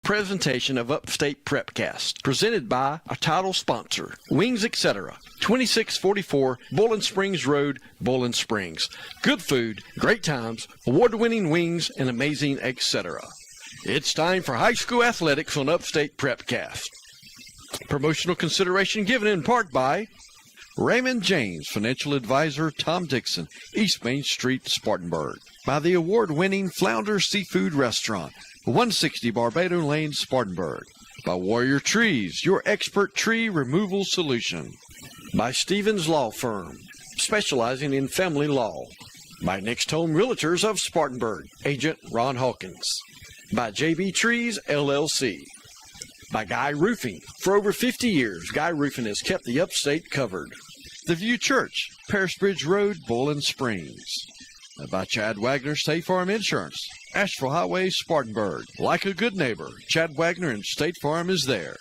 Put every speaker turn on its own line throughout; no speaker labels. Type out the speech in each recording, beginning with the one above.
Presentation of Upstate Prepcast, presented by our title sponsor, Wings Etc., 2644 Bowling Springs Road, Bowling Springs. Good food, great times, award-winning wings, and amazing etc. It's time for high school athletics on Upstate Prepcast. Promotional consideration given in part by Raymond James, Financial Advisor Tom Dixon, East Main Street, Spartanburg. By the award-winning Flounder Seafood Restaurant, 160 Barbado Lane, Spartanburg. By Warrior Trees, your expert tree removal solution. By Stevens Law Firm, specializing in family law. By Next Home Realtors of Spartanburg, Agent Ron Hawkins. By JB Trees, LLC. By Guy Roofing. For over 50 years, Guy Roofing has kept the Upstate covered. The View Church, Paris Bridge Road, Bowling Springs. By Chad Wagner State Farm Insurance, Asheville Highway, Spartanburg. Like a good neighbor, Chad Wagner and State Farm is there.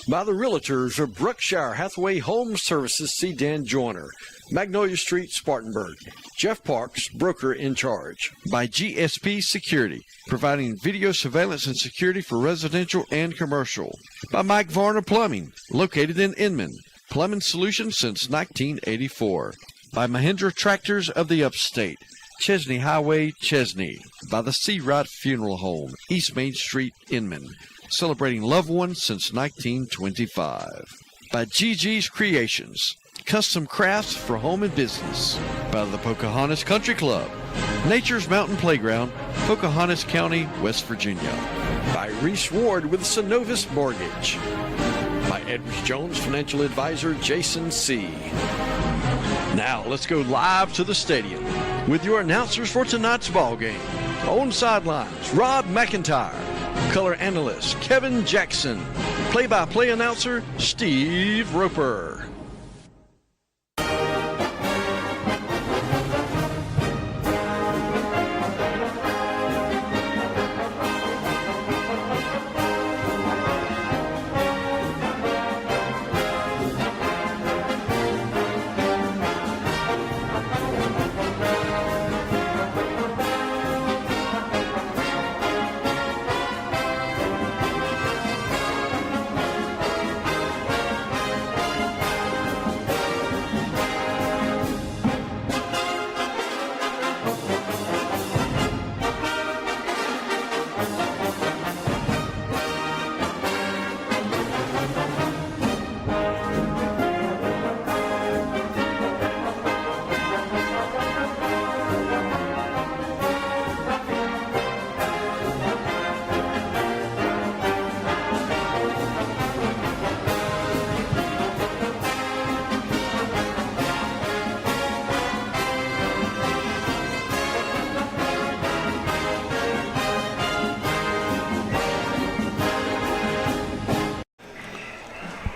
By the Realtors of Brookshire Hathaway Home Services, C. Dan Joyner, Magnolia Street, Spartanburg. Jeff Parks, broker in charge. By GSP Security, providing video surveillance and security for residential and commercial. By Mike Varner Plumbing, located in Inman, plumbing solutions since 1984. By Mahindra Tractors of the Upstate, Chesney Highway, Chesney. By the Seawright Funeral Home, East Main Street, Inman, celebrating loved ones since 1925. By GG's Creations, custom crafts for home and business. By the Pocahontas Country Club, Nature's Mountain Playground, Pocahontas County, West Virginia. By Reese Ward with Synovus Mortgage. By Edwards Jones Financial Advisor Jason C. Now let's go live to the stadium with your announcers for tonight's ball game. On sidelines, Rob McIntyre. Color analyst, Kevin Jackson. Play-by-play announcer, Steve Roper.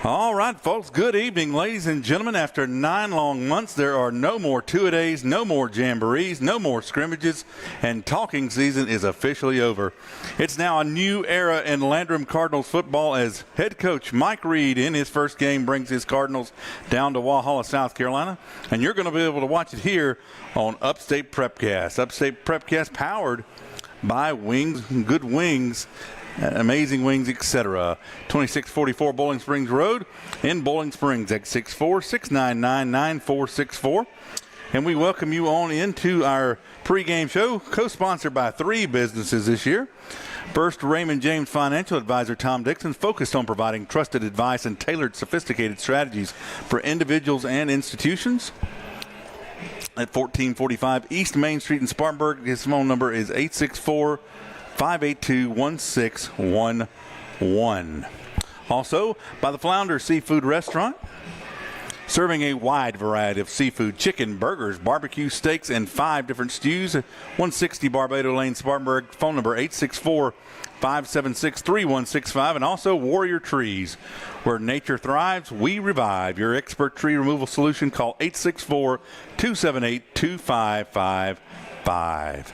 All right, folks, good evening, ladies and gentlemen. After 9 long months, there are no more two-a-days, no more jamborees, no more scrimmages, and talking season is officially over. It's now a new era in Landrum Cardinals football as head coach Mike Reed in his first game brings his Cardinals down to Walhalla, South Carolina, and you're going to be able to watch it here on Upstate Prepcast. Upstate Prepcast powered by Wings, Good Wings, Amazing Wings, etc. 2644 Bowling Springs Road in Bowling Springs, at 646-999-9464. And we welcome you on into our pregame show, co-sponsored by 3 businesses this year. First, Raymond James Financial Advisor Tom Dixon, focused on providing trusted advice and tailored sophisticated strategies for individuals and institutions. At 1445 East Main Street in Spartanburg, his phone number is 864-582-1611. Also, by the Flounder Seafood Restaurant, serving a wide variety of seafood, chicken, burgers, barbecue, steaks, and 5 different stews. 160 Barbado Lane, Spartanburg. Phone number 864-576-3165. And also Warrior Trees, where nature thrives, we revive. Your expert tree removal solution. Call 864-278-2555.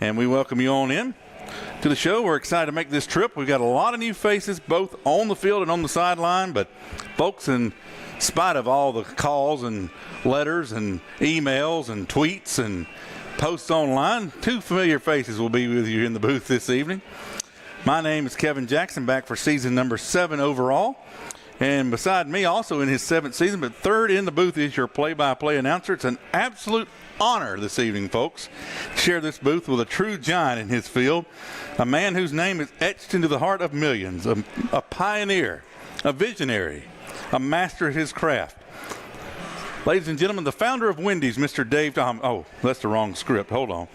And we welcome you on in to the show. We're excited to make this trip. We've got a lot of new faces, both on the field and on the sideline. But folks, in spite of all the calls and letters and emails and tweets and posts online, 2 familiar faces will be with you in the booth this evening. My name is Kevin Jackson, back for season number 7 overall. And beside me, also in his 7th season, but third in the booth, is your play-by-play announcer. It's an absolute honor this evening, folks, to share this booth with a true giant in his field, a man whose name is etched into the heart of millions, a pioneer, a visionary, a master at his craft. Ladies and gentlemen, the founder of Wendy's, Mr. Dave Tom. Oh, that's the wrong script. Hold on.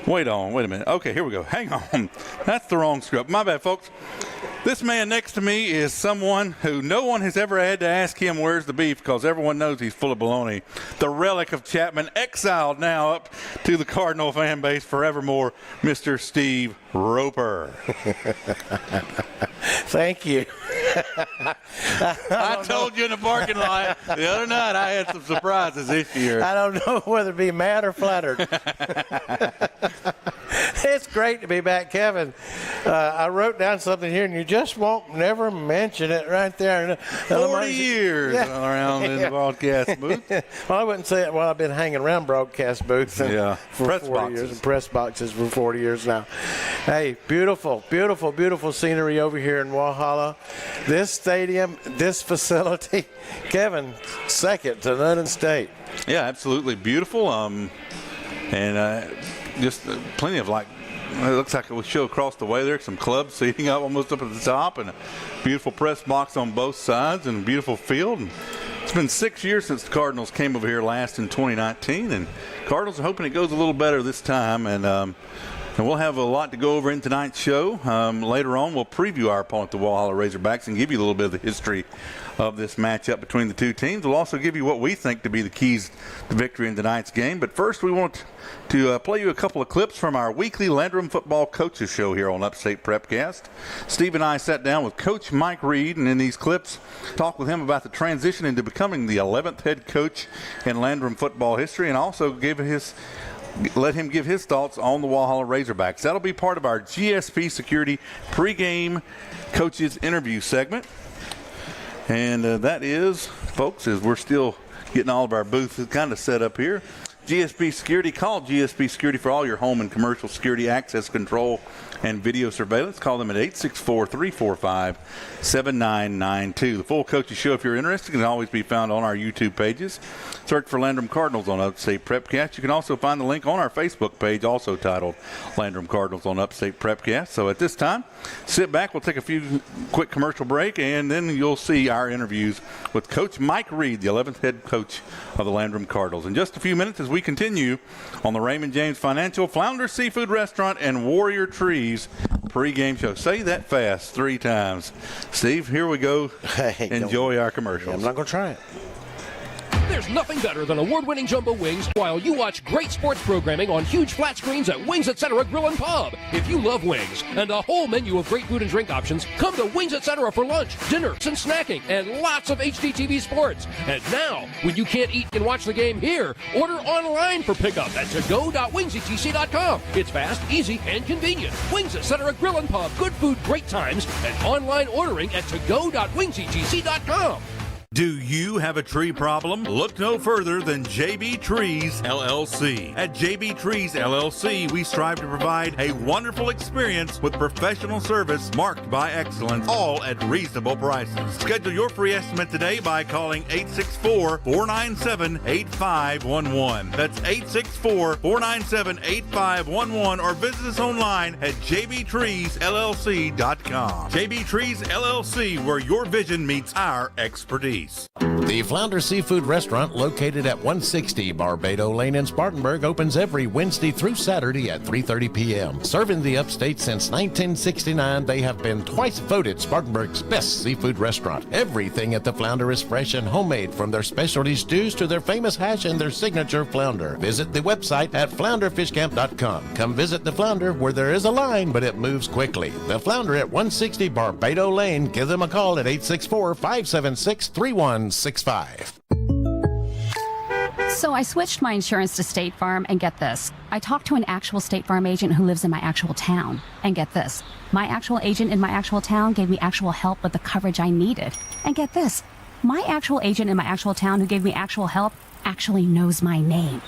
Wait a minute. Okay, here we go. Hang on. That's the wrong script. My bad, folks. This man next to me is someone who no one has ever had to ask him where's the beef, because everyone knows he's full of baloney. The relic of Chapman, exiled now up to the Cardinal fan base forevermore, Mr. Steve Roper.
Thank you.
I told you in the parking lot the other night I had some surprises this year.
I don't know whether to be mad or flattered. It's great to be back, Kevin. I wrote down something here, and you just won't never mention it right there.
40 years around in the broadcast booth.
Well, I wouldn't say it. Well, I've been hanging around broadcast booths for
press
40
boxes.
years and press boxes for 40 years now. Hey, beautiful, beautiful, beautiful scenery over here in Walhalla. This stadium, this facility, Kevin, second to none in state.
Yeah, absolutely beautiful. Just plenty of it looks like it will show across the way there. Some clubs seating up almost up at the top, and a beautiful press box on both sides, and a beautiful field. And it's been 6 years since the Cardinals came over here last in 2019, and Cardinals are hoping it goes a little better this time. And we'll have a lot to go over in tonight's show. Later on, we'll preview our opponent, the Walhalla Razorbacks, and give you a little bit of the history of this matchup between the two teams. We'll also give you what we think to be the keys to victory in tonight's game. But first, we want to play you a couple of clips from our weekly Landrum Football Coaches Show here on Upstate Prepcast. Steve and I sat down with Coach Mike Reed, and in these clips, talked with him about the transition into becoming the 11th head coach in Landrum football history, and also let him give his thoughts on the Walhalla Razorbacks. That'll be part of our GSP Security pregame coaches interview segment. And that is, folks, as we're still getting all of our booths kind of set up here, GSP Security. Call GSP Security for all your home and commercial security access control and video surveillance. Call them at 864-345-7992. The full coaches show, if you're interested, can always be found on our YouTube pages. Search for Landrum Cardinals on Upstate Prepcast. You can also find the link on our Facebook page, also titled Landrum Cardinals on Upstate Prepcast. So at this time, sit back. We'll take a few quick commercial break, and then you'll see our interviews with Coach Mike Reed, the 11th head coach of the Landrum Cardinals. In just a few minutes as we continue on the Raymond James Financial, Flounder Seafood Restaurant, and Warrior Trees pregame show. Say that fast 3 times. Steve, here we go.
Hey,
enjoy our commercials.
I'm not going to try it.
There's nothing better than award-winning jumbo wings while you watch great sports programming on huge flat screens at Wings Etc. Grill and Pub. If you love wings and a whole menu of great food and drink options, come to Wings Etc. for lunch, dinner, and snacking, and lots of HDTV sports. And now, when you can't eat and watch the game here, order online for pickup at togo.wingsetc.com. It's fast, easy, and convenient. Wings Etc. Grill and Pub. Good food, great times, and online ordering at togo.wingsetc.com.
Do you have a tree problem? Look no further than JB Trees LLC. At JB Trees LLC, we strive to provide a wonderful experience with professional service marked by excellence, all at reasonable prices. Schedule your free estimate today by calling 864-497-8511. That's 864-497-8511, or visit us online at jbtreesllc.com. JB Trees LLC, where your vision meets our expertise.
The Flounder Seafood Restaurant, located at 160 Barbado Lane in Spartanburg, opens every Wednesday through Saturday at 3:30 p.m. Serving the Upstate since 1969, they have been twice voted Spartanburg's best seafood restaurant. Everything at the Flounder is fresh and homemade, from their specialty stews to their famous hash and their signature flounder. Visit the website at flounderfishcamp.com. Come visit the Flounder, where there is a line, but it moves quickly. The Flounder at 160 Barbado Lane. Give them a call at 864-576-3165.
So I switched my insurance to State Farm, and get this. I talked to an actual State Farm agent who lives in my actual town. And get this. My actual agent in my actual town gave me actual help with the coverage I needed. And get this. My actual agent in my actual town who gave me actual help actually knows my name.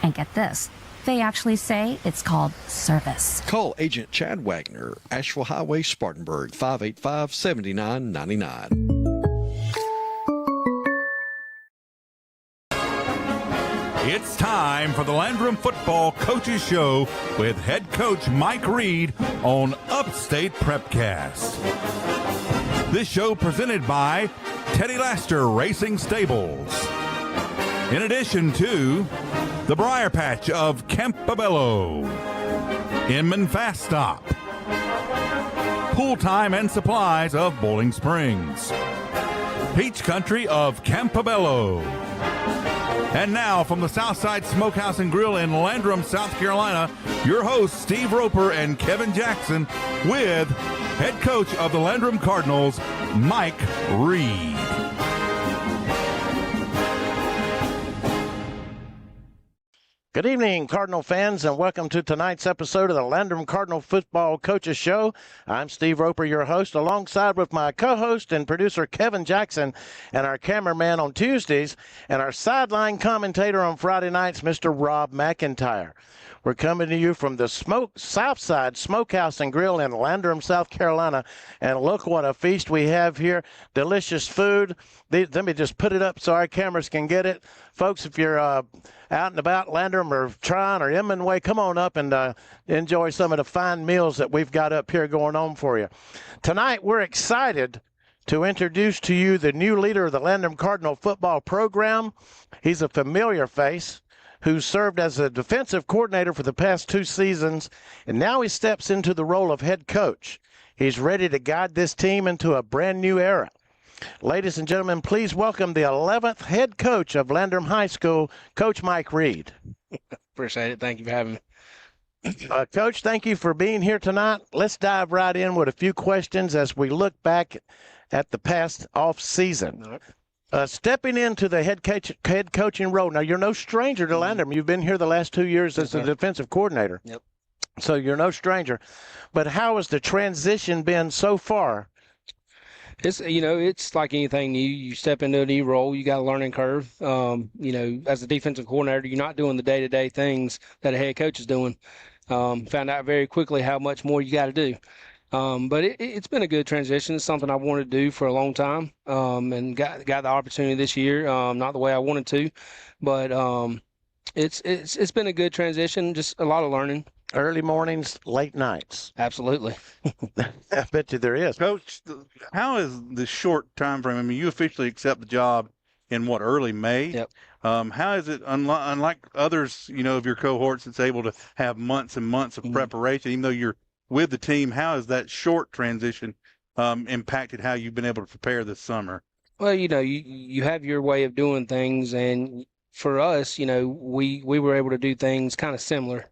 And get this. They actually say it's called service.
Call Agent Chad Wagner, Asheville Highway, Spartanburg, 585-7999.
It's time for the Landrum Football Coaches Show with head coach Mike Reed on Upstate Prepcast. This show presented by Teddy Laster Racing Stables. In addition to the Briar Patch of Campobello, Inman Fast Stop, Pool Time and Supplies of Bowling Springs, Peach Country of Campobello. And now from the Southside Smokehouse and Grill in Landrum, South Carolina, your hosts Steve Roper and Kevin Jackson with head coach of the Landrum Cardinals, Mike Reed.
Good evening, Cardinal fans, and welcome to tonight's episode of the Landrum Cardinal Football Coaches Show. I'm Steve Roper, your host, alongside with my co-host and producer Kevin Jackson, and our cameraman on Tuesdays, and our sideline commentator on Friday nights, Mr. Rob McIntyre. We're coming to you from the Southside Smokehouse and Grill in Landrum, South Carolina. And look what a feast we have here. Delicious food. Let me just put it up so our cameras can get it. Folks, if you're out and about Landrum or Tryon or Inman Way, come on up and enjoy some of the fine meals that we've got up here going on for you. Tonight, we're excited to introduce to you the new leader of the Landrum Cardinal football program. He's a familiar face who served as a defensive coordinator for the past 2 seasons, and now he steps into the role of head coach. He's ready to guide this team into a brand new era. Ladies and gentlemen, please welcome the 11th head coach of Landrum High School, Coach Mike Reed.
Appreciate it. Thank you for having me.
Coach, thank you for being here tonight. Let's dive right in with a few questions as we look back at the past off season.
All right.
Stepping into the head coaching role. Now, you're no stranger to Landrum. You've been here the last 2 years as the defensive coordinator.
Yep.
So you're no stranger. But how has the transition been so far?
It's like anything new. You step into a new role, you got a learning curve. As a defensive coordinator, you're not doing the day-to-day things that a head coach is doing. Found out very quickly how much more you got to do. But it's been a good transition. It's something I wanted to do for a long time, and got the opportunity this year. Not the way I wanted to, but it's been a good transition. Just a lot of learning.
Early mornings, late nights.
Absolutely.
I bet you there is.
Coach, how is the short time frame? I mean, you officially accept the job in early May?
Yep.
How is it, unlike others, of your cohorts, that's able to have months and months of preparation, even though you're with the team? How has that short transition impacted how you've been able to prepare this summer?
Well, you have your way of doing things, and for us, we were able to do things kind of similar,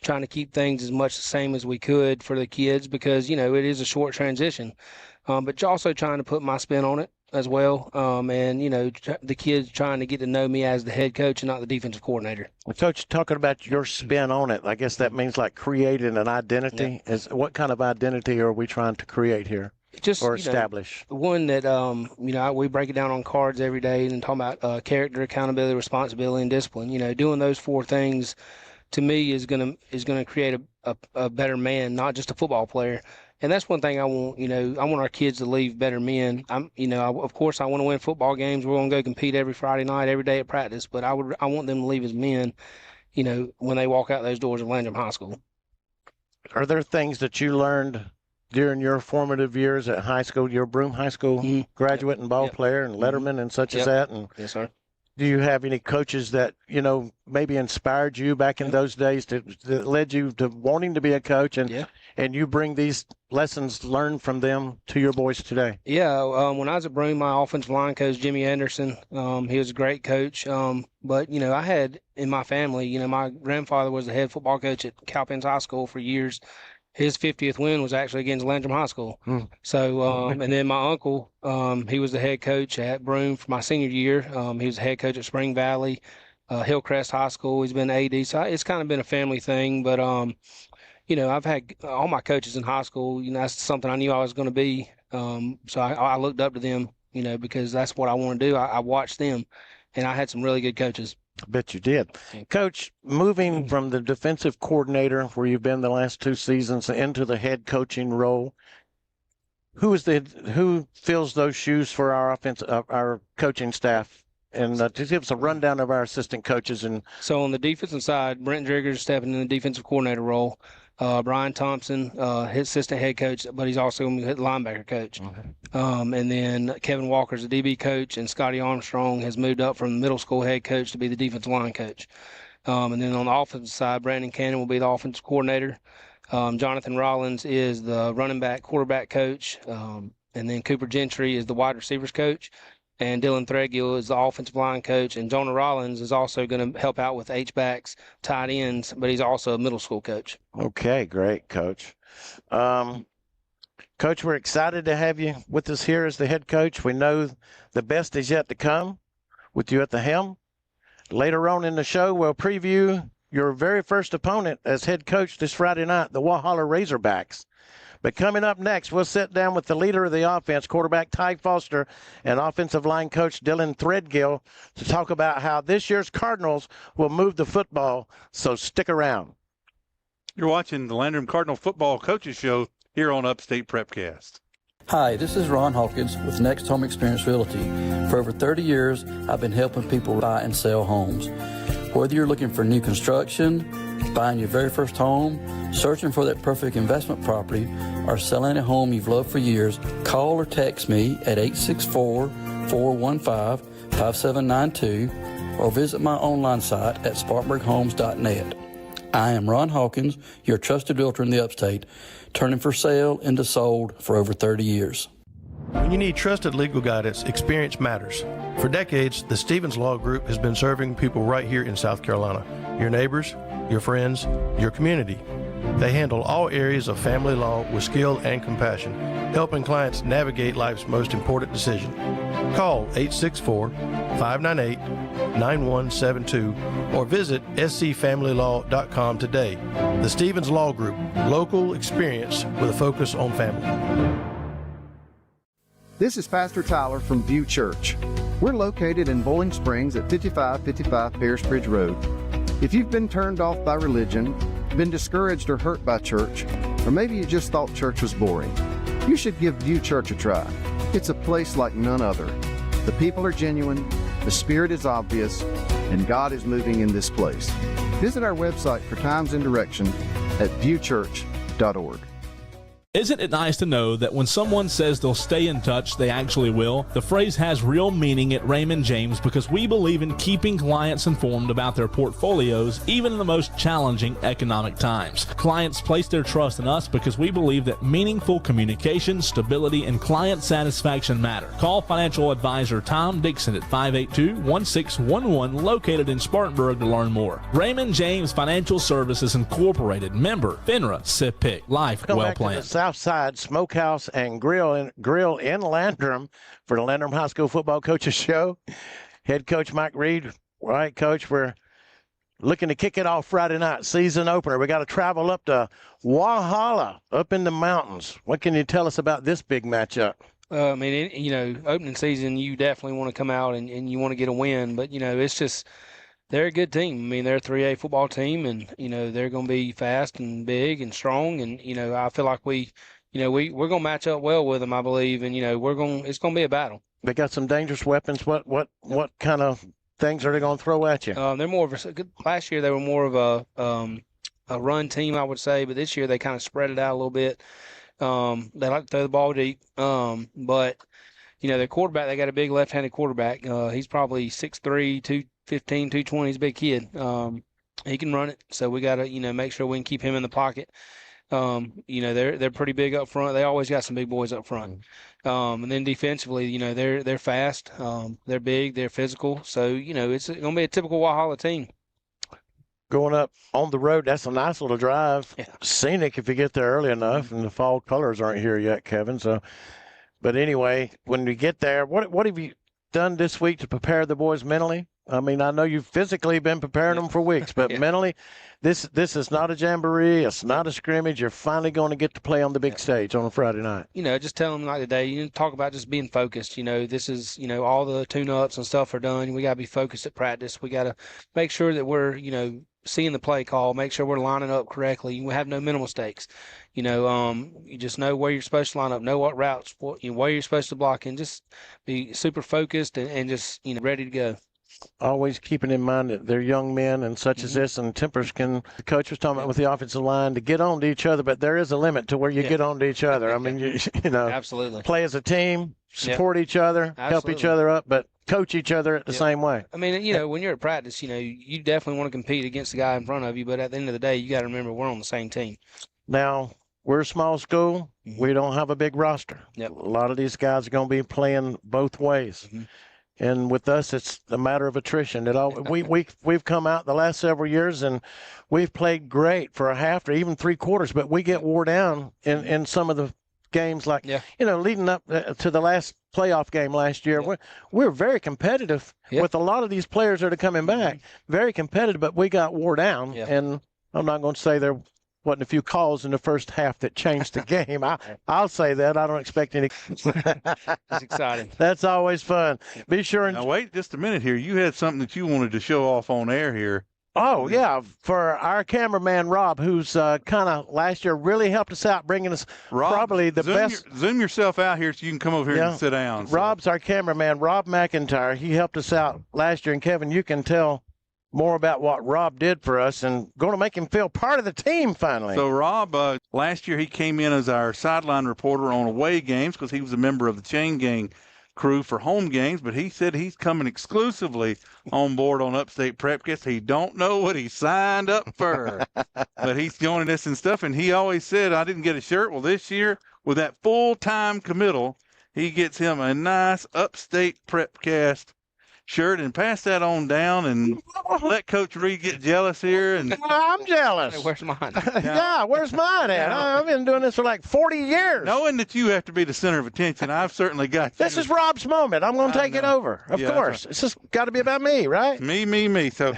trying to keep things as much the same as we could for the kids because, it is a short transition, but also trying to put my spin on it as well, and, the kids trying to get to know me as the head coach and not the defensive coordinator.
Well, Coach, talking about your spin on it, I guess that means like creating an identity.
Yeah.
What kind of identity are we trying to create here?
Just
or establish?
One that, we break it down on cards every day and talk about character, accountability, responsibility, and discipline. Doing those 4 things to me is gonna create a better man, not just a football player. And that's one thing I want. I want our kids to leave better men. Of course, I want to win football games. We're gonna go compete every Friday night, every day at practice. But I want them to leave as men. When they walk out those doors of Landrum High School.
Are there things that you learned during your formative years at high school? You're a Broome High School graduate and ball player and letterman and such as that. And
yes, sir.
do you have any coaches that, maybe inspired you back in those days that led you to wanting to be a coach, and you bring these lessons learned from them to your boys today?
Yeah, when I was at Broome, my offensive line coach, Jimmy Anderson, he was a great coach. But, I had in my family, my grandfather was the head football coach at Cowpens High School for years. His 50th win was actually against Landrum High School. So, and then my uncle, he was the head coach at Broome for my senior year. He was the head coach at Spring Valley, Hillcrest High School. He's been AD. So it's kind of been a family thing. But, I've had all my coaches in high school. That's something I knew I was going to be. So I looked up to them, because that's what I want to do. I watched them, and I had some really good coaches.
I bet you did. Coach, moving from the defensive coordinator, where you've been the last 2 seasons, into the head coaching role, who fills those shoes for our coaching staff? And just give us a rundown of our assistant coaches. And
So on the defensive side, Brent Drigger's stepping in the defensive coordinator role. Brian Thompson, his assistant head coach, but he's also going to be the linebacker coach. And then Kevin Walker's the DB coach, and Scotty Armstrong has moved up from the middle school head coach to be the defensive line coach. And then on the offensive side, Brandon Cannon will be the offensive coordinator. Jonathan Rollins is the running back quarterback coach. And then Cooper Gentry is the wide receivers coach. And Dylan Threadgill is the offensive line coach. And Jonah Rollins is also going to help out with H-backs, tight ends, but he's also a middle school coach.
Okay, great, Coach. Coach, we're excited to have you with us here as the head coach. We know the best is yet to come with you at the helm. Later on in the show, we'll preview your very first opponent as head coach this Friday night, the Walhalla Razorbacks. But coming up next, we'll sit down with the leader of the offense, quarterback Ty Foster, and offensive line coach Dylan Threadgill to talk about how this year's Cardinals will move the football, so stick around.
You're watching the Landrum Cardinal Football Coaches Show here on Upstate Prepcast.
Hi, this is Ron Hawkins with Next Home Experience Realty. For over 30 years, I've been helping people buy and sell homes. Whether you're looking for new construction, buying your very first home, searching for that perfect investment property, or selling a home you've loved for years, call or text me at 864-415-5792 or visit my online site at spartanburghomes.net. I am Ron Hawkins, your trusted realtor in the Upstate, turning for sale into sold for over 30 years.
When you need trusted legal guidance, experience matters. For decades, the Stevens Law Group has been serving people right here in South Carolina. Your neighbors, your friends, your community. They handle all areas of family law with skill and compassion, helping clients navigate life's most important decision. Call 864-598-9172 or visit scfamilylaw.com today. The Stevens Law Group, local experience with a focus on family.
This is Pastor Tyler from View Church. We're located in Bowling Springs at 5555 Paris Bridge Road. If you've been turned off by religion, been discouraged or hurt by church, or maybe you just thought church was boring, you should give View Church a try. It's a place like none other. The people are genuine, the spirit is obvious, and God is moving in this place. Visit our website for times and direction at viewchurch.org.
Isn't it nice to know that when someone says they'll stay in touch, they actually will? The phrase has real meaning at Raymond James because we believe in keeping clients informed about their portfolios, even in the most challenging economic times. Clients place their trust in us because we believe that meaningful communication, stability, and client satisfaction matter. Call financial advisor Tom Dixon at 582-1611, located in Spartanburg, to learn more. Raymond James Financial Services Incorporated, member FINRA, SIPC. Life well planned.
Southside Smokehouse and Grill in Landrum for the Landrum High School Football Coaches Show. Head coach Mike Reed. All right, Coach, we're looking to kick it off Friday night, season opener. We got to travel up to Walhalla, up in the mountains. What can you tell us about this big matchup?
Opening season, you definitely want to come out and you want to get a win. But, it's just they're a good team. I mean, they're a 3A football team, and, they're going to be fast and big and strong. And, I feel like we're going to match up well with them, I believe. And, it's going to be a battle.
They got some dangerous weapons. What kind of things are they going to throw at you?
They're more of last year they were more of a run team, I would say. But this year they kind of spread it out a little bit. They like to throw the ball deep. But, their quarterback, they got a big left-handed quarterback. He's probably 6'3", 215, 220. He's a big kid. He can run it, so we got to make sure we can keep him in the pocket. They're pretty big up front. They always got some big boys up front. And then defensively, they're fast. They're big. They're physical. So it's going to be a typical Walhalla team.
Going up on the road, that's a nice little drive. Yeah. Scenic if you get there early enough, and the fall colors aren't here yet, Kevin. So, but anyway, when we get there, what have you done this week to prepare the boys mentally? I mean, I know you've physically been preparing them for weeks, but mentally, this is not a jamboree. It's not a scrimmage. You're finally going to get to play on the big stage on a Friday night.
Just tell them like today, talk about just being focused. This is, all the tune-ups and stuff are done. We got to be focused at practice. We got to make sure that we're, seeing the play call, make sure we're lining up correctly. We have no mental mistakes. You just know where you're supposed to line up, know what routes, where you're supposed to block, and just be super focused and just, ready to go.
Always keeping in mind that they're young men and such as this, and tempers the coach was talking about with the offensive line to get on to each other, but there is a limit to where you get on to each other. I mean,
Absolutely.
Play as a team, support each other, help each other up, but coach each other the same way.
I mean, when you're at practice, you definitely want to compete against the guy in front of you, but at the end of the day, you got to remember we're on the same team.
Now, we're a small school. We don't have a big roster.
Yep.
A lot of these guys are going to be playing both ways. And with us, it's a matter of attrition. We've come out the last several years, and we've played great for a half or even 3 quarters, but we get wore down in some of the games like, leading up to the last playoff game last year. We're very competitive with a lot of these players that are coming back. Very competitive, but we got wore down. And I'm not going to say there wasn't a few calls in the first half that changed the game. I'll say that. I don't expect any.
It's exciting.
That's always fun. Be sure and
now wait just a minute here. You had something that you wanted to show off on air here.
Oh, yeah, for our cameraman, Rob, who's kind of last year really helped us out, bringing us probably the best.
Zoom yourself out here so you can come over here and sit down.
Rob's our cameraman, Rob McIntyre. He helped us out last year. And, Kevin, you can tell more about what Rob did for us and going to make him feel part of the team finally.
So, Rob, last year he came in as our sideline reporter on away games because he was a member of the Chain Gang crew for home games, but he said he's coming exclusively on board on Upstate Prepcast. He don't know what he signed up for, but he's joining us and stuff, and he always said, I didn't get a shirt. Well, this year, with that full-time committal, he gets him a nice Upstate Prepcast shirt, and pass that on down and let Coach Reed get jealous here. And
I'm jealous.
Hey, where's mine?
Yeah, where's mine at? I've been doing this for like 40 years.
Knowing that you have to be the center of attention, I've certainly got you.
This is Rob's moment. I'm going to take it over. Of course. It's just got to be about me, right?
Me. So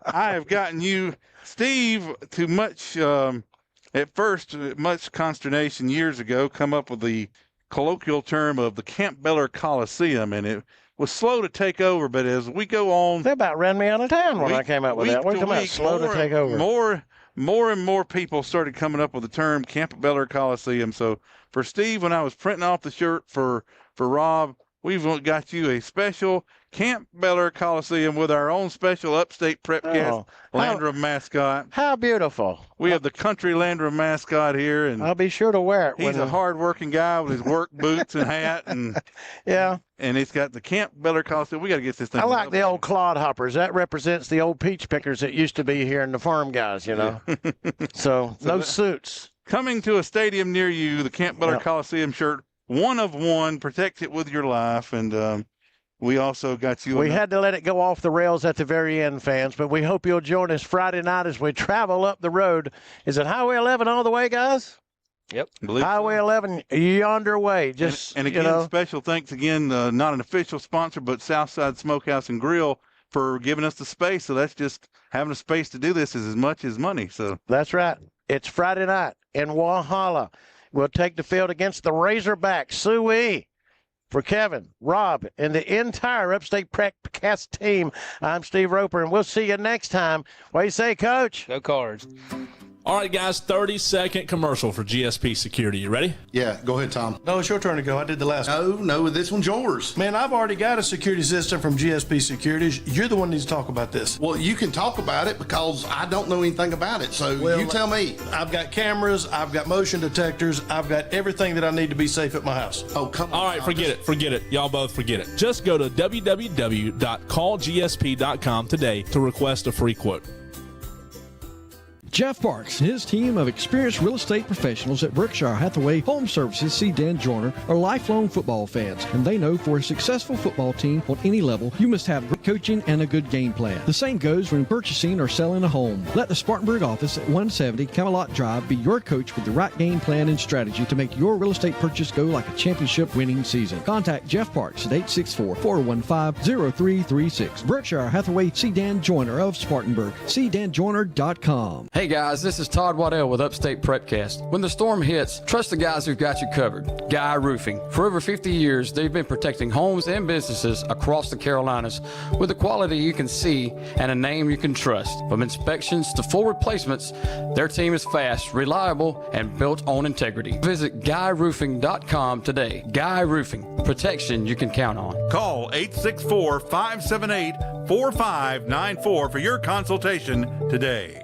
I have gotten you, Steve, to much, at first, much consternation years ago, come up with the colloquial term of the Campbeller Coliseum, and it was slow to take over, but as we go on,
they about ran me out of town when I came up with that. What are you talking about, slow to take over?
More and more people started coming up with the term Campbeller Coliseum. So for Steve, when I was printing off the shirt for Rob, we've got you a special Campbeller Coliseum with our own special Upstate Prepcast Landrum mascot.
How beautiful.
We have the country Landrum mascot here, and
I'll be sure to wear it.
He's a hard-working guy with his work boots and hat, and and it's got the Campbeller Coliseum. We got to get this thing.
I like the old clodhoppers. That represents the old peach pickers that used to be here in the farm guys, So no suits.
Coming to a stadium near you, the Campbeller Coliseum shirt, one of one. Protect it with your life, and we also got you.
We had to let it go off the rails at the very end, fans, but we hope you'll join us Friday night as we travel up the road. Is it Highway 11 all the way, guys?
Yep.
Highway 11 yonder way.
And again, special thanks again, not an official sponsor, but Southside Smokehouse and Grill for giving us the space. So that's just having a space to do this is as much as money. So
that's right. It's Friday night in Walhalla. We'll take the field against the Razorbacks. Suey. For Kevin, Rob, and the entire Upstate Prepcast team, I'm Steve Roper, and we'll see you next time. What do you say, Coach?
Go Cards.
All right, guys, 30-second commercial for GSP Security. You ready?
Yeah, go ahead, Tom.
No, it's your turn to go. I did the last one.
No, this one's yours.
Man, I've already got a security system from GSP Securities. You're the one that needs to talk about this.
Well, you can talk about it because I don't know anything about it, so you tell me.
I've got cameras, I've got motion detectors, I've got everything that I need to be safe at my house.
Oh, come on.
All right, forget it. Y'all both forget it. Just go to www.callgsp.com today to request a free quote.
Jeff Parks and his team of experienced real estate professionals at Berkshire Hathaway Home Services see Dan Joyner are lifelong football fans, and they know for a successful football team on any level, you must have good coaching and a good game plan. The same goes when purchasing or selling a home. Let the Spartanburg office at 170 Camelot Drive be your coach with the right game plan and strategy to make your real estate purchase go like a championship winning season. Contact Jeff Parks at 864-415-0336. Berkshire Hathaway, see Dan Joyner of Spartanburg. See danjoyner.com.
Hey guys, this is Todd Waddell with Upstate Prepcast. When the storm hits, trust the guys who've got you covered. Guy Roofing. For over 50 years, they've been protecting homes and businesses across the Carolinas with a quality you can see and a name you can trust. From inspections to full replacements, their team is fast, reliable, and built on integrity. Visit GuyRoofing.com today. Guy Roofing. Protection you can count on.
Call 864-578-4594 for your consultation today.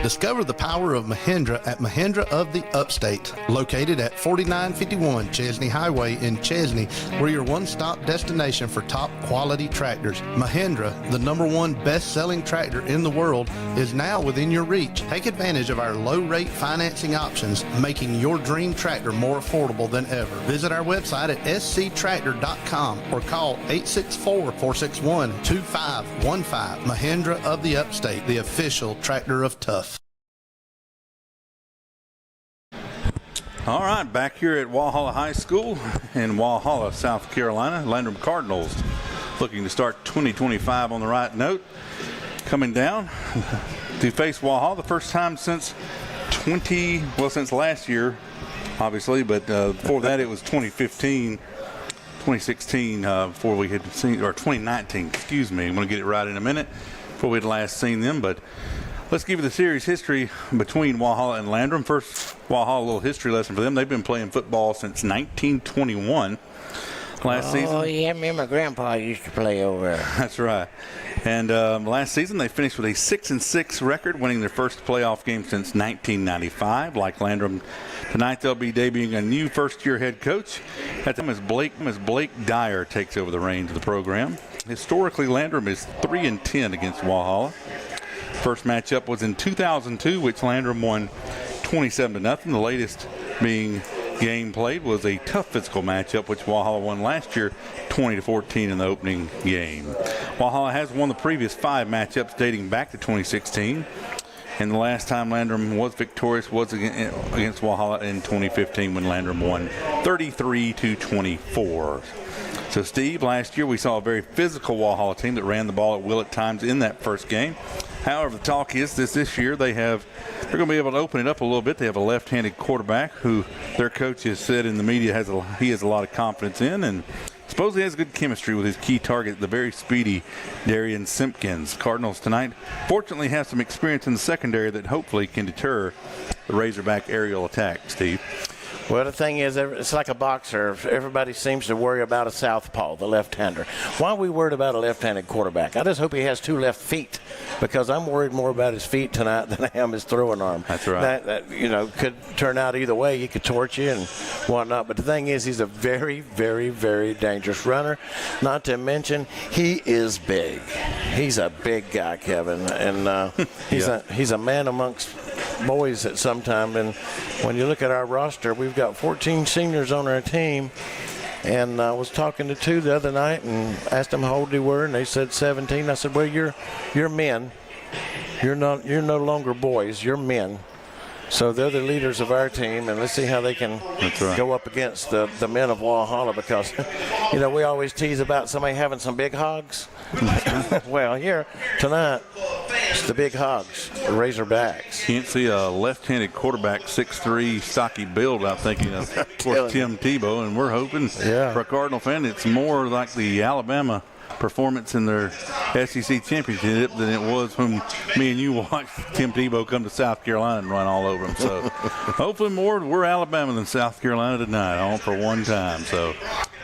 Discover the power of Mahindra at Mahindra of the Upstate. Located at 4951 Chesney Highway in Chesney, we're your one-stop destination for top quality tractors. Mahindra, the #1 best-selling tractor in the world, is now within your reach. Take advantage of our low-rate financing options, making your dream tractor more affordable than ever. Visit our website at sctractor.com or call 864-461-2515. Mahindra of the Upstate, the official tractor of Tough.
All right, back here at Walhalla High School in Walhalla, South Carolina. Landrum Cardinals looking to start 2025 on the right note. Coming down to face Walhalla the first time since since last year, obviously, but before that it was 2016, before we had seen, or 2019, excuse me. I'm going to get it right in a minute, before we had last seen them, but let's give you the series history between Walhalla and Landrum. First, Walhalla, a little history lesson for them. They've been playing football since 1921. Last season.
Oh, yeah, me and my grandpa used to play over there.
That's right. And last season, they finished with a 6-6 record, winning their first playoff game since 1995. Like Landrum, tonight they'll be debuting a new first-year head coach. At them as Blake Dyer takes over the reins of the program. Historically, Landrum is 3-10 against Walhalla. First matchup was in 2002, which Landrum won 27-0. The latest being game played was a tough physical matchup, which Walhalla won last year 20-14 in the opening game. Walhalla has won the previous 5 matchups dating back to 2016, and the last time Landrum was victorious was against Walhalla in 2015 when Landrum won 33-24. So, Steve, last year we saw a very physical Walhalla team that ran the ball at will at times in that first game. However, the talk is this year they're going to be able to open it up a little bit. They have a left-handed quarterback who their coach has said in the media he has a lot of confidence in, and supposedly has good chemistry with his key target, the very speedy Darian Simpkins. Cardinals tonight fortunately have some experience in the secondary that hopefully can deter the Razorback aerial attack, Steve.
Well, the thing is, it's like a boxer. Everybody seems to worry about a southpaw, the left-hander. Why are we worried about a left-handed quarterback? I just hope he has 2 left feet, because I'm worried more about his feet tonight than I am his throwing arm.
That's right.
That could turn out either way. He could torch you and whatnot. But the thing is, he's a very, very, very dangerous runner. Not to mention, he is big. He's a big guy, Kevin, and he's a man amongst boys at some time. And when you look at our roster, we've got 14 seniors on our team, and I was talking to 2 the other night and asked them how old they were, and they said 17. I said, well, you're men. You're no longer boys. You're men. So they're the leaders of our team, and let's see how they can go up against the men of Walhalla, because, we always tease about somebody having some big hogs. Well, here tonight, it's the big hogs, the Razorbacks.
Can't see a left-handed quarterback, 6'3", stocky build, I'm thinking of course, Tim Tebow, and we're hoping for a Cardinal fan, it's more like the Alabama performance in their SEC championship than it was when me and you watched Tim Tebow come to South Carolina and run all over them. So hopefully we're Alabama than South Carolina tonight, all for one time. So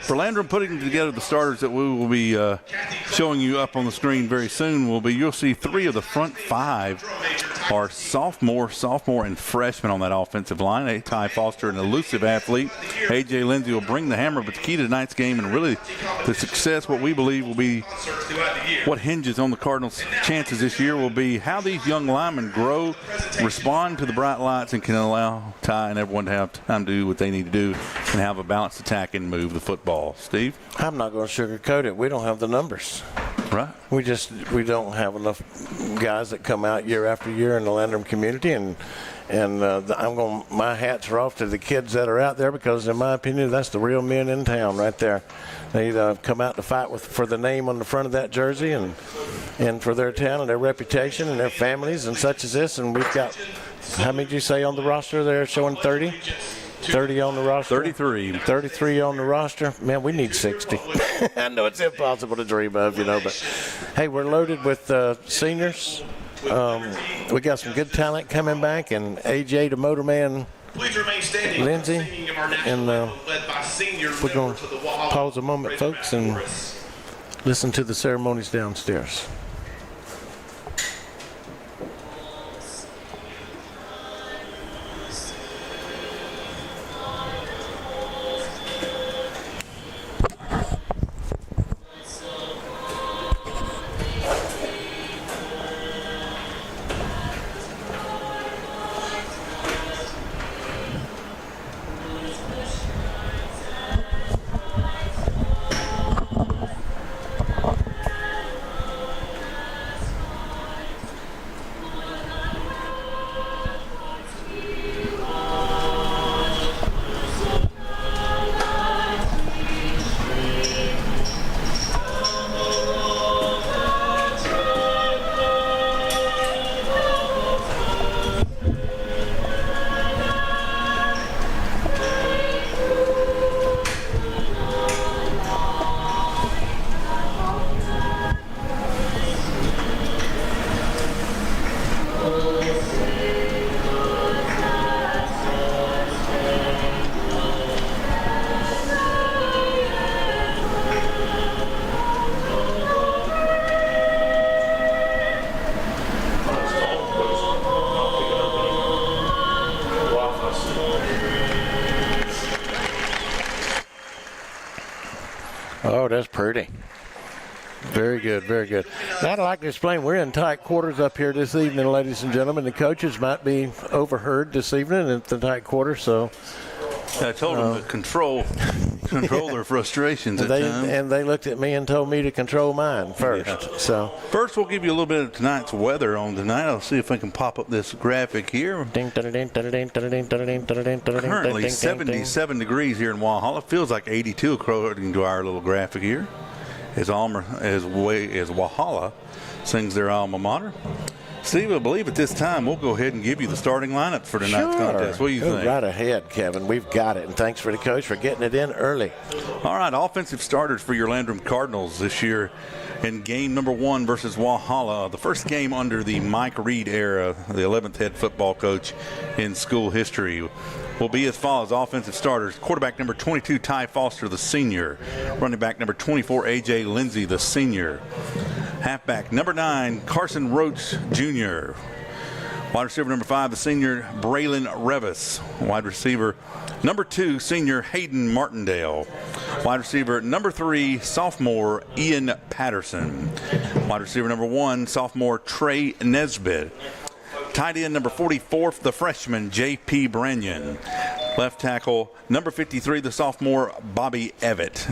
for Landrum, putting together the starters that we will be showing you up on the screen very soon you'll see 3 of the front 5 are sophomore, and freshman on that offensive line. Ty Foster, an elusive athlete. A.J. Lindsey will bring the hammer, but the key to tonight's game and really the success, what we believe will be what hinges on the Cardinals' chances this year, will be how these young linemen grow, respond to the bright lights, and can allow Ty and everyone to have time to do what they need to do and have a balanced attack and move the football. Steve?
I'm not going to sugarcoat it. We don't have the numbers.
Right.
We don't have enough guys that come out year after year in the Landrum community, and my hats are off to the kids that are out there, because in my opinion that's the real men in town right there. They come out to fight for the name on the front of that jersey and for their town and their reputation and their families and such as this. And we've got, how many did you say on the roster? They're showing 30? 30 on the roster?
33.
33 on the roster. Man, we need 60. I know it's impossible to dream of, but hey, we're loaded with seniors. We got some good talent coming back, and AJ the Motorman Lindsey. And we're going to pause a moment, folks, and listen to the ceremonies downstairs. Oh, that's pretty. Very good, very good. Now, I'd like to explain, we're in tight quarters up here this evening, ladies and gentlemen. The coaches might be overheard this evening at the tight quarters, so.
I told them to control their frustrations at times.
And they looked at me and told me to control mine first. Yeah. So
first, we'll give you a little bit of tonight's weather on tonight. I'll see if I can pop up this graphic here. Currently 77 degrees here in Walhalla. Feels like 82 according to our little graphic here. As Walhalla sings their alma mater. Steve, I believe at this time we'll go ahead and give you the starting lineup for tonight's contest. What do you think?
Right ahead, Kevin. We've got it. And thanks for the coach for getting it in early.
All right, offensive starters for your Landrum Cardinals this year in game number 1 versus Walhalla. The first game under the Mike Reed era, the 11th head football coach in school history, will be as follows. Offensive starters: quarterback number 22, Ty Foster, the senior. Running back number 24, A.J. Lindsey, the senior. Halfback number 9, Carson Roach Jr. Wide receiver number 5, the senior, Braylon Revis. Wide receiver number 2, senior, Hayden Martindale. Wide receiver number 3, sophomore, Ian Patterson. Wide receiver number 1, sophomore, Trey Nesbitt. Tight end number 44, the freshman, J.P. Branyon. Left tackle number 53, the sophomore, Bobby Evett.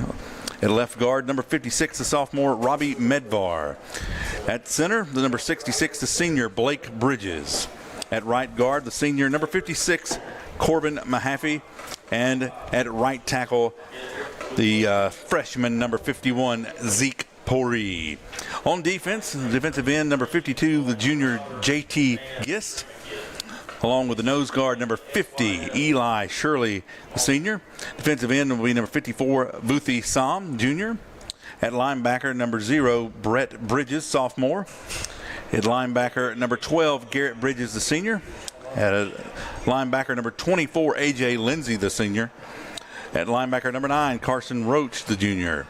At left guard, number 56, the sophomore, Robbie Medvar. At center, the number 66, the senior, Blake Bridges. At right guard, the senior, number 56, Corbin Mahaffey. And at right tackle, the freshman, number 51, Zeke Pori. On defense, defensive end, number 52, the junior, J.T. Gist. Along with the nose guard, number 50, Eli Shirley, the senior. Defensive end will be number 54, Vuthi Sam, junior. At linebacker, number 0, Brett Bridges, sophomore. At linebacker, number 12, Garrett Bridges, the senior. At linebacker, number 24, A.J. Lindsey, the senior. At linebacker, number 9, Carson Roach, the junior.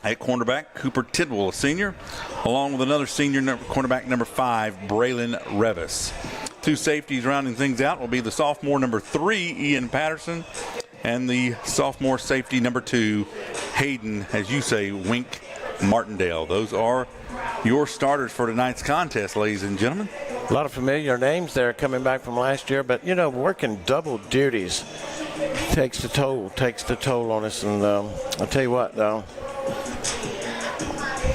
At cornerback, Cooper Tidwell, a senior, along with another senior cornerback, number 5, Braylon Revis. 2 safeties rounding things out will be the sophomore, number 3, Ian Patterson, and the sophomore safety, number 2, Hayden, as you say, Wink Martindale. Those are your starters for tonight's contest, ladies and gentlemen.
A lot of familiar names there coming back from last year, but, working double duties takes the toll on us. And I'll tell you what, though,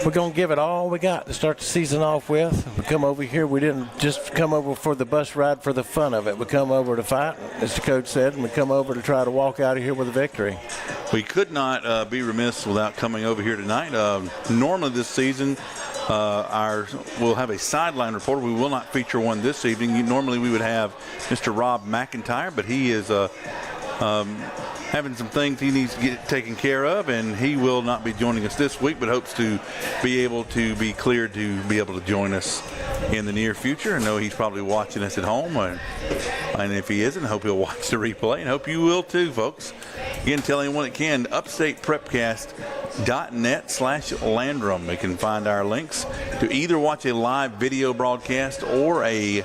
we're going to give it all we got to start the season off with. We come over here. We didn't just come over for the bus ride for the fun of it. We come over to fight, as the coach said, and we come over to try to walk out of here with a victory.
We could not be remiss without coming over here tonight. Normally this season, we'll have a sideline reporter. We will not feature one this evening. Normally we would have Mr. Rob McIntyre, but he is having some things he needs to get taken care of, and he will not be joining us this week, but hopes to be able to be cleared to be able to join us in the near future. I know he's probably watching us at home, and if he isn't, I hope he'll watch the replay, and hope you will too, folks. Again, tell anyone that can, upstateprepcast.net/Landrum. You can find our links to either watch a live video broadcast or a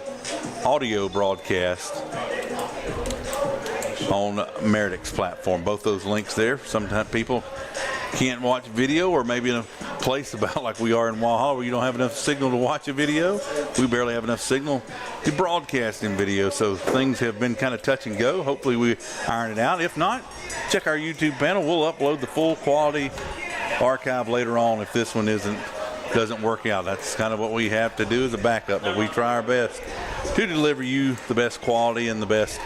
audio broadcast on Meredith's platform. Both those links there. Sometimes people can't watch video, or maybe in a place about like we are in Walhalla where you don't have enough signal to watch a video. We barely have enough signal to broadcast in video, so things have been kind of touch and go. Hopefully we iron it out. If not, check our YouTube panel. We'll upload the full quality archive later on if this one doesn't work out. That's kind of what we have to do as a backup, but we try our best to deliver you the best quality and the best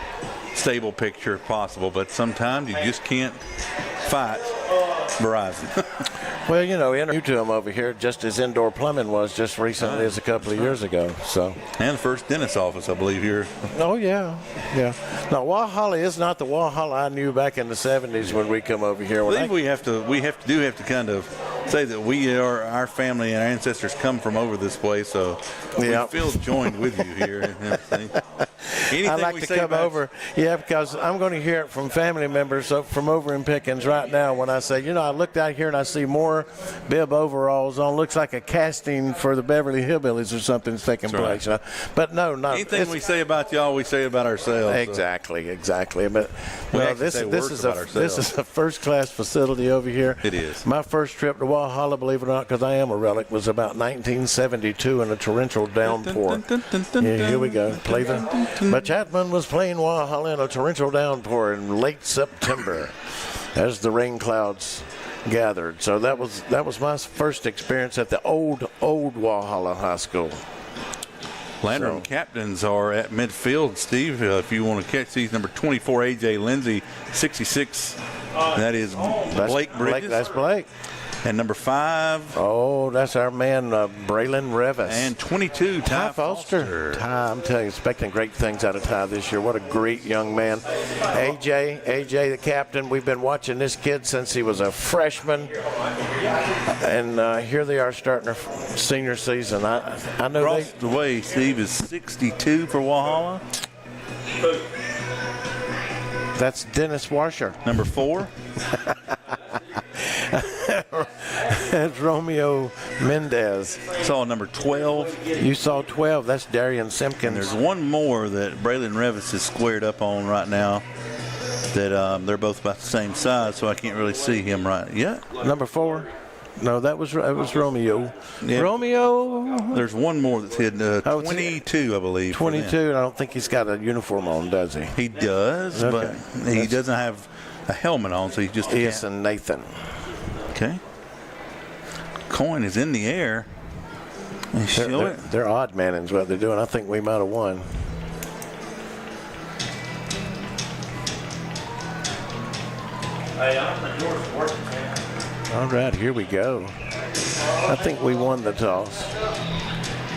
stable picture possible, but sometimes you just can't fight Verizon.
Well, introduced to him over here just as indoor plumbing was just recently as a couple of years ago. So,
and the first dentist office, I believe, here.
Oh, yeah. Now, Walhalla is not the Walhalla I knew back in the 70s when we come over here.
I think we have to kind of say that our family and our ancestors come from over this way, so we feel joined with you here and everything.
I like to come over, because I'm going to hear it from family members from over in Pickens right now when I say, I looked out here and I see more bib overalls on. Looks like a casting for the Beverly Hillbillies or something's taking place. But no.
Anything we say about y'all, we say about ourselves.
Exactly. But this is a first-class facility over here.
It is.
My first trip to Walhalla, believe it or not, because I am a relic, was about 1972 in a torrential downpour. Here we go. Play But Chapman was playing Walhalla in a torrential downpour in late September as the rain clouds gathered. So that was my first experience at the old Walhalla High School.
Landrum captains are at midfield, Steve. If you want to catch these, number 24, A.J. Lindsay, 66. That is Blake Bridges.
That's Blake.
And number 5.
Oh, that's our man, Braylon Revis.
And 22, Ty
Foster. Ty, I'm telling you, expecting great things out of Ty this year. What a great young man. AJ, the captain. We've been watching this kid since he was a freshman. And here they are starting their senior season. I know
across the way, Steve, is 62 for Walhalla.
That's Dennis Washer.
Number 4.
That's Romeo Mendez.
Saw number 12.
You saw 12. That's Darian Simpkins.
And there's one more that Braylon Revis is squared up on right now. That they're both about the same size, so I can't really see him right yet.
Number 4. No, that was Romeo.
Yeah.
Romeo.
There's one more that's hidden. 22, I believe.
22, and I don't think he's got a uniform on, does he?
He does, but he doesn't have a helmet on, so he just
Ian Nathan.
Okay. Coin is in the air.
They're odd manning is what they're doing. I think we might have won.
Hey, I'm the George working, man.
All right, here we go. I think we won the toss.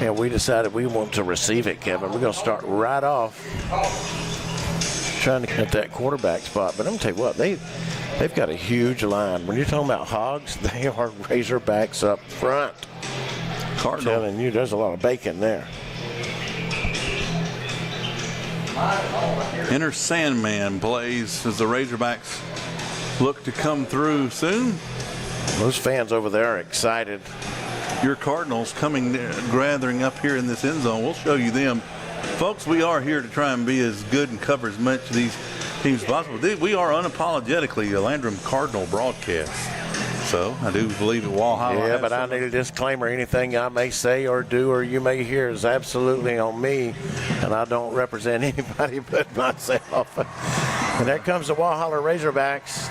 And we decided we want to receive it, Kevin. We're going to start right off trying to get that quarterback spot. But I'm going to tell you what, they've got a huge line. When you're talking about Hogs, they are Razorbacks up front.
Cardinal.
I'm telling you, there's a lot of bacon there.
Enter Sandman plays as the Razorbacks look to come through soon.
Those fans over there are excited.
Your Cardinals gathering up here in this end zone. We'll show you them. Folks, we are here to try and be as good and cover as much of these teams as possible. We are unapologetically a Landrum Cardinal broadcast. So I do believe at Walhalla.
Yeah, but I need a disclaimer. Anything I may say or do or you may hear is absolutely on me, and I don't represent anybody but myself. And there comes the Walhalla Razorbacks.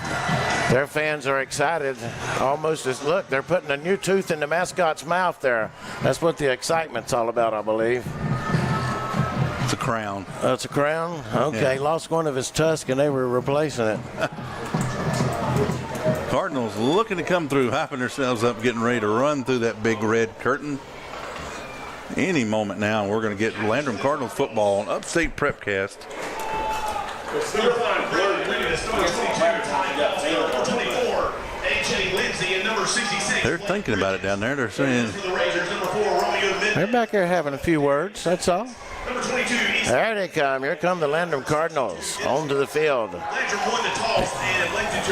Their fans are excited, almost as, look, they're putting a new tooth in the mascot's mouth there. That's what the excitement's all about, I believe.
It's a crown.
Oh, it's a crown? Okay, yeah. Lost one of his tusks and they were replacing it.
Cardinals looking to come through, hyping themselves up, getting ready to run through that big red curtain. Any moment now, we're going to get Landrum Cardinals football on Upstate Prepcast. They're thinking about it down there. They're saying
they're back there having a few words, that's all. There they come. Here come the Landrum Cardinals onto the field.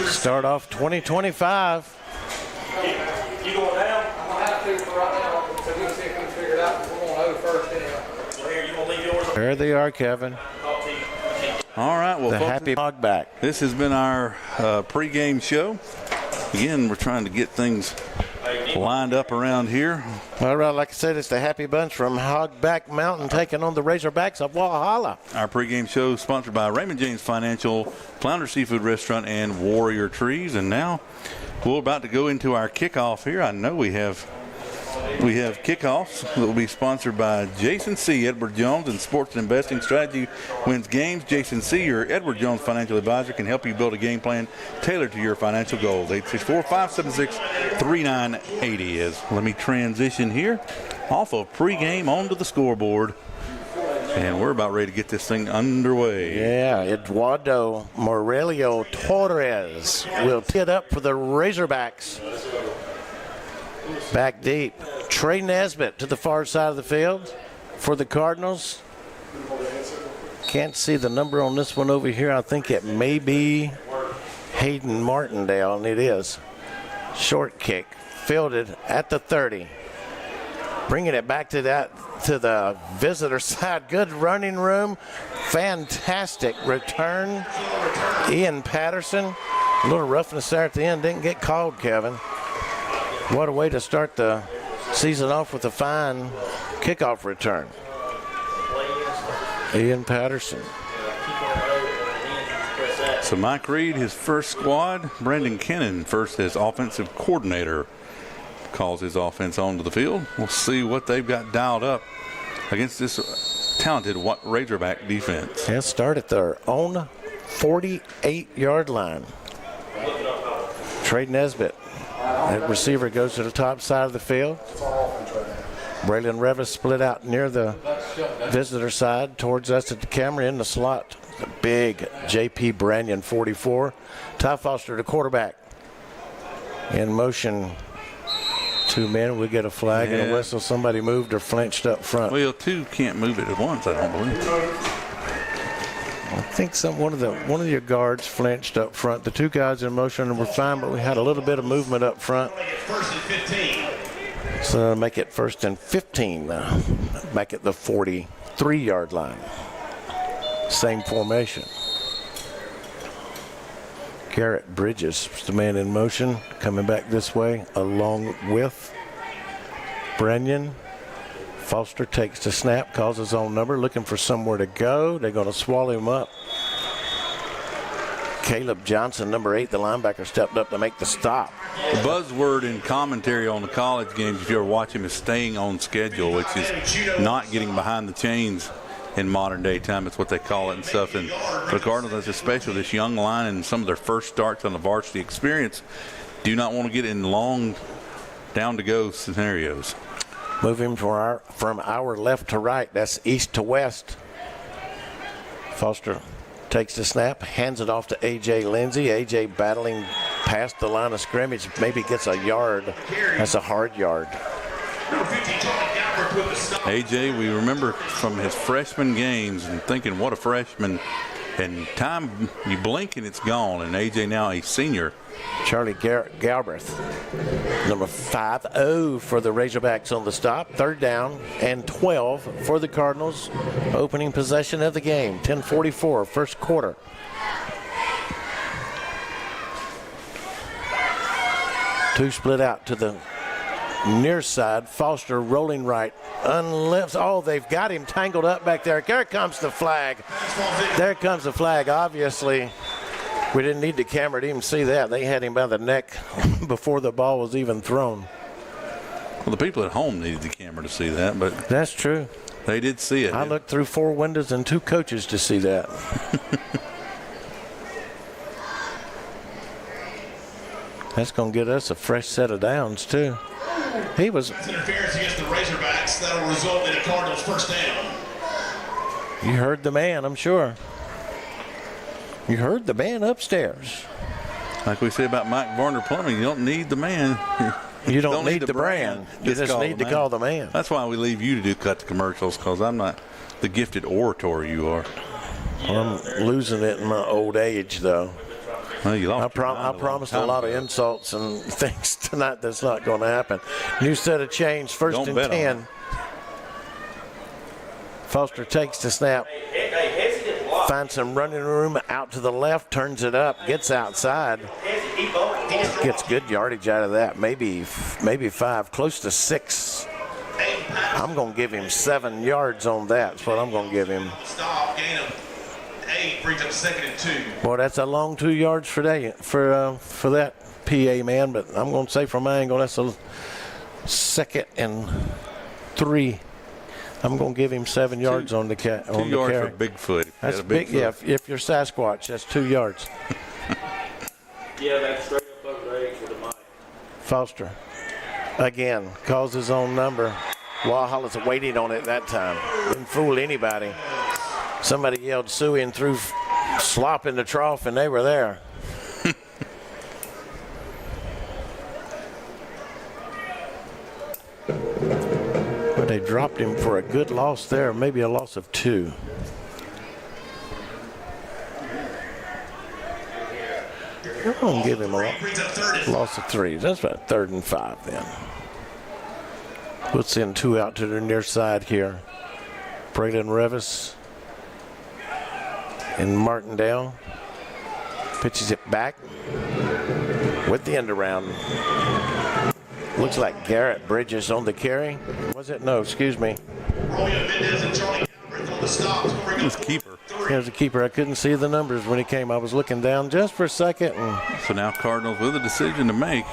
Start off 2025.
You going down? I'm going to have to for right now. So we'll see if we can figure it out. We're going to first anyway.
There they are, Kevin.
All right, well,
the
folks,
happy hog back.
This has been our pregame show. Again, we're trying to get things lined up around here.
All right, like I said, it's the Happy Bunch from Hogback Mountain taking on the Razorbacks of Walhalla.
Our pregame show is sponsored by Raymond James Financial, Flounder Seafood Restaurant, and Warrior Trees. And now we're about to go into our kickoff here. I know we have kickoffs that will be sponsored by Jason C. Edward Jones and Sports and Investing Strategy Wins Games. Jason C., your Edward Jones financial advisor, can help you build a game plan tailored to your financial goals. 864-576-3980. Let me transition here off of pregame onto the scoreboard. And we're about ready to get this thing underway.
Yeah, Eduardo Morelio Torres will tee it up for the Razorbacks. Back deep. Trey Nesbitt to the far side of the field for the Cardinals. Can't see the number on this one over here. I think it may be Hayden Martindale, and it is. Short kick, fielded at the 30. Bringing it back to the visitor side. Good running room. Fantastic return. Ian Patterson. A little roughness there at the end. Didn't get called, Kevin. What a way to start the season off with a fine kickoff return. Ian Patterson.
So Mike Reed, his first squad. Brandon Kennan, first as offensive coordinator, calls his offense onto the field. We'll see what they've got dialed up against this talented Razorback defense.
They'll start at their own 48-yard line. Trey Nesbitt. That receiver goes to the top side of the field. Braylon Revis split out near the visitor side towards us at the camera in the slot. The big J.P. Branyan, 44. Ty Foster, the quarterback. In motion, 2 men. We get a flag and a whistle. Somebody moved or flinched up front.
Well, 2 can't move it at once, I don't believe.
I think one of your guards flinched up front. The 2 guys in motion were fine, but we had a little bit of movement up front. So make it 1st and 15 now. Back at the 43-yard line. Same formation. Garrett Bridges, the man in motion, coming back this way along with Brennan. Foster takes the snap, calls his own number, looking for somewhere to go. They're going to swallow him up. Caleb Johnson, number 8, the linebacker, stepped up to make the stop.
The buzzword in commentary on the college games, if you ever watch him, is staying on schedule, which is not getting behind the chains in modern day time. It's what they call it and stuff. And for the Cardinals, especially this young line and some of their first starts on the varsity experience, do not want to get in long down-to-go scenarios.
Moving from our left to right, that's east to west. Foster takes the snap, hands it off to A.J. Lindsey. A.J. battling past the line of scrimmage, maybe gets a yard. That's a hard yard.
A.J., we remember from his freshman games and thinking what a freshman And time, you blink and it's gone. And A.J. now a senior.
Charlie Galbraith, number 5-0 for the Razorbacks on the stop. 3rd down and 12 for the Cardinals. Opening possession of the game. 10:44, first quarter. Two split out to the near side. Foster rolling right. Unlifts. Oh, they've got him tangled up back there. There comes the flag. There comes the flag. Obviously, we didn't need the camera to even see that. They had him by the neck before the ball was even thrown.
Well, the people at home needed the camera to see that, but
that's true.
They did see it.
I looked through 4 windows and 2 coaches to see that. That's going to get us a fresh set of downs, too. He was.
That's interference against the Razorbacks. That'll result in a Cardinals first down.
You heard the man, I'm sure. You heard the man upstairs.
Like we say about Mike Varner Plumbing, you don't need the man.
You don't need the brand. You just need to call the man.
That's why we leave you to do cut the commercials, because I'm not the gifted orator you are.
I'm losing it in my old age, though.
Well,
I promised a lot of insults and things tonight. That's not going to happen. New set of change, first and 10. Foster takes the snap. Finds some running room out to the left, turns it up, gets outside. Gets good yardage out of that. Maybe 5, close to 6. I'm going to give him 7 yards on that. That's what I'm going to give him.
Stop, gain of 8, brings up 2nd and 2.
Boy, that's a long 2 yards for that PA man, but I'm going to say from my angle that's a 2nd and 3. I'm going to give him 7 yards on the carry.
2 yards for Bigfoot.
That's big. Yeah, if you're Sasquatch, that's 2 yards.
Yeah, that's straight up over the edge with the mic.
Foster, again, calls his own number. Walhalla's waiting on it that time. Didn't fool anybody. Somebody yelled suey and threw slop in the trough, and they were there. But they dropped him for a good loss there, maybe a loss of 2. I'm going to give him a loss of 3. That's about 3rd and 5 then. We'll send 2 out to the near side here. Braylon Revis and Martindale. Pitches it back with the end around. Looks like Garrett Bridges on the carry. Was it? No, excuse me.
This keeper.
Here's the keeper. I couldn't see the numbers when he came. I was looking down just for a second.
So now Cardinals with a decision to make.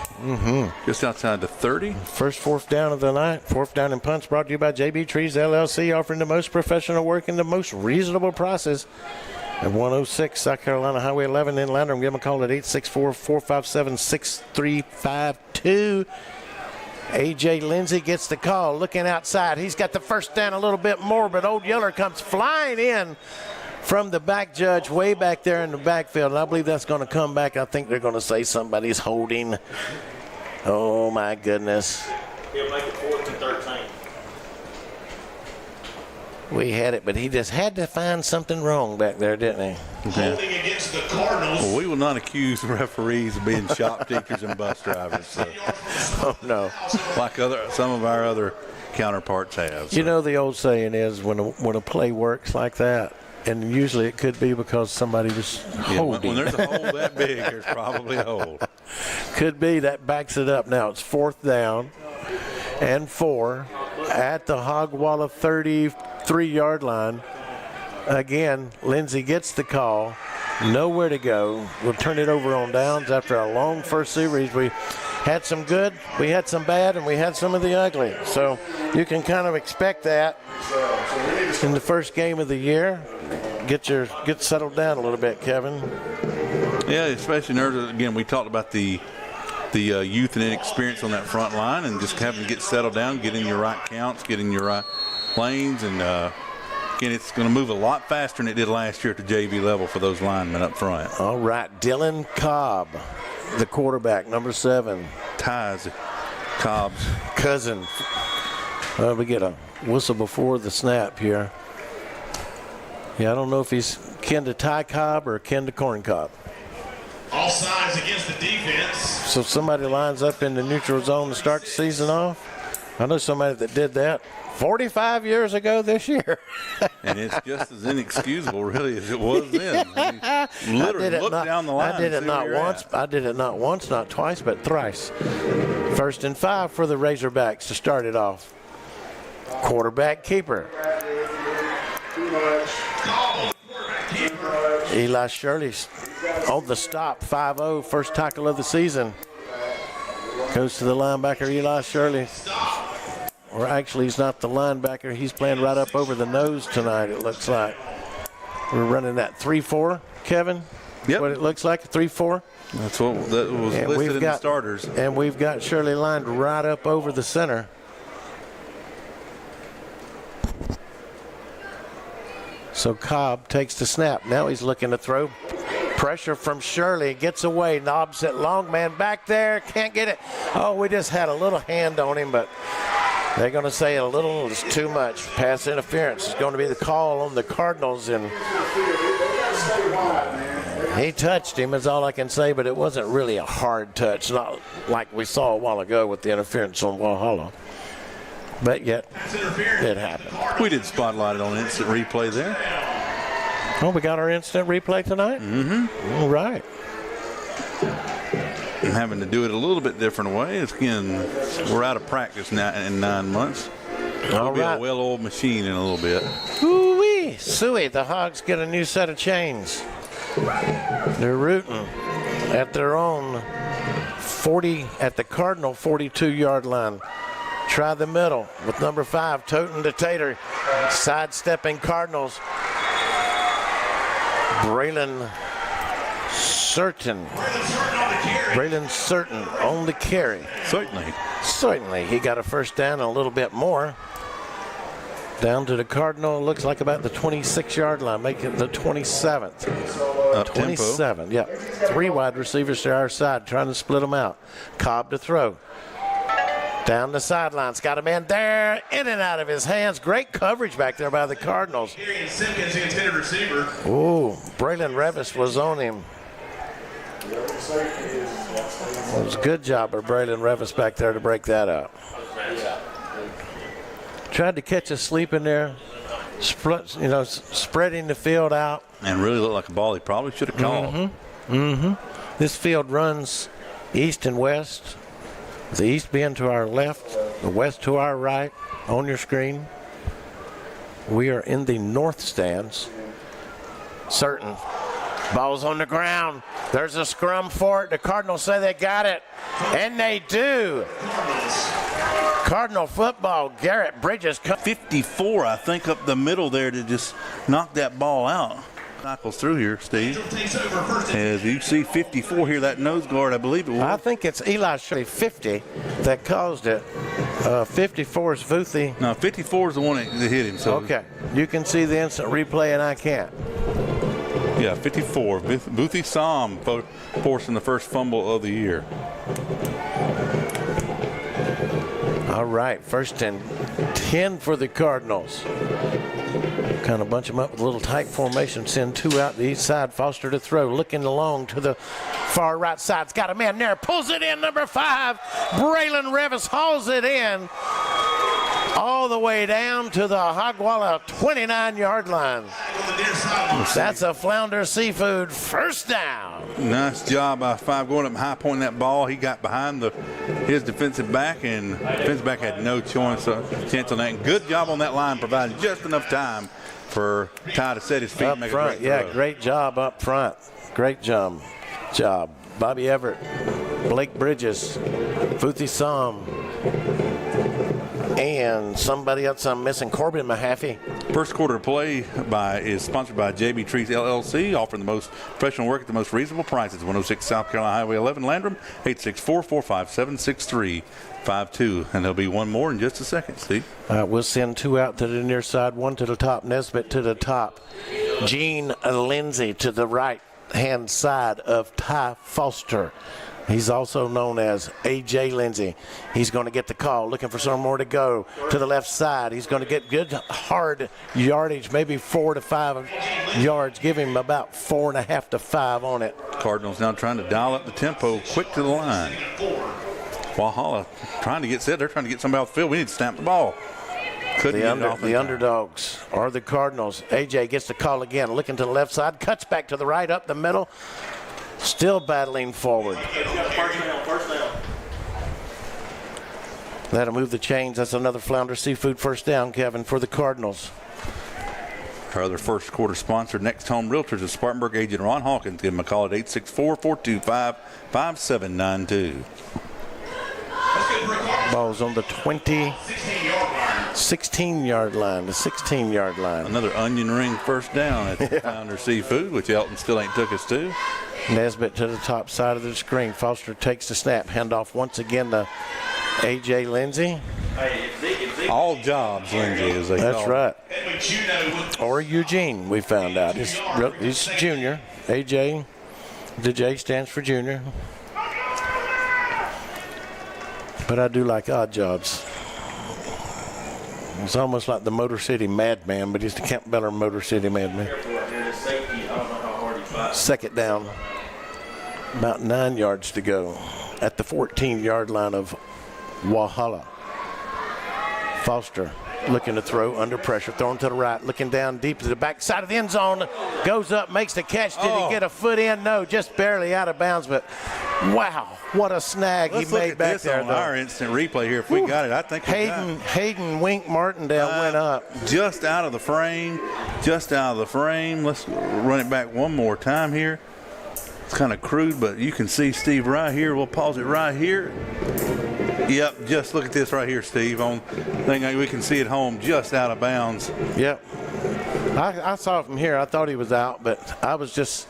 Just outside the 30.
First 4th down of the night. 4th down and punch brought to you by JB Trees LLC, offering the most professional work and the most reasonable prices. At 106 South Carolina Highway 11 in Landrum. Give them a call at 864-457-6352. A.J. Lindsey gets the call, looking outside. He's got the first down a little bit more, but Old Yeller comes flying in from the back judge way back there in the backfield. And I believe that's going to come back. I think they're going to say somebody's holding. Oh, my goodness.
He'll make it 4th and 13.
We had it, but he just had to find something wrong back there, didn't he?
Holding against the Cardinals.
Well, we will not accuse referees of being shop teachers and bus drivers. So.
Oh, no.
Like some of our other counterparts have. So.
You know, the old saying is when a play works like that, and usually it could be because somebody was holding.
When there's a hole that big, there's probably a hole.
Could be. That backs it up. Now it's 4th down and 4 at the Hogwalla 33-yard line. Again, Lindsey gets the call. Nowhere to go. We'll turn it over on downs after a long first series. We had some good, we had some bad, and we had some of the ugly. So you can kind of expect that in the first game of the year. Get settled down a little bit, Kevin.
Yeah, especially again, we talked about the youth and inexperience on that front line, and just having to get settled down, get in your right counts, get in your right lanes, and again, it's going to move a lot faster than it did last year at the JV level for those linemen up front.
All right, Dylan Cobb, the quarterback, number 7.
Ties Cobb's
cousin. We get a whistle before the snap here. Yeah, I don't know if he's akin to Ty Cobb or akin to Corn Cob.
All sides against the defense.
So somebody lines up in the neutral zone to start the season off. I know somebody that did that 45 years ago this year.
And it's just as inexcusable, really, as it was then. You literally look down the line.
I did it not once. I did it not once, not twice, but thrice. 1st and 5 for the Razorbacks to start it off. Quarterback keeper. Eli Shirley's on the stop, 5-0, first tackle of the season. Goes to the linebacker, Eli Shirley. Or actually, he's not the linebacker. He's playing right up over the nose tonight, it looks like. We're running that 3-4, Kevin?
Yep.
What it looks like, 3-4?
That's what that was listed in the starters.
And we've got Shirley lined right up over the center. So Cobb takes the snap. Now he's looking to throw. Pressure from Shirley. Gets away. Knobs it. Long man back there. Can't get it. Oh, we just had a little hand on him, but they're going to say a little is too much. Pass interference is going to be the call on the Cardinals. And he touched him is all I can say, but it wasn't really a hard touch. Not like we saw a while ago with the interference on Walhalla. But yet, it happened.
We did spotlight it on instant replay there.
Oh, we got our instant replay tonight?
Mm-hmm.
All right.
And having to do it a little bit different way. Again, we're out of practice now in 9 months. It'll be a well-oiled machine in a little bit.
Ooh-wee. Suey, the Hogs get a new set of chains. They're rooting at their own 40, at the Cardinal 42-yard line. Try the middle with number 5, Toten to Tater. Sidestepping Cardinals. Braylon Certain. Braylon Certain on the carry. Certainly. He got a first down and a little bit more. Down to the Cardinal, looks like about the 26-yard line, making it the 27th.
Up
27, yeah. 3 wide receivers to our side, trying to split them out. Cobb to throw. Down the sidelines, got a man there, in and out of his hands. Great coverage back there by the Cardinals. Ooh, Braylon Revis was on him. It was a good job of Braylon Revis back there to break that up. Tried to catch a sleep in there, spreading the field out.
And really looked like a ball he probably should have called.
This field runs east and west. The east being to our left, the west to our right on your screen. We are in the north stands. Certain. Ball's on the ground. There's a scrum for it. The Cardinals say they got it. And they do. Cardinal football, Garrett Bridges.
54, I think, up the middle there to just knock that ball out. Cycles through here, Steve. As you see 54 here, that nose guard, I believe it was.
I think it's Eli Shirley 50 that caused it. 54 is Vuthi.
No, 54 is the one that hit him. So
okay, you can see the instant replay and I can't.
Yeah, 54. Vuthi Sam forcing the first fumble of the year.
All right, 1st and 10 for the Cardinals. Kind of bunch them up with a little tight formation. Send 2 out the east side. Foster to throw. Looking along to the far right side. It's got a man there. Pulls it in. Number 5. Braylon Revis hauls it in. All the way down to the Hogwalla 29-yard line. That's a Flounder Seafood first down.
Nice job by 5 going up high, pointing that ball. He got behind his defensive back, and the defensive back had no chance on that. And good job on that line, providing just enough time for Ty to set his feet and make
front,
a great throw.
Great job up front. Great job. Bobby Everett, Blake Bridges, Vuthi Sam, and somebody else I'm missing, Corbin Mahaffey.
First quarter play is sponsored by JB Trees LLC, offering the most professional work at the most reasonable prices. 106 South Carolina Highway 11, Landrum, 864-457-6352. And there'll be one more in just a second, Steve.
We'll send 2 out to the near side, 1 to the top, Nesbitt to the top, Gene Lindsay to the right hand side of Ty Foster. He's also known as A.J. Lindsey. He's going to get the call, looking for some more to go to the left side. He's going to get good, hard yardage, maybe 4 to 5 yards. Give him about 4.5 to 5 on it.
Cardinals now trying to dial up the tempo, quick to the line. Walhalla trying to get set. They're trying to get somebody off the field. We need to snap the ball.
The underdogs are the Cardinals. A.J. gets the call again, looking to the left side, cuts back to the right, up the middle. Still battling forward.
First down.
That'll move the chains. That's another Flounder Seafood first down, Kevin, for the Cardinals.
Our other first quarter sponsor, Next Home Realtors of Spartanburg, agent Ron Hawkins. Give him a call at 864-425-5792.
Ball's on the 16-yard line. The 16-yard line.
Another onion ring first down at Flounder Seafood, which Elton still ain't took us to.
Nesbitt to the top side of the screen. Foster takes the snap. Handoff once again to A.J. Lindsey.
All jobs, Lindsey, as they
That's
call
right. Or Eugene, we found out. He's junior. A.J. The J stands for junior. But I do like odd jobs. It's almost like the Motor City Madman, but he's the Campbeller Motor City Madman. Second down. About 9 yards to go at the 14-yard line of Walhalla. Foster looking to throw under pressure, throwing to the right, looking down deep to the back side of the end zone, goes up, makes the catch. Did he get a foot in? No, just barely out of bounds, but wow, what a snag he made back there.
On our instant replay here, if we got it, I think
Hayden Wink Martindale went up.
Just out of the frame, Let's run it back one more time here. It's kind of crude, but you can see Steve right here. We'll pause it right here. Yep, just look at this right here, Steve. On thing we can see at home, just out of bounds.
Yep. I saw it from here. I thought he was out, but I was just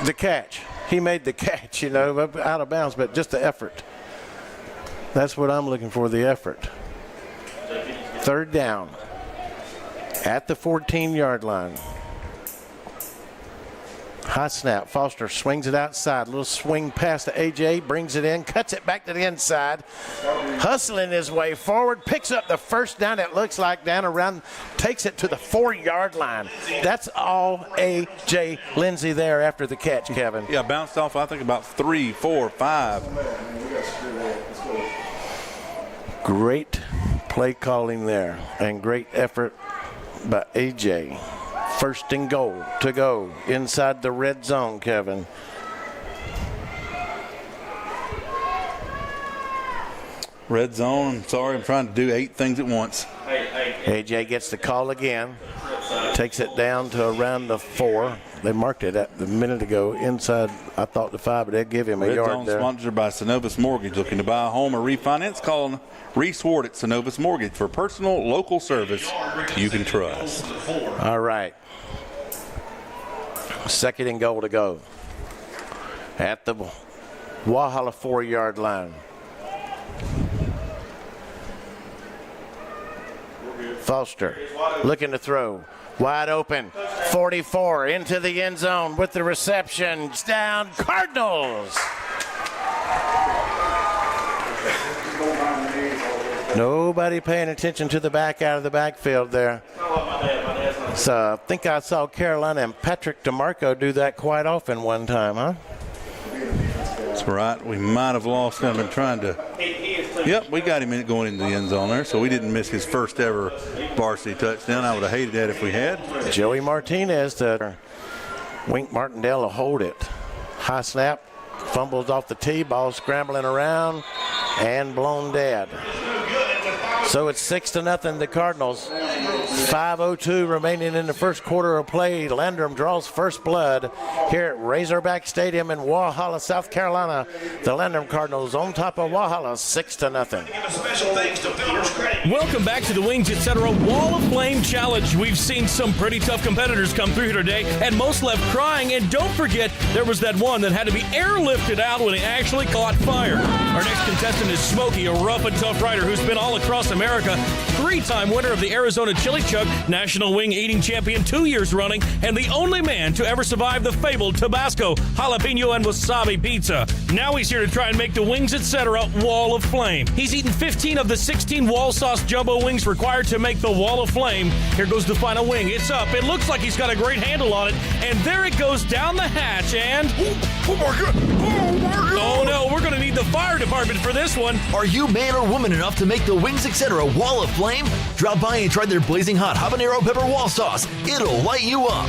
the catch. He made the catch, out of bounds, but just the effort. That's what I'm looking for, the effort. Third down at the 14-yard line. High snap. Foster swings it outside. Little swing pass to A.J. Brings it in. Cuts it back to the inside. Hustling his way forward. Picks up the first down, it looks like, down around. Takes it to the 4-yard line. That's all A.J. Lindsey there after the catch, Kevin.
Yeah, bounced off, I think, about 3, 4, 5.
Great play calling there. And great effort by A.J. First and goal to go inside the red zone, Kevin.
Red zone. Sorry, I'm trying to do 8 things at once.
A.J. gets the call again. Takes it down to around the 4. They marked it a minute ago inside, I thought, the 5, but they'd give him a yard
zone
there.
Sponsored by Synovus Mortgage. Looking to buy a home or refinance? Call Reese Ward at Synovus Mortgage for personal local service you can trust.
All right. Second and goal to go at the Walhalla 4-yard line. Foster looking to throw. Wide open. 44 into the end zone with the reception. It's down. Cardinals. Nobody paying attention to the back out of the backfield there. So I think I saw Carolina and Patrick DeMarco do that quite often one time, huh?
That's right. We might have lost him and trying to. Yep, we got him going into the end zone there, so we didn't miss his first ever varsity touchdown. I would have hated that if we had.
Joey Martinez to Wink Martindale will hold it. High snap, fumbles off the tee, ball scrambling around, and blown dead. So it's 6-0, the Cardinals. 5:02 remaining in the first quarter of play. Landrum draws first blood here at Razorback Stadium in Walhalla, South Carolina. The Landrum Cardinals on top of Walhalla, 6-0.
Welcome back to the Wings Etc. Wall of Flame Challenge. We've seen some pretty tough competitors come through here today, and most left crying. And don't forget, there was that one that had to be airlifted out when it actually caught fire. Our next contestant is Smokey, a rough and tough rider who's been all across America, 3-time winner of the Arizona Chili Chuck, National Wing Eating Champion 2 years running, and the only man to ever survive the fabled Tabasco, jalapeno, and wasabi pizza. Now he's here to try and make the Wings Etc. Wall of Flame. He's eaten 15 of the 16 wall sauce jumbo wings required to make the Wall of Flame. Here goes the final wing. It's up. It looks like he's got a great handle on it, and there it goes down the hatch, and...
Oh my God! Oh my God!
Oh no, we're going to need the fire department for this one.
Are you man or woman enough to make the Wings Etc. Wall of Flame? Drop by and try their blazing hot habanero pepper wall sauce. It'll light you up.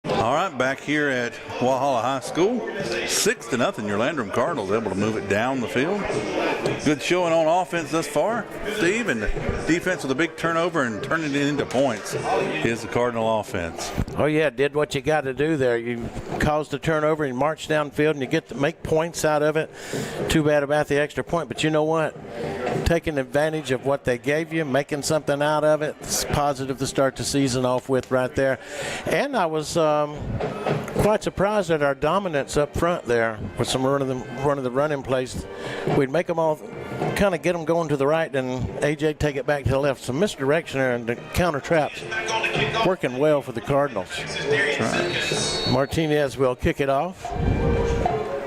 All right, back here at Walhalla High School, 6-0. Your Landrum Cardinals able to move it down the field. Good showing on offense thus far, Steve, and defense with a big turnover and turning it into points is the Cardinal offense.
Oh yeah, did what you got to do there. You caused a turnover and march downfield, and you get to make points out of it. Too bad about the extra point, but you know what? Taking advantage of what they gave you, making something out of it. It's positive to start the season off with right there. And I was quite surprised at our dominance up front there with some run of the running plays. We'd make them all kind of get them going to the right, and AJ take it back to the left. Some misdirection there and the counter traps working well for the Cardinals.
That's right.
Martinez will kick it off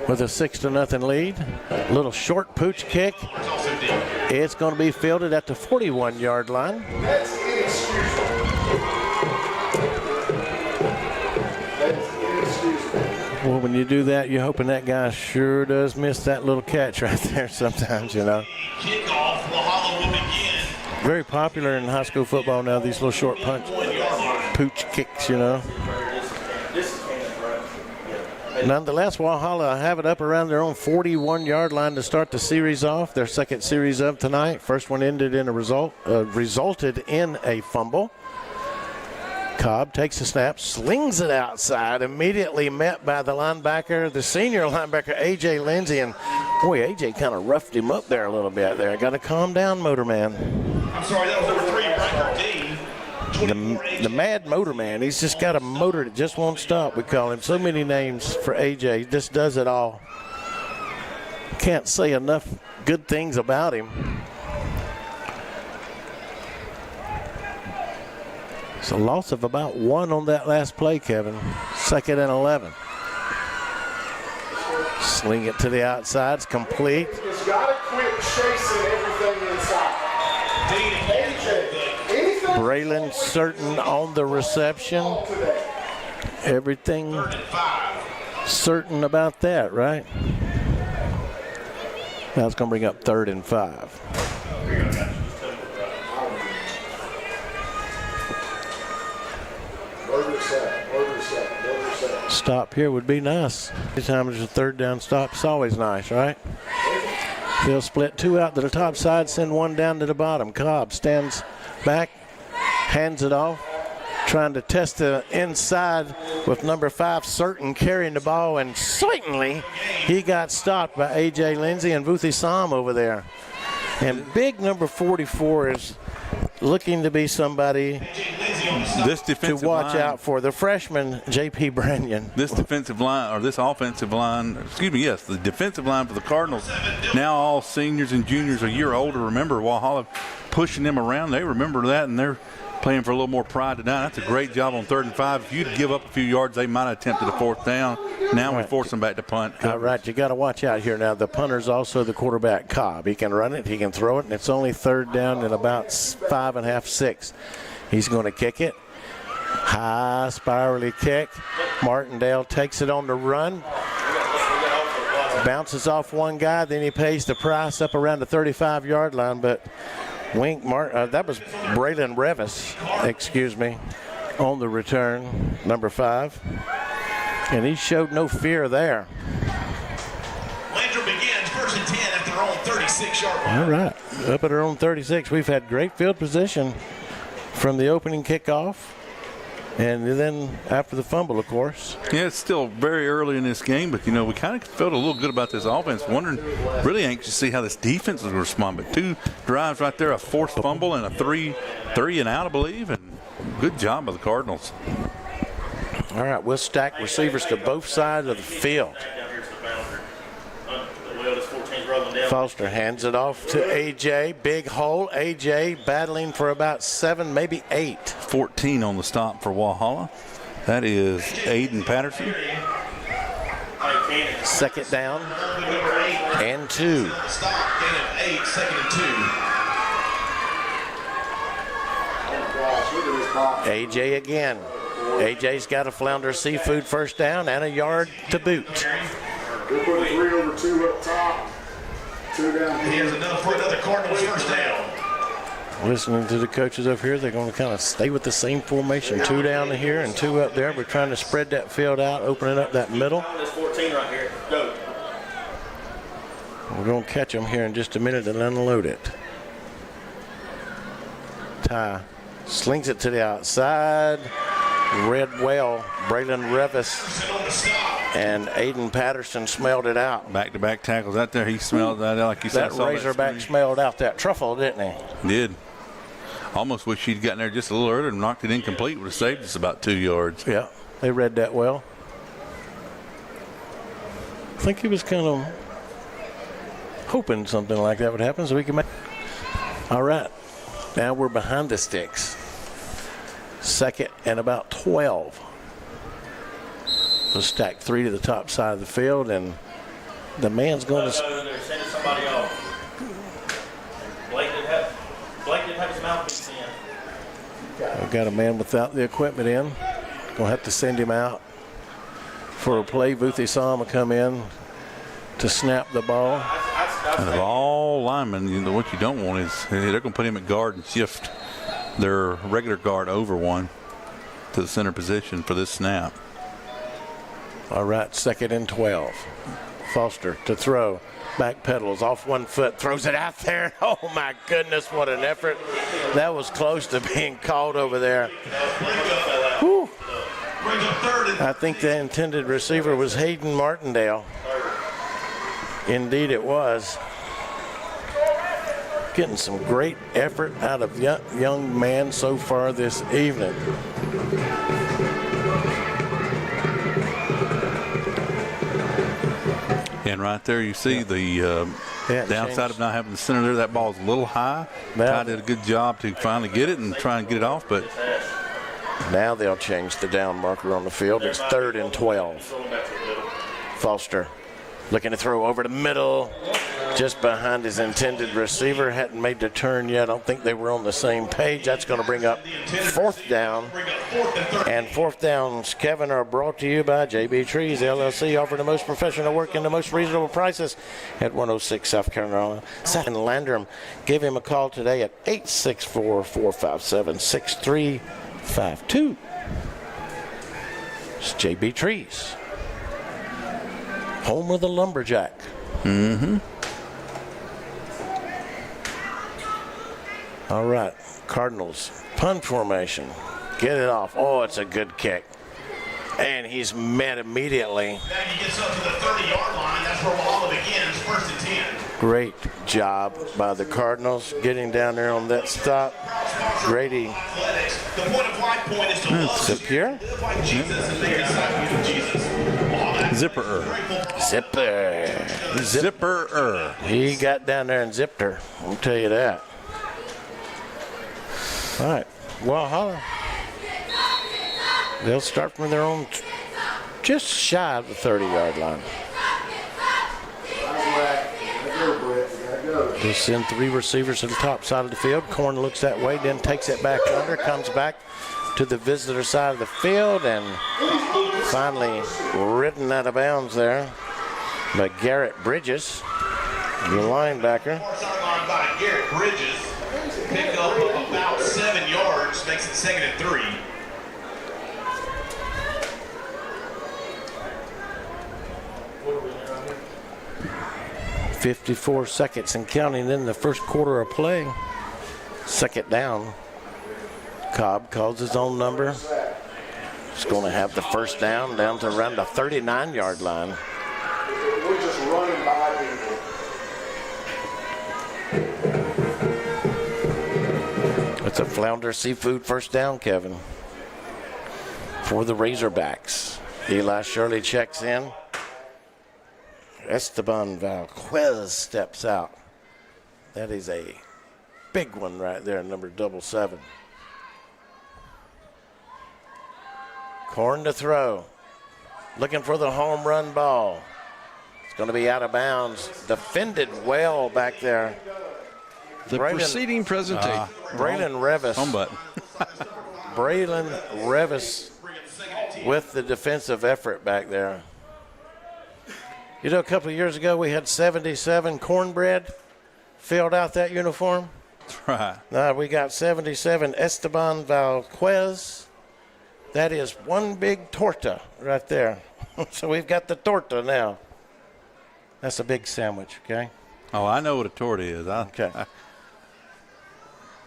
with a 6-0 lead. Little short pooch kick. It's going to be fielded at the 41-yard line. Well, when you do that, you're hoping that guy sure does miss that little catch right there sometimes, you know.
Kickoff, Walhalla will begin.
Very popular in high school football now, these little short pooch kicks, you know. Nonetheless, Walhalla have it up around their own 41-yard line to start the series off. Their second series of tonight. First one ended in a resulted in a fumble. Cobb takes a snap, slings it outside, immediately met by the linebacker, the senior linebacker, A.J. Lindsey. And, boy, A.J. kind of roughed him up there a little bit there. Got to calm down, Motorman.
I'm sorry, that was number 3, Record D.
The Mad Motorman. He's just got a motor that just won't stop, we call him. So many names for A.J. He just does it all. Can't say enough good things about him. It's a loss of about 1 on that last play, Kevin. 2nd and 11. Sling it to the outside. It's complete.
He's got to quit chasing everything inside.
Braylon Certain on the reception. Everything certain about that, right? That's going to bring up 3rd and 5. Stop here would be nice. Every time there's a 3rd down stop, it's always nice, right? They'll split 2 out to the top side, send 1 down to the bottom. Cobb stands back, hands it off, trying to test the inside with number 5, Certain, carrying the ball, and certainly he got stopped by A.J. Lindsey and Vuthi Sam over there. And big number 44 is looking to be somebody to watch out for. The freshman, J.P. Branyan.
This defensive line, or this offensive line, yes, the defensive line for the Cardinals, now all seniors and juniors a year older. Remember Walhalla pushing them around. They remember that, and they're playing for a little more pride tonight. That's a great job on 3rd and 5. If you'd give up a few yards, they might have attempted a 4th down. Now we force them back to punt.
All right, you got to watch out here now. The punter's also the quarterback, Cobb. He can run it, he can throw it, and it's only 3rd down and about 5.5, 6. He's going to kick it. High spirally kick. Martindale takes it on the run. Bounces off one guy, then he pays the price up around the 35-yard line, but that was Braylon Revis, on the return, number 5. And he showed no fear there.
Landrum begins 1st and 10 at their own 36-yard line.
All right, up at our own 36. We've had great field position from the opening kickoff. And then after the fumble, of course.
Yeah, it's still very early in this game, but, we kind of felt a little good about this offense. Wondering, really anxious to see how this defense is going to respond. But 2 drives right there, a forced fumble and a three and out, I believe. And good job by the Cardinals.
All right, we'll stack receivers to both sides of the field. Foster hands it off to A.J. Big hole. A.J. battling for about 7, maybe 8.
14 on the stop for Walhalla. That is Aiden Patterson.
Second down and 2.
Stop, gain of 8, 2nd and 2.
A.J. again. A.J.'s got a Flounder Seafood first down and a yard to boot.
We'll put 3 over 2 up top. 2 down.
He has enough for another Cardinals first down.
Listening to the coaches up here, they're going to kind of stay with the same formation. 2 down here and 2 up there. We're trying to spread that field out, opening up that middle.
There's 14 right here. Go.
We're going to catch them here in just a minute and unload it. Ty slings it to the outside. Red Whale, Braylon Revis, and Aiden Patterson smelled it out.
Back-to-back tackles out there. He smelled that out, like you said.
That Razorback smelled out that truffle, didn't he?
Did. Almost wish he'd gotten there just a little earlier and knocked it incomplete. Would have saved us about 2 yards.
Yeah, they read that well. I think he was kind of hoping something like that would happen so we can make. All right, now we're behind the sticks. 2nd and about 12. We'll stack 3 to the top side of the field, and the man's going to.
They're sending somebody off. Blake didn't have his mouthpiece in.
We've got a man without the equipment in. Gonna have to send him out for a play. Vuthi Sama come in to snap the ball.
And of all linemen, what you don't want is they're going to put him at guard and shift their regular guard over one to the center position for this snap.
All right, 2nd and 12. Foster to throw. Back pedals off 1 foot, throws it out there. Oh my goodness, what an effort. That was close to being called over there. Whew. I think the intended receiver was Hayden Martindale. Indeed it was. Getting some great effort out of young man so far this evening.
And right there you see the downside of not having the center there. That ball's a little high. Ty did a good job to finally get it and try and get it off, but
now they'll change the down marker on the field. It's 3rd and 12. Foster looking to throw over the middle, just behind his intended receiver. Hadn't made the turn yet. I don't think they were on the same page. That's going to bring up 4th down. And 4th downs, Kevin, are brought to you by JB Trees LLC, offering the most professional work and the most reasonable prices at 106 South Carolina. Second Landrum. Give him a call today at 864-457-6352. It's JB Trees, home of the lumberjack.
Mm-hmm.
All right, Cardinals punt formation. Get it off. Oh, it's a good kick. And he's met immediately.
Then he gets up to the 30-yard line. That's where Walhalla begins. 1st and 10.
Great job by the Cardinals getting down there on that stop. Grady.
The point of life point is to love
Zipper?
live like Jesus and make disciples of Jesus.
Zipper.
He got down there and zipped her. I'll tell you that. All right, Walhalla. They'll start from their own, just shy of the 30-yard line. They'll send 3 receivers to the top side of the field. Korn looks that way, then takes it back under, comes back to the visitor side of the field, and finally ridden out of bounds there by Garrett Bridges, the linebacker.
By Garrett Bridges. Pick up of about 7 yards, makes it 2nd and 3.
What are we doing right here?
54 seconds and counting in the first quarter of play. 2nd down. Cobb calls his own number. It's going to have the first down to around the 39-yard line.
We're just running by people.
It's a Flounder Seafood first down, Kevin, for the Razorbacks. Eli Shirley checks in. Esteban Valquez steps out. That is a big one right there, number 77. Corn to throw. Looking for the home run ball. It's going to be out of bounds. Defended well back there.
The preceding presentation.
Braylon Revis.
Home button.
Braylon Revis with the defensive effort back there. You know, a couple of years ago we had 77 Cornbread filled out that uniform.
That's right.
Now we got 77 Esteban Valquez. That is one big torta right there. So we've got the torta now. That's a big sandwich, okay?
Oh, I know what a torta is.
Okay.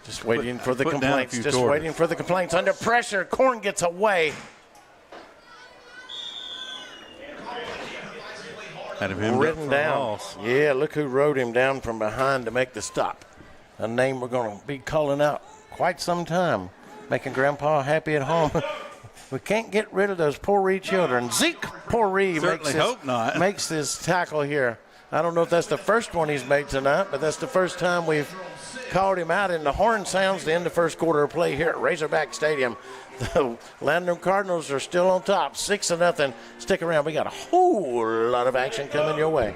Just waiting for the
put down a
complaints.
few
Just
tortas.
waiting for the complaints. Under pressure, Corn gets away.
Had him
Ridden down. Yeah, look who rode him down from behind to make the stop. A name we're going to be calling out quite some time, making Grandpa happy at home. We can't get rid of those Poree children. Zeke Poree makes this tackle here. I don't know if that's the first one he's made tonight, but that's the first time we've called him out. And the horn sounds to end the first quarter of play here at Razorback Stadium. The Landrum Cardinals are still on top, 6-0. Stick around. We got a whole lot of action coming your way.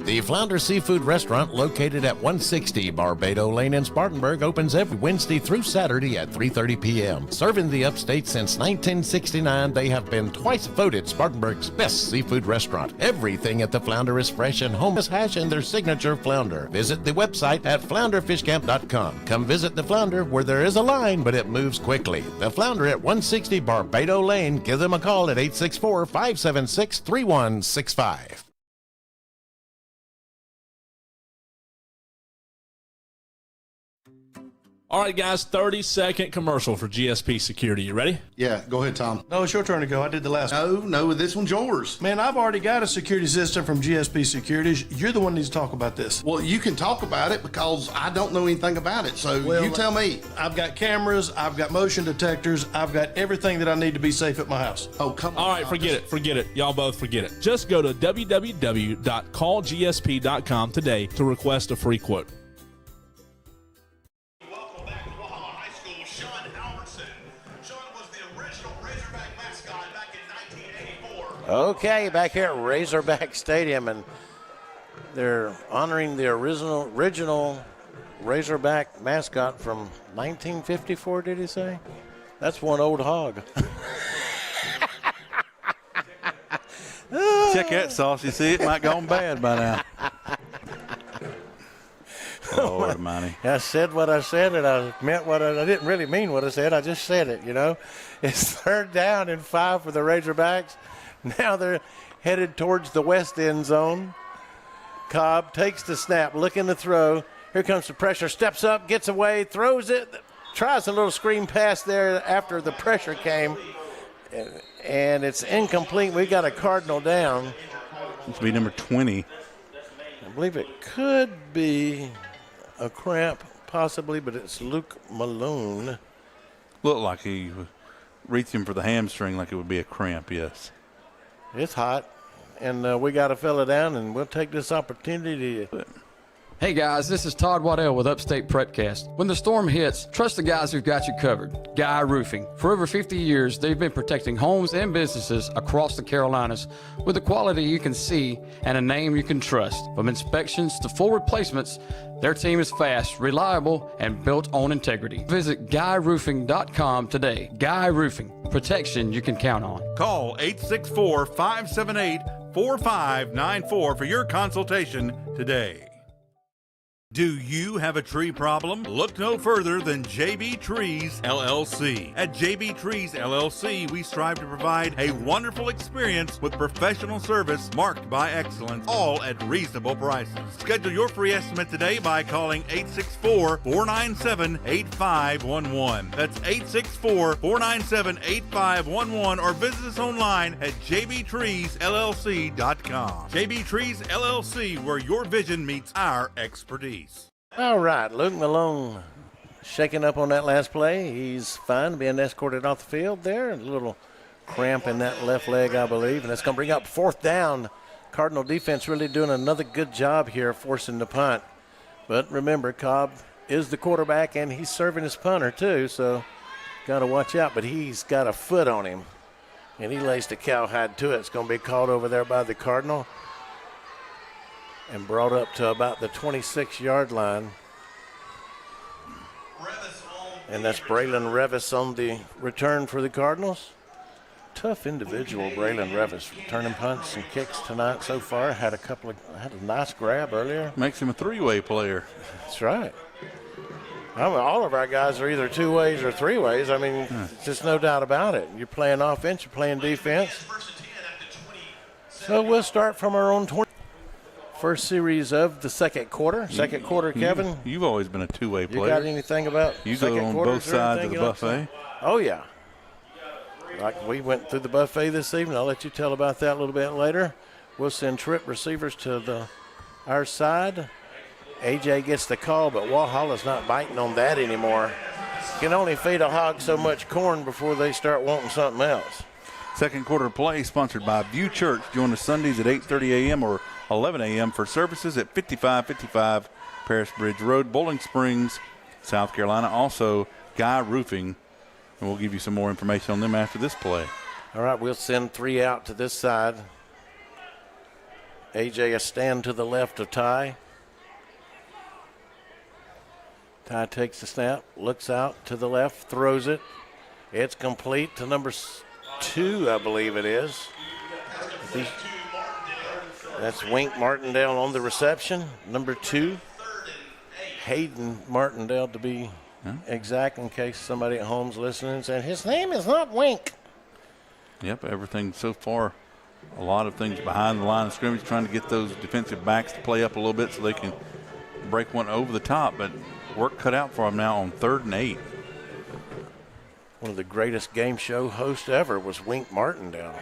The Flounder Seafood Restaurant, located at 160 Barbado Lane in Spartanburg, opens every Wednesday through Saturday at 3:30 p.m. Serving the Upstate since 1969, they have been twice voted Spartanburg's best seafood restaurant. Everything at the Flounder is fresh and home is hash and their signature flounder. Visit the website at flounderfishcamp.com. Come visit the Flounder, where there is a line, but it moves quickly. The Flounder at 160 Barbado Lane. Give them a call at 864-576-3165.
All right, guys, 30-second commercial for GSP Security. You ready?
Yeah, go ahead, Tom.
No, it's your turn to go. I did the last one.
No, this one's yours.
Man, I've already got a security system from GSP Securities. You're the one who needs to talk about this.
Well, you can talk about it because I don't know anything about it. So you tell me.
I've got cameras. I've got motion detectors. I've got everything that I need to be safe at my house.
Oh, come on.
All right, forget it. Y'all both forget it. Just go to www.callgsp.com today to request a free quote.
Okay, back here at Razorback Stadium, and they're honoring the original Razorback mascot from 1954, did he say? That's one old hog.
Check that sauce. You see, it might go on bad by now. Lord Almighty.
I said what I said, and I meant what I didn't really mean what I said. I just said it, you know. It's 3rd down and 5 for the Razorbacks. Now they're headed towards the west end zone. Cobb takes the snap, looking to throw. Here comes the pressure, steps up, gets away, throws it, tries a little screen pass there after the pressure came, and it's incomplete. We got a Cardinal down.
It's be number 20.
I believe it could be a cramp, possibly, but it's Luke Malone.
Looked like he was reaching for the hamstring like it would be a cramp, yes.
It's hot, and we got a fella down, and we'll take this opportunity to...
Hey guys, this is Todd Waddell with Upstate Prepcast. When the storm hits, trust the guys who've got you covered. Guy Roofing. For over 50 years, they've been protecting homes and businesses across the Carolinas with a quality you can see and a name you can trust. From inspections to full replacements, their team is fast, reliable, and built on integrity. Visit GuyRoofing.com today. Guy Roofing. Protection you can count on.
Call 864-578-4594 for your consultation today. Do you have a tree problem? Look no further than JB Trees LLC. At JB Trees LLC, we strive to provide a wonderful experience with professional service marked by excellence, all at reasonable prices. Schedule your free estimate today by calling 864-497-8511. That's 864-497-8511, or visit us online at jbtreesllc.com. JB Trees LLC, where your vision meets our expertise.
All right, Luke Malone shaking up on that last play. He's fine, being escorted off the field there. A little cramp in that left leg, I believe, and that's going to bring up fourth down. Cardinal defense really doing another good job here forcing the punt. But remember, Cobb is the quarterback, and he's serving his punter too, so got to watch out. But he's got a foot on him, and he lays the cowhide to it. It's going to be called over there by the Cardinal and brought up to about the 26-yard line. And that's Braylon Revis on the return for the Cardinals. Tough individual, Braylon Revis, returning punts and kicks tonight so far. Had a nice grab earlier.
Makes him a three-way player.
That's right. I mean, all of our guys are either two ways or three ways. I mean, just no doubt about it. You're playing offense, you're playing defense. So we'll start from our own 20. First series of the second quarter. Second quarter, Kevin.
You've always been a two-way player.
You got anything about
you
second
go on
quarters
both sides of the buffet?
Oh, yeah. Like we went through the buffet this evening. I'll let you tell about that a little bit later. We'll send trip receivers to our side. AJ gets the call, but Walhalla's not biting on that anymore. Can only feed a hog so much corn before they start wanting something else.
Second quarter play sponsored by View Church. Join us Sundays at 8:30 a.m. or 11 a.m. for services at 5555 Paris Bridge Road, Bowling Springs, South Carolina. Also, Guy Roofing, and we'll give you some more information on them after this play.
All right, we'll send three out to this side. AJ a stand to the left of Ty. Ty takes the snap, looks out to the left, throws it. It's complete to number 2, I believe it is. That's Wink Martindale on the reception. Number 2, Hayden Martindale to be exact, in case somebody at home's listening and saying his name is not Wink.
Yep, everything so far, a lot of things behind the line of scrimmage, trying to get those defensive backs to play up a little bit so they can break one over the top, but work cut out for them now on 3rd and 8.
One of the greatest game show hosts ever was Wink Martindale.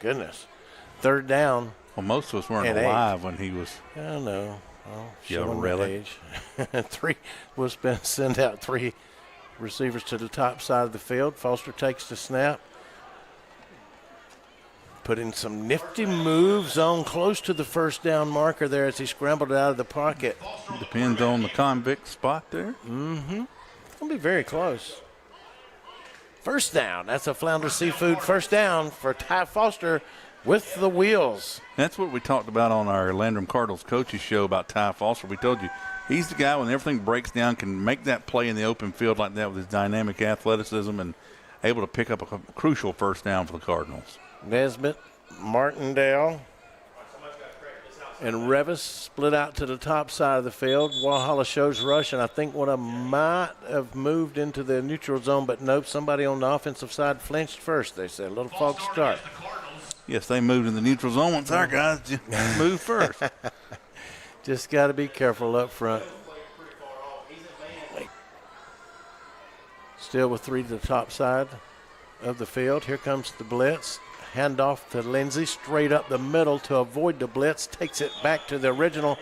Goodness. 3rd down.
Well, most of us weren't alive when he was.
I know.
Young relic.
We'll send out 3 receivers to the top side of the field. Foster takes the snap. Put in some nifty moves on close to the first down marker there as he scrambled out of the pocket.
Depends on the convict spot there.
Mm-hmm. It's going to be very close. First down. That's a Flounder Seafood first down for Ty Foster with the wheels.
That's what we talked about on our Landrum Cardinals coaches show about Ty Foster. We told you he's the guy when everything breaks down can make that play in the open field like that with his dynamic athleticism and able to pick up a crucial first down for the Cardinals.
Nesbitt, Martindale, and Revis split out to the top side of the field. Walhalla shows rush, and I think one of them might have moved into the neutral zone, but nope, somebody on the offensive side flinched first, they said. A little false start.
Yes, they moved in the neutral zone once our guys moved first.
Just got to be careful up front. Still with 3 to the top side of the field. Here comes the blitz. Handoff to Lindsey, straight up the middle to avoid the blitz. Takes it back to the original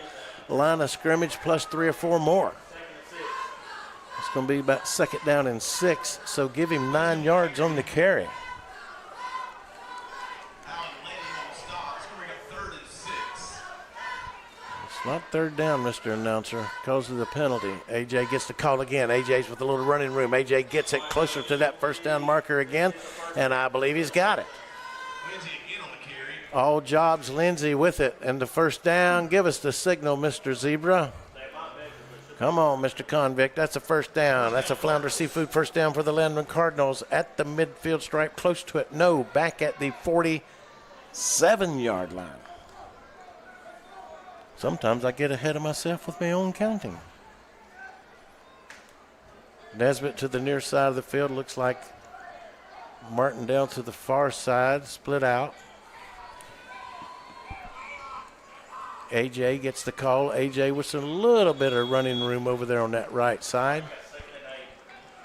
line of scrimmage plus 3 or 4 more. It's going to be about 2nd down and 6, so give him 9 yards on the carry. It's not 3rd down, Mr. Announcer, because of the penalty. AJ gets the call again. AJ's with a little running room. AJ gets it closer to that first down marker again, and I believe he's got it. All jobs, Lindsey with it, and the first down. Give us the signal, Mr. Zebra. Come on, Mr. Convict. That's a first down. That's a Flounder Seafood first down for the Landrum Cardinals at the midfield stripe, close to it. No, back at the 47-yard line. Sometimes I get ahead of myself with my own counting. Nesbitt to the near side of the field. Looks like Martindale to the far side, split out. AJ gets the call. AJ with a little bit of running room over there on that right side.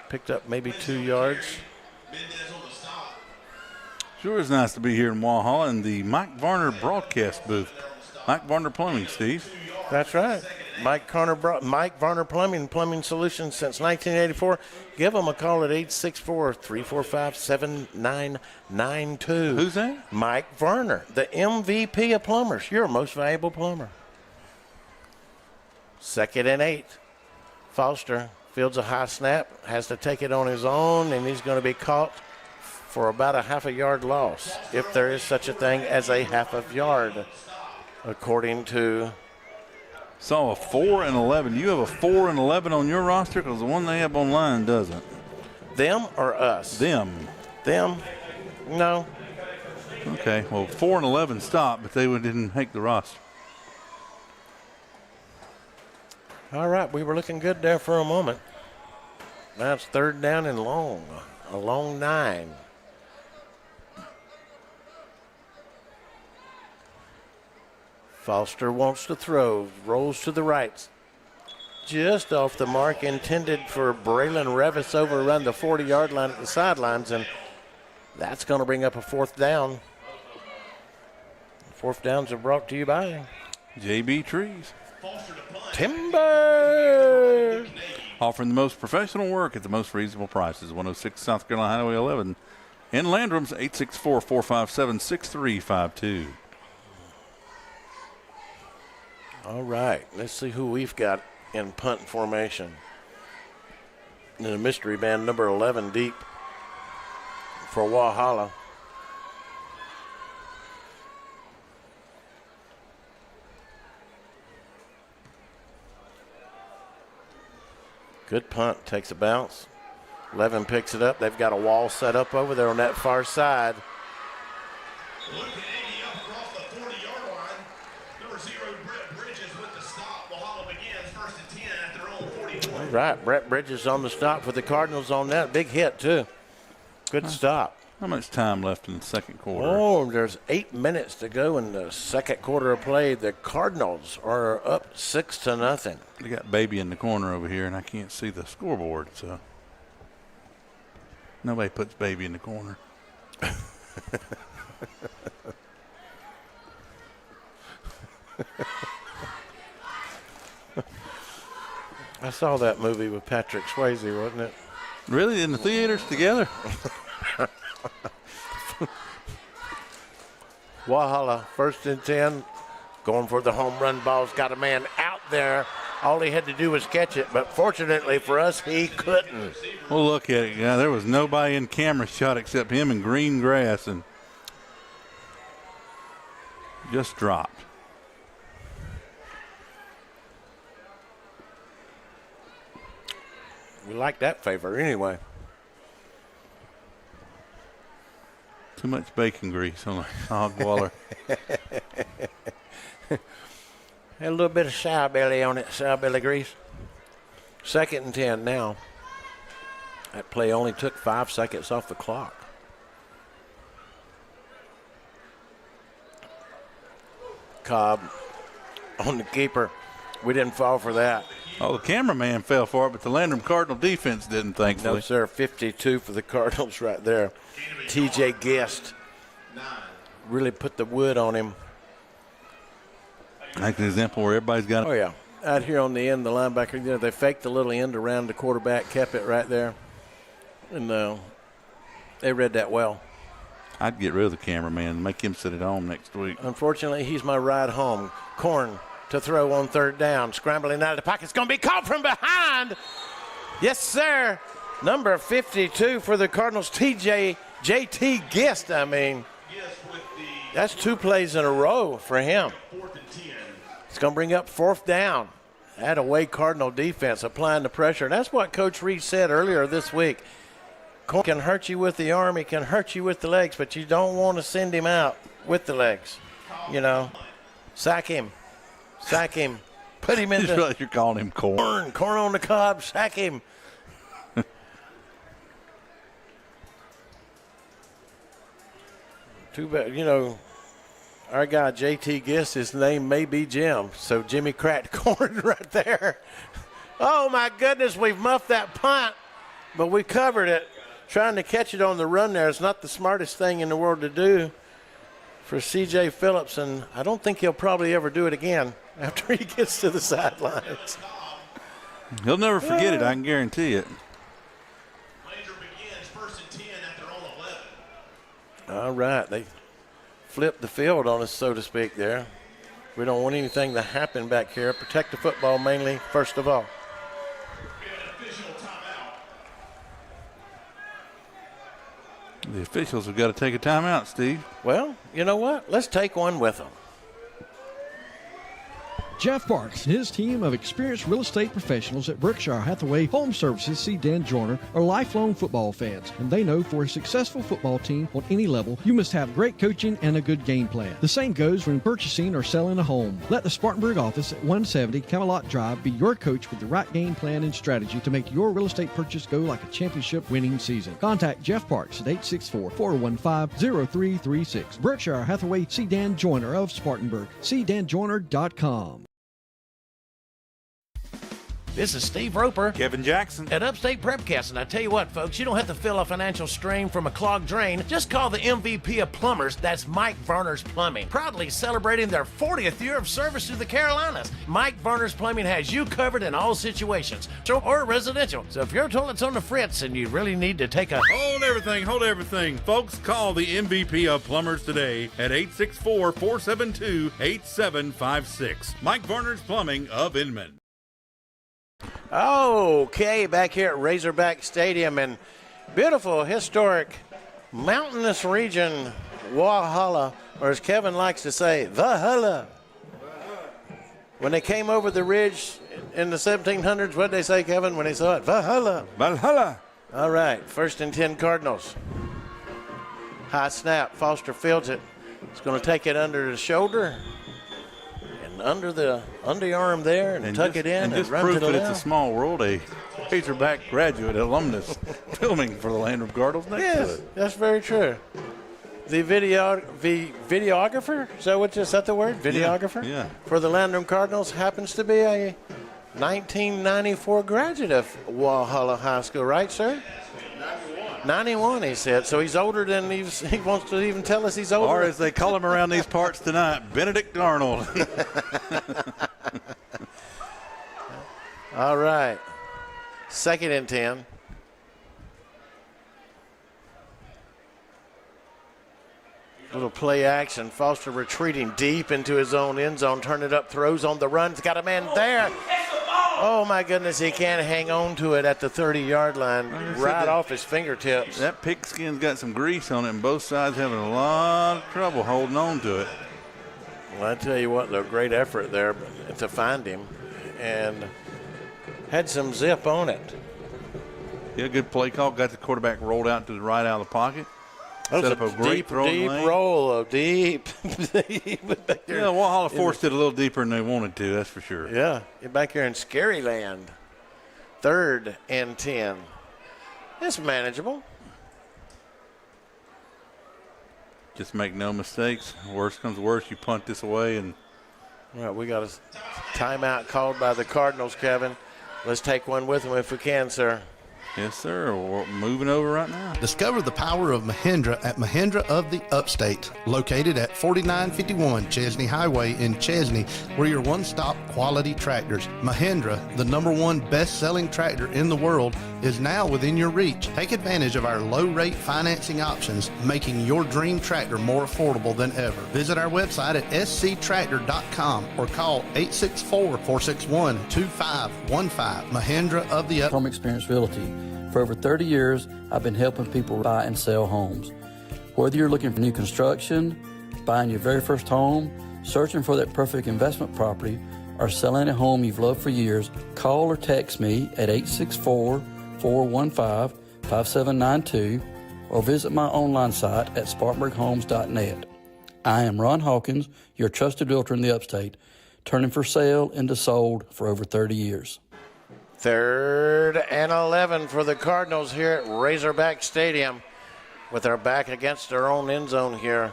Picked up maybe 2 yards.
Sure is nice to be here in Walhalla in the Mike Varner broadcast booth. Mike Varner Plumbing, Steve.
That's right. Mike Varner Plumbing Solutions since 1984. Give them a call at 864-345-7992.
Who's that?
Mike Varner, the MVP of plumbers. Your most valuable plumber. 2nd and 8. Foster fields a high snap, has to take it on his own, and he's going to be caught for about a half a yard loss, if there is such a thing as a half a yard, according to...
Saw a 4 and 11. You have a 4 and 11 on your roster because the one they have online doesn't.
Them or us?
Them.
Them? No.
Okay, well, 4 and 11 stopped, but they didn't make the roster.
All right, we were looking good there for a moment. Now it's 3rd down and long. A long 9. Foster wants to throw, rolls to the right. Just off the mark, intended for Braylon Revis over around the 40-yard line at the sidelines, and that's going to bring up a 4th down. 4th downs are brought to you by
JB Trees.
Timber.
Offering the most professional work at the most reasonable prices. 106 South Carolina Highway 11. In Landrum's 864-457-6352.
All right, let's see who we've got in punt formation. In the mystery band, number 11 deep for Walhalla. Good punt, takes a bounce. 11 picks it up. They've got a wall set up over there on that far side. All right, Brett Bridges on the stop for the Cardinals on that. Big hit, too. Good stop.
How much time left in the second quarter?
Oh, there's 8 minutes to go in the second quarter of play. The Cardinals are up 6-0.
They got Baby in the corner over here, and I can't see the scoreboard, so nobody puts Baby in the corner.
I saw that movie with Patrick Swayze, wasn't it?
Really? In the theaters together?
Walhalla, 1st and 10, going for the home run ball's got a man out there. All he had to do was catch it, but fortunately for us, he couldn't.
Well, look at it. Yeah, there was nobody in camera shot except him in green grass, and just dropped.
We like that favor anyway.
Too much bacon grease on a hog waller.
Had a little bit of sour belly on it, sour belly grease. 2nd and 10 now. That play only took 5 seconds off the clock. Cobb on the keeper. We didn't fall for that.
Oh, the cameraman fell for it, but the Landrum Cardinal defense didn't, thankfully.
No, sir. 52 for the Cardinals right there. TJ Guest really put the wood on him.
Like an example where everybody's got it.
Oh, yeah. Out here on the end, the linebacker, you know, they faked the little end around the quarterback, kept it right there. And they read that well.
I'd get rid of the cameraman and make him sit at home next week.
Unfortunately, he's my ride home. Corn to throw on 3rd down. Scrambling out of the pocket. It's going to be caught from behind. Yes, sir. Number 52 for the Cardinals, JT Guest. I mean, that's 2 plays in a row for him. It's going to bring up 4th down. That away Cardinal defense applying the pressure. And that's what Coach Reed said earlier this week. Corn can hurt you with the arm, he can hurt you with the legs, but you don't want to send him out with the legs. You know, sack him. Sack him. Put him in
I just realized you're calling him corn.
Corn on the cob. Sack him. Too bad, our guy JT Gist, his name may be Jim, so Jimmy cracked corn right there. Oh my goodness, we've muffed that punt, but we covered it. Trying to catch it on the run there is not the smartest thing in the world to do for C.J. Phillips, and I don't think he'll probably ever do it again after he gets to the sidelines.
He'll never forget it, I can guarantee it.
Landrum begins 1st and 10 at their own 11.
All right, they flipped the field on us, so to speak, there. We don't want anything to happen back here. Protect the football mainly, first of all.
The officials have got to take a timeout, Steve.
Well, you know what? Let's take one with them.
Jeff Parks and his team of experienced real estate professionals at Berkshire Hathaway Home Services see Dan Joyner are lifelong football fans, and they know for a successful football team on any level, you must have great coaching and a good game plan. The same goes when purchasing or selling a home. Let the Spartanburg office at 170 Camelot Drive be your coach with the right game plan and strategy to make your real estate purchase go like a championship winning season. Contact Jeff Parks at 864-415-0336. Berkshire Hathaway, see Dan Joyner of Spartanburg. CDanJoyner.com.
This is Steve Roper.
Kevin Jackson.
At Upstate Prepcast, and I tell you what, folks, you don't have to feel a financial strain from a clogged drain. Just call the MVP of plumbers. That's Mike Varner's Plumbing. Proudly celebrating their 40th year of service to the Carolinas. Mike Varner's Plumbing has you covered in all situations, or residential. So if your toilet's on the fritz and you really need to take a...
Hold everything. Folks, call the MVP of plumbers today at 864-472-8756. Mike Varner's Plumbing of Inman.
Okay, back here at Razorback Stadium in beautiful, historic, mountainous region, Walhalla, or as Kevin likes to say, Valhalla. When they came over the ridge in the 1700s, what did they say, Kevin, when they saw it? Valhalla.
Valhalla.
All right, 1st and 10 Cardinals. High snap, Foster fields it. He's going to take it under the shoulder. Under the underarm there and tuck it in
and just
run
proof
to the
that
left.
it's a small world. A Razorback graduate alumnus filming for the Landrum Cardinals next to
Yes,
it.
that's very true. The videographer, is that the word? Videographer?
Yeah.
For the Landrum Cardinals happens to be a 1994 graduate of Walhalla High School, right, sir? 91, he said. So he's older than he wants to even tell us he's older.
Or as they call him around these parts tonight, Benedict Arnold.
All right. 2nd and 10. Little play action. Foster retreating deep into his own end zone. Turn it up, throws on the run. He's got a man there. Oh, my goodness, he can't hang on to it at the 30-yard line, right off his fingertips.
That pigskin's got some grease on it, and both sides having a lot of trouble holding on to it.
Well, I tell you what, though, great effort there to find him, and had some zip on it.
Yeah, good play call. Got the quarterback rolled out to the right out of the pocket.
That was
Set up a great
deep roll, deep.
Yeah, Walhalla forced it a little deeper than they wanted to, that's for sure.
Yeah, get back here in scary land. 3rd and 10. It's manageable.
Just make no mistakes. Worst comes to worst, you punt this away. And
all right, we got a timeout called by the Cardinals, Kevin. Let's take one with them if we can, sir.
Yes, sir. We're moving over right now.
Discover the power of Mahindra at Mahindra of the Upstate, located at 4951 Chesney Highway in Chesney. We're your one-stop quality tractors. Mahindra, the #1 best-selling tractor in the world, is now within your reach. Take advantage of our low-rate financing options, making your dream tractor more affordable than ever. Visit our website at sctractor.com or call 864-461-2515. Mahindra of the Upstate.
Home Experience Realty. For over 30 years, I've been helping people buy and sell homes. Whether you're looking for new construction, buying your very first home, searching for that perfect investment property, or selling a home you've loved for years, call or text me at 864-415-5792 or visit my online site at spartanburghomes.net. I am Ron Hawkins, your trusted realtor in the Upstate. turning for sale into sold for over 30 years.
3rd and 11 for the Cardinals here at Razorback Stadium with our back against their own end zone here.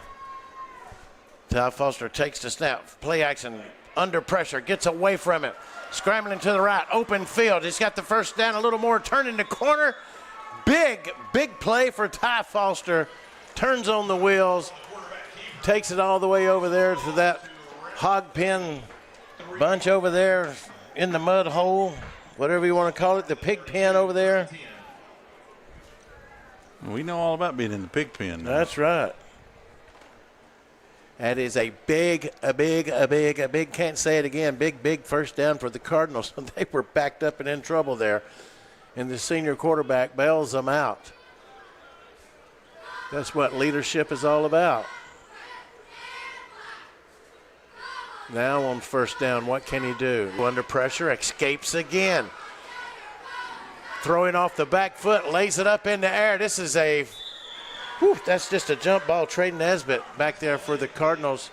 Ty Foster takes the snap. Play action under pressure. Gets away from it. Scrambling to the right. Open field. He's got the first down a little more. Turning the corner. Big play for Ty Foster. Turns on the wheels. Takes it all the way over there to that hog pen bunch over there in the mud hole. Whatever you want to call it. The pig pen over there.
We know all about being in the pig pen now.
That's right. That is a big, can't say it again, big first down for the Cardinals. They were backed up and in trouble there. And the senior quarterback bails them out. That's what leadership is all about. Now on first down, what can he do? Under pressure, escapes again. Throwing off the back foot, lays it up in the air. This is that's just a jump ball. Trey Nesbitt back there for the Cardinals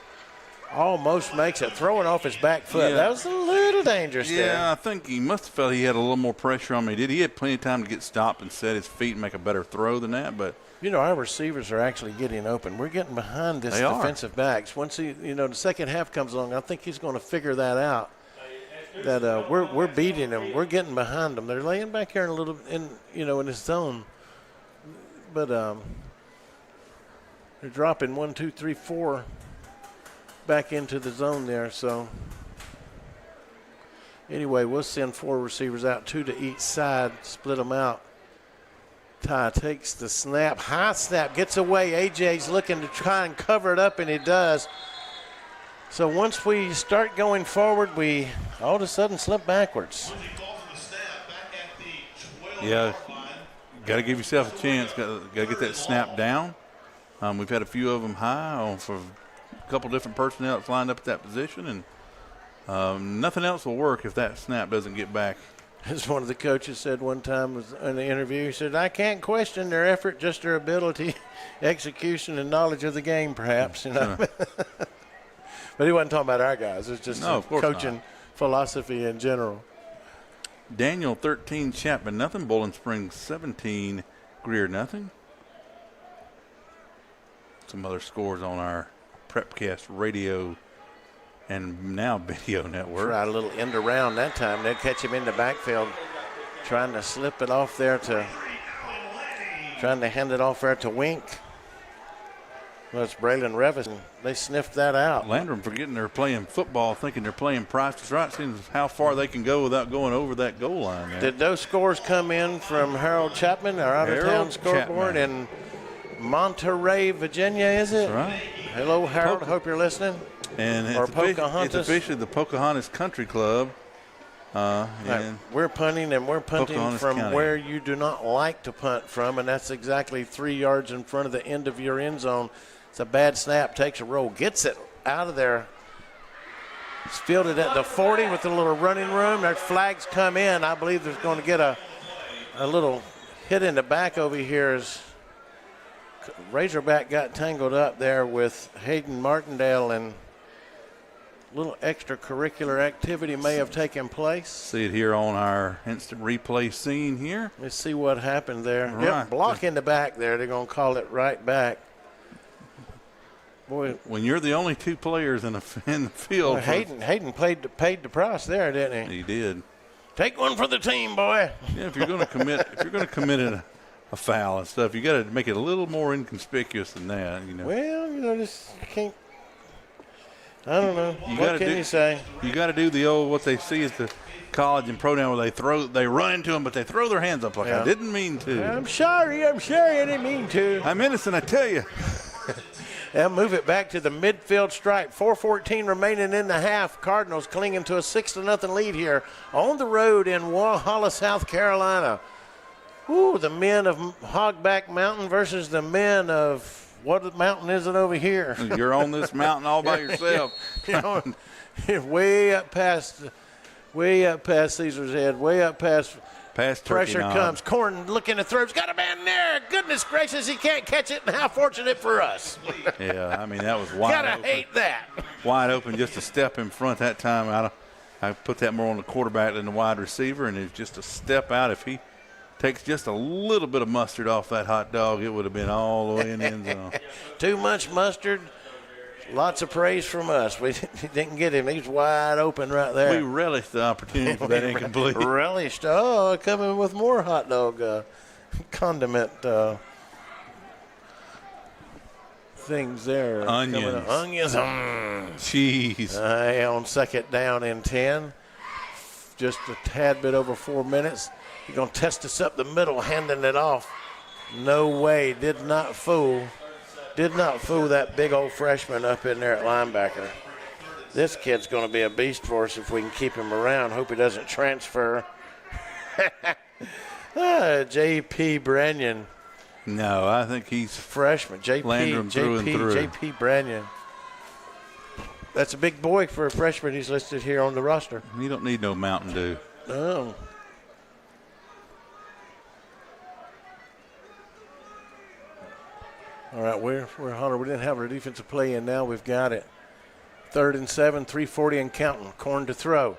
almost makes it. Throwing off his back foot.
Yeah.
That was a little dangerous there.
Yeah, I think he must have felt he had a little more pressure on him. He had plenty of time to get stopped and set his feet and make a better throw than that. But
you know, our receivers are actually getting open. We're getting behind this defensive backs. Once the second half comes along, I think he's going to figure that out. That we're beating them. We're getting behind them. They're laying back here in his zone. But they're dropping 1, 2, 3, 4 back into the zone there. So anyway, we'll send 4 receivers out, 2 to each side, split them out. Ty takes the snap, high snap, gets away. AJ's looking to try and cover it up, and he does. So once we start going forward, we all of a sudden slip backwards.
Yeah, got to give yourself a chance. Got to get that snap down. We've had a few of them high for a couple different personnel that's lined up at that position, and nothing else will work if that snap doesn't get back.
As one of the coaches said one time in the interview, he said, I can't question their effort, just their ability, execution, and knowledge of the game, perhaps. But he wasn't talking about our guys. It's just coaching philosophy in general.
Daniel 13, Chapman nothing. Bowling Springs 17, Greer nothing. Some other scores on our Prepcast radio and now video network.
Tried a little end around that time. They'd catch him in the backfield, trying to slip it off there trying to hand it off there to Wink. Well, it's Braylon Revis. They sniffed that out.
Landrum forgetting they're playing football, thinking they're playing Price is Right, seeing how far they can go without going over that goal line there.
Did those scores come in from Harold Chapman, our out-of-town scoreboard in Monterey, Virginia, is it?
That's right.
Hello, Harold. Hope you're listening.
And
Pocahontas.
it's officially the Pocahontas Country Club.
Right. We're punting, and we're punting
Pocahontas
from
County.
where you do not like to punt from, and that's exactly 3 yards in front of the end of your end zone. It's a bad snap, takes a roll, gets it out of there. It's fielded at the 40 with a little running room. Their flags come in. I believe there's going to get a little hit in the back over here as Razorback got tangled up there with Hayden Martindale, and a little extracurricular activity may have taken place.
See it here on our instant replay scene here.
Let's see what happened there.
Right.
Yep, block in the back there. They're going to call it right back. Boy,
when you're the only 2 players in the field.
Well, Hayden paid the price there, didn't he?
He did.
Take one for the team, boy.
Yeah, if you're going to commit a foul and stuff, you got to make it a little more inconspicuous than that.
Well, just can't. I don't know. What can you say?
You got to do the old what they see at the college and pro down where they run into them, but they throw their hands up like I didn't mean to.
I'm sorry, I didn't mean to.
I'm innocent, I tell you.
They'll move it back to the midfield stripe. 4:14 remaining in the half. Cardinals clinging to a 6-0 lead here on the road in Walhalla, South Carolina. Ooh, the men of Hogback Mountain versus the men of what mountain is it over here?
You're on this mountain all by yourself.
Way up past Caesar's Head, way up past
Pass turkey
Pressure
knob.
comes. Corn looking to throw. He's got a man there. Goodness gracious, he can't catch it. And how fortunate for us.
Yeah, I mean, that was wide
Gotta
open.
hate that.
Wide open, just a step in front that time. I put that more on the quarterback than the wide receiver, and it's just a step out. If he takes just a little bit of mustard off that hot dog, it would have been all the way in the end zone.
Too much mustard. Lots of praise from us. We didn't get him. He's wide open right there.
We relished the opportunity for that incomplete.
Relished. Oh, coming with more hot dog condiment things there.
Onions.
Onions.
Cheese.
On second down and 10. Just a tad bit over 4 minutes. You're going to test us up the middle, handing it off. No way. Did not fool that big old freshman up in there at linebacker. This kid's going to be a beast for us if we can keep him around. Hope he doesn't transfer. J.P. Branyan.
No, I think he's
freshman.
Landrum through and through.
J.P. Branyan. That's a big boy for a freshman. He's listed here on the roster.
You don't need no Mountain Dew.
No. All right, we're Hunter. We didn't have our defensive play in. Now we've got it. 3rd and 7, 3:40 and counting. Corn to throw.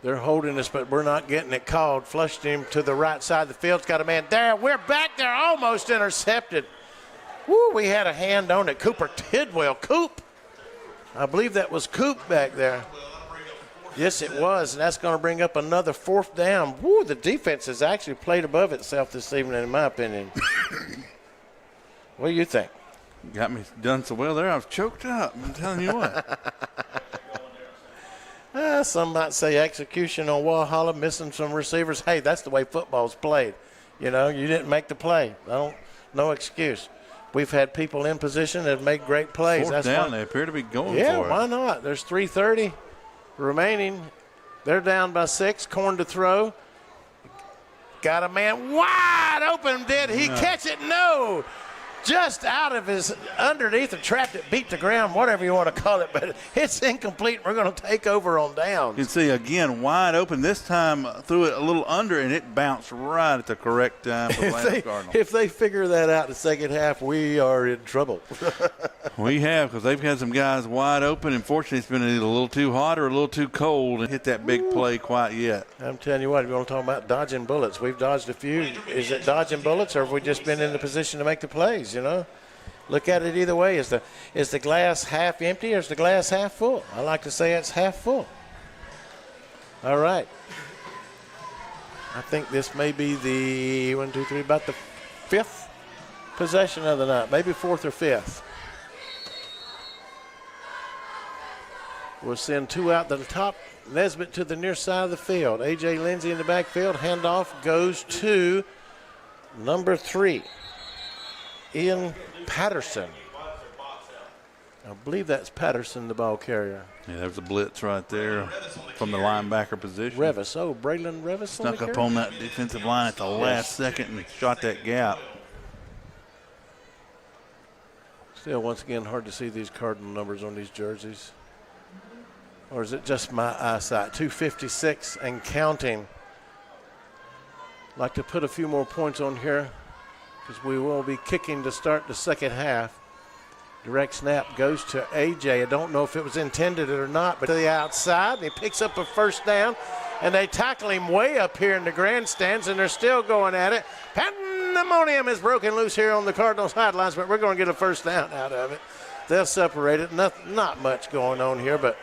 They're holding us, but we're not getting it called. Flushed him to the right side of the field. Got a man there. We're back there, almost intercepted. Woo, we had a hand on it. Cooper Tidwell. Coop. I believe that was Coop back there. Yes, it was, and that's going to bring up another 4th down. Woo, the defense has actually played above itself this evening, in my opinion. What do you think?
Got me done so well there, I was choked up. I'm telling you what.
Some might say execution on Walhalla, missing some receivers. Hey, that's the way football's played. You know, you didn't make the play. No excuse. We've had people in position that have made great plays.
4th down, they appear to be going for it.
Yeah, why not? There's 3:30 remaining. They're down by 6. Corn to throw. Got a man wide open. Did he catch it? No. Just out of his underneath the trap that beat the ground, whatever you want to call it, but it's incomplete. We're going to take over on downs.
You can see, again, wide open. This time threw it a little under, and it bounced right at the correct time for Landrum Cardinals.
If they figure that out in the second half, we are in trouble.
We have, because they've had some guys wide open. Unfortunately, it's been either a little too hot or a little too cold and hit that big play quite yet.
I'm telling you what, if you want to talk about dodging bullets, we've dodged a few. Is it dodging bullets, or have we just been in the position to make the plays, you know? Look at it either way. Is the glass half empty or is the glass half full? I like to say it's half full. All right. I think this may be the about the 5th possession of the night, maybe 4th or 5th. We'll send 2 out to the top. Nesbitt to the near side of the field. A.J. Lindsey in the backfield. Handoff goes to number 3, Ian Patterson. I believe that's Patterson, the ball carrier.
Yeah, there's a blitz right there from the linebacker position.
Revis. Oh, Braylon Revis.
Snuck up on that defensive line at the last second and shot that gap.
Still, once again, hard to see these Cardinal numbers on these jerseys. Or is it just my eyesight? 256 and counting. Like to put a few more points on here because we will be kicking to start the second half. Direct snap goes to A.J. I don't know if it was intended or not, but to the outside, and he picks up a 1st down, and they tackle him way up here in the grandstands, and they're still going at it. Pandemonium is broken loose here on the Cardinals sidelines, but we're going to get a 1st down out of it. They'll separate it. Not much going on here, but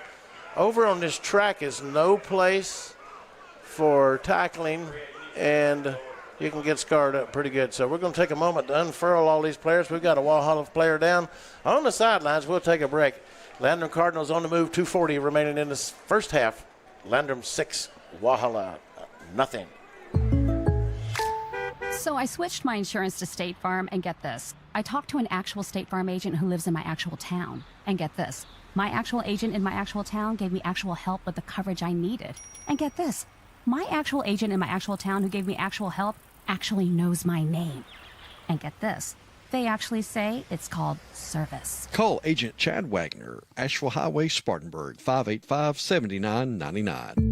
over on this track is no place for tackling, and you can get scarred up pretty good. So we're going to take a moment to unfurl all these players. We've got a Walhalla player down on the sidelines. We'll take a break. Landrum Cardinals on the move, 2:40 remaining in this first half. Landrum 6, Walhalla nothing.
So I switched my insurance to State Farm, and get this. I talked to an actual State Farm agent who lives in my actual town. And get this. My actual agent in my actual town gave me actual help with the coverage I needed. And get this. My actual agent in my actual town who gave me actual help actually knows my name. And get this. They actually say it's called service.
Call Agent Chad Wagner, Asheville Highway, Spartanburg, 585-7999.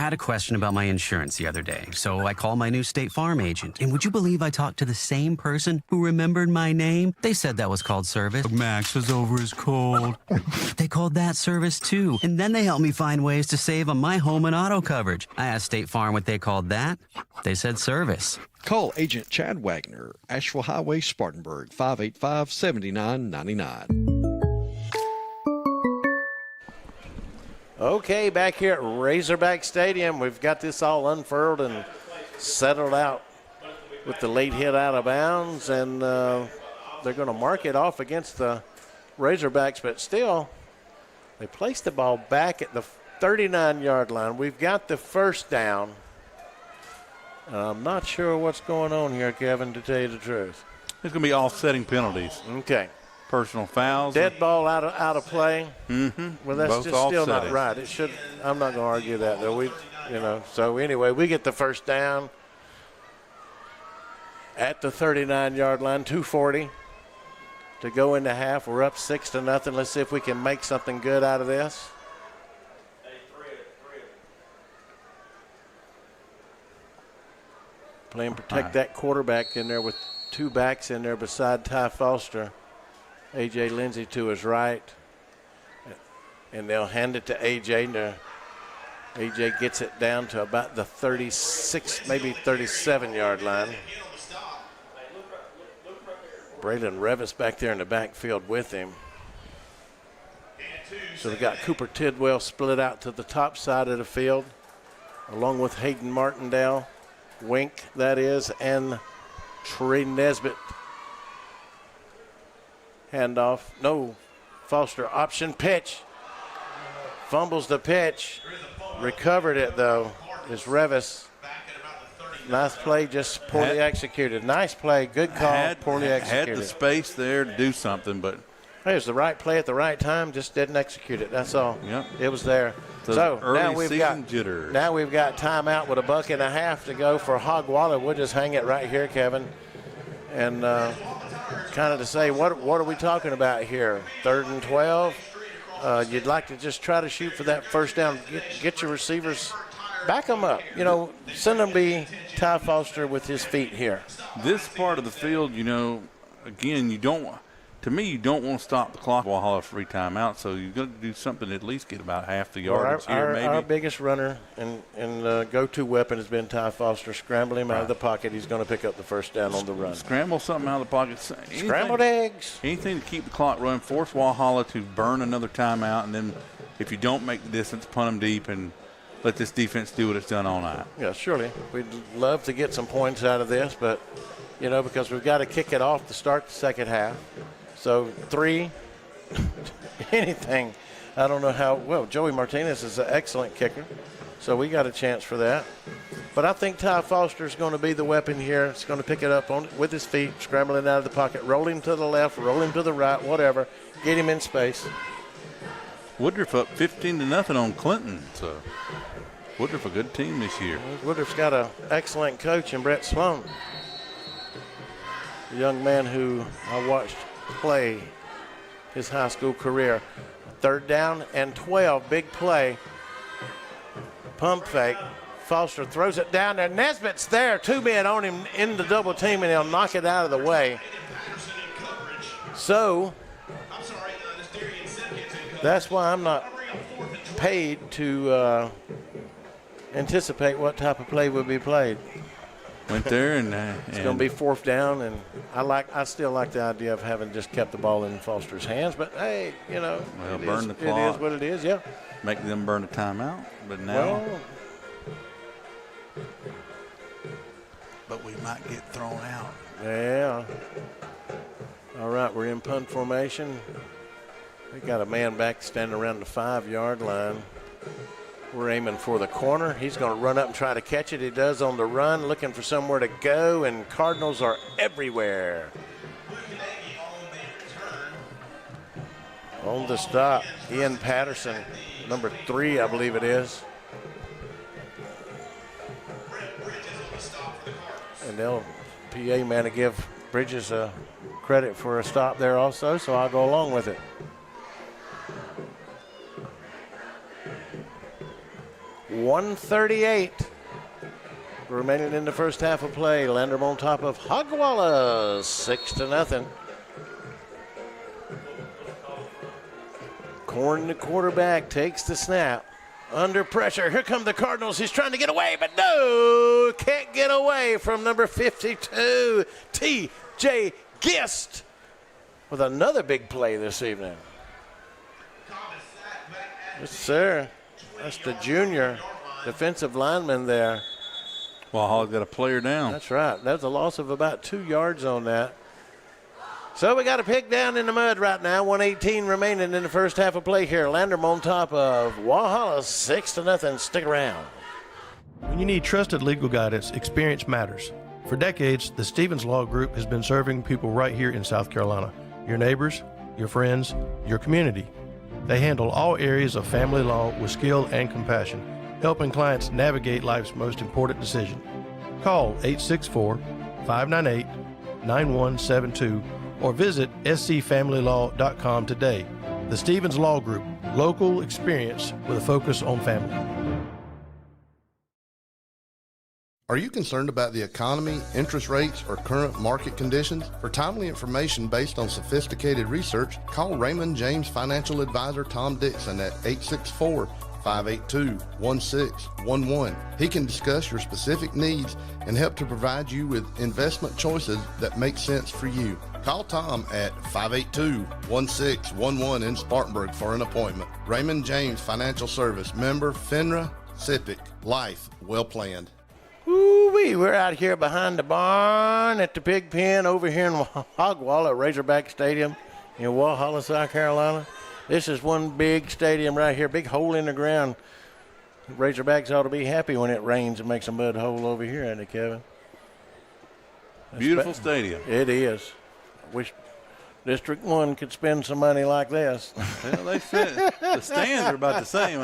had a question about my insurance the other day, so I called my new State Farm agent. And would you believe I talked to the same person who remembered my name? They said that was called service. Max was over his cold. They called that service too. And then they helped me find ways to save on my home and auto coverage. I asked State Farm what they called that. They said service.
Call Agent Chad Wagner, Asheville Highway, Spartanburg, 585-7999.
Okay, back here at Razorback Stadium, we've got this all unfurled and settled out with the late hit out of bounds, and they're going to mark it off against the Razorbacks, but still, they placed the ball back at the 39-yard line. We've got the first down. I'm not sure what's going on here, Kevin, to tell you the truth.
There's going to be offsetting penalties.
Okay.
Personal fouls.
Dead ball out of play.
Mm-hmm.
Well, that's just still not right. It should. I'm not going to argue that, though. So anyway, we get the first down at the 39-yard line, 2:40 to go into half. We're up 6-0. Let's see if we can make something good out of this. Play and protect that quarterback in there with two backs in there beside Ty Foster. A.J. Lindsey to his right. And they'll hand it to A.J. Now, A.J. gets it down to about the 36, maybe 37-yard line. Braylon Revis back there in the backfield with him. So we got Cooper Tidwell split out to the top side of the field, along with Hayden Martindale, Wink, that is, and Trey Nesbitt. Handoff. No. Foster option pitch. Fumbles the pitch. Recovered it, though, is Revis. Nice play, just poorly executed. Nice play, good call, poorly executed.
Had the space there to do something, but
it was the right play at the right time, just didn't execute it. That's all.
Yep.
It was there.
So now we've got
jitters. Now we've got timeout with a buck and a half to go for Walhalla. We'll just hang it right here, Kevin, and kind of to say what are we talking about here? 3rd and 12. You'd like to just try to shoot for that first down. Get your receivers, back them up. Send them be Ty Foster with his feet here.
This part of the field, again, you don't want to stop the clock. Walhalla free timeout, so you've got to do something to at least get about half the yardage here, maybe.
Our biggest runner and go-to weapon has been Ty Foster. Scramble him out of the pocket. He's going to pick up the first down on the run.
Scramble something out of the pocket.
Scrambled eggs.
Anything to keep the clock running. Force Walhalla to burn another timeout, and then if you don't make the distance, punt them deep and let this defense do what it's done all night.
Yeah, surely. We'd love to get some points out of this, but, because we've got to kick it off to start the second half. So 3, anything. I don't know how. Well, Joey Martinez is an excellent kicker, so we got a chance for that. But I think Ty Foster is going to be the weapon here. It's going to pick it up with his feet, scrambling out of the pocket, roll him to the left, roll him to the right, whatever. Get him in space.
Woodruff up 15-0 on Clinton. So Woodruff a good team this year.
Woodruff's got an excellent coach in Brett Sloan, a young man who I watched play his high school career. 3rd down and 12, big play. Pump fake. Foster throws it down there. Nesbitt's there. 2 men on him in the double team, and he'll knock it out of the way. So that's why I'm not paid to anticipate what type of play would be played.
Went there and
it's going to be 4th down, and I still like the idea of having just kept the ball in Foster's hands. But hey,
burn the clock.
It is what it is. Yeah.
Make them burn a timeout, but now. But we might get thrown out.
Yeah. All right, we're in punt formation. We got a man back standing around the 5-yard line. We're aiming for the corner. He's going to run up and try to catch it. He does on the run, looking for somewhere to go, and Cardinals are everywhere. On the stop, Ian Patterson, number 3, I believe it is. And they'll PA man to give Bridges a credit for a stop there also, so I'll go along with it. 1:38 remaining in the first half of play. Landrum on top of Walhalla, 6-0. Corn, the quarterback, takes the snap. Under pressure. Here come the Cardinals. He's trying to get away, but no, can't get away from number 52, T.J. Gist, with another big play this evening. Yes, sir. That's the junior defensive lineman there.
Walhalla's got a player down.
That's right. That's a loss of about 2 yards on that. So we got a pick down in the mud right now. 1:18 remaining in the first half of play here. Landrum on top of Walhalla, 6-0. Stick around.
When you need trusted legal guidance, experience matters. For decades, the Stevens Law Group has been serving people right here in South Carolina. Your neighbors, your friends, your community. They handle all areas of family law with skill and compassion, helping clients navigate life's most important decision. Call 864-598-9172 or visit scfamilylaw.com today. The Stevens Law Group, local experience with a focus on family.
Are you concerned about the economy, interest rates, or current market conditions? For timely information based on sophisticated research, call Raymond James Financial Advisor Tom Dixon at 864-582-1611. He can discuss your specific needs and help to provide you with investment choices that make sense for you. Call Tom at 582-1611 in Spartanburg for an appointment. Raymond James Financial Service, member FINRA, SIPC. Life well planned.
Ooh-wee, we're out here behind the barn at the pig pen over here in Walhalla at Razorback Stadium in Walhalla, South Carolina. This is one big stadium right here, big hole in the ground. Razorbacks ought to be happy when it rains and makes a mud hole over here, ain't it, Kevin?
Beautiful stadium.
It is. I wish District 1 could spend some money like this.
Well, they said the stands are about the same.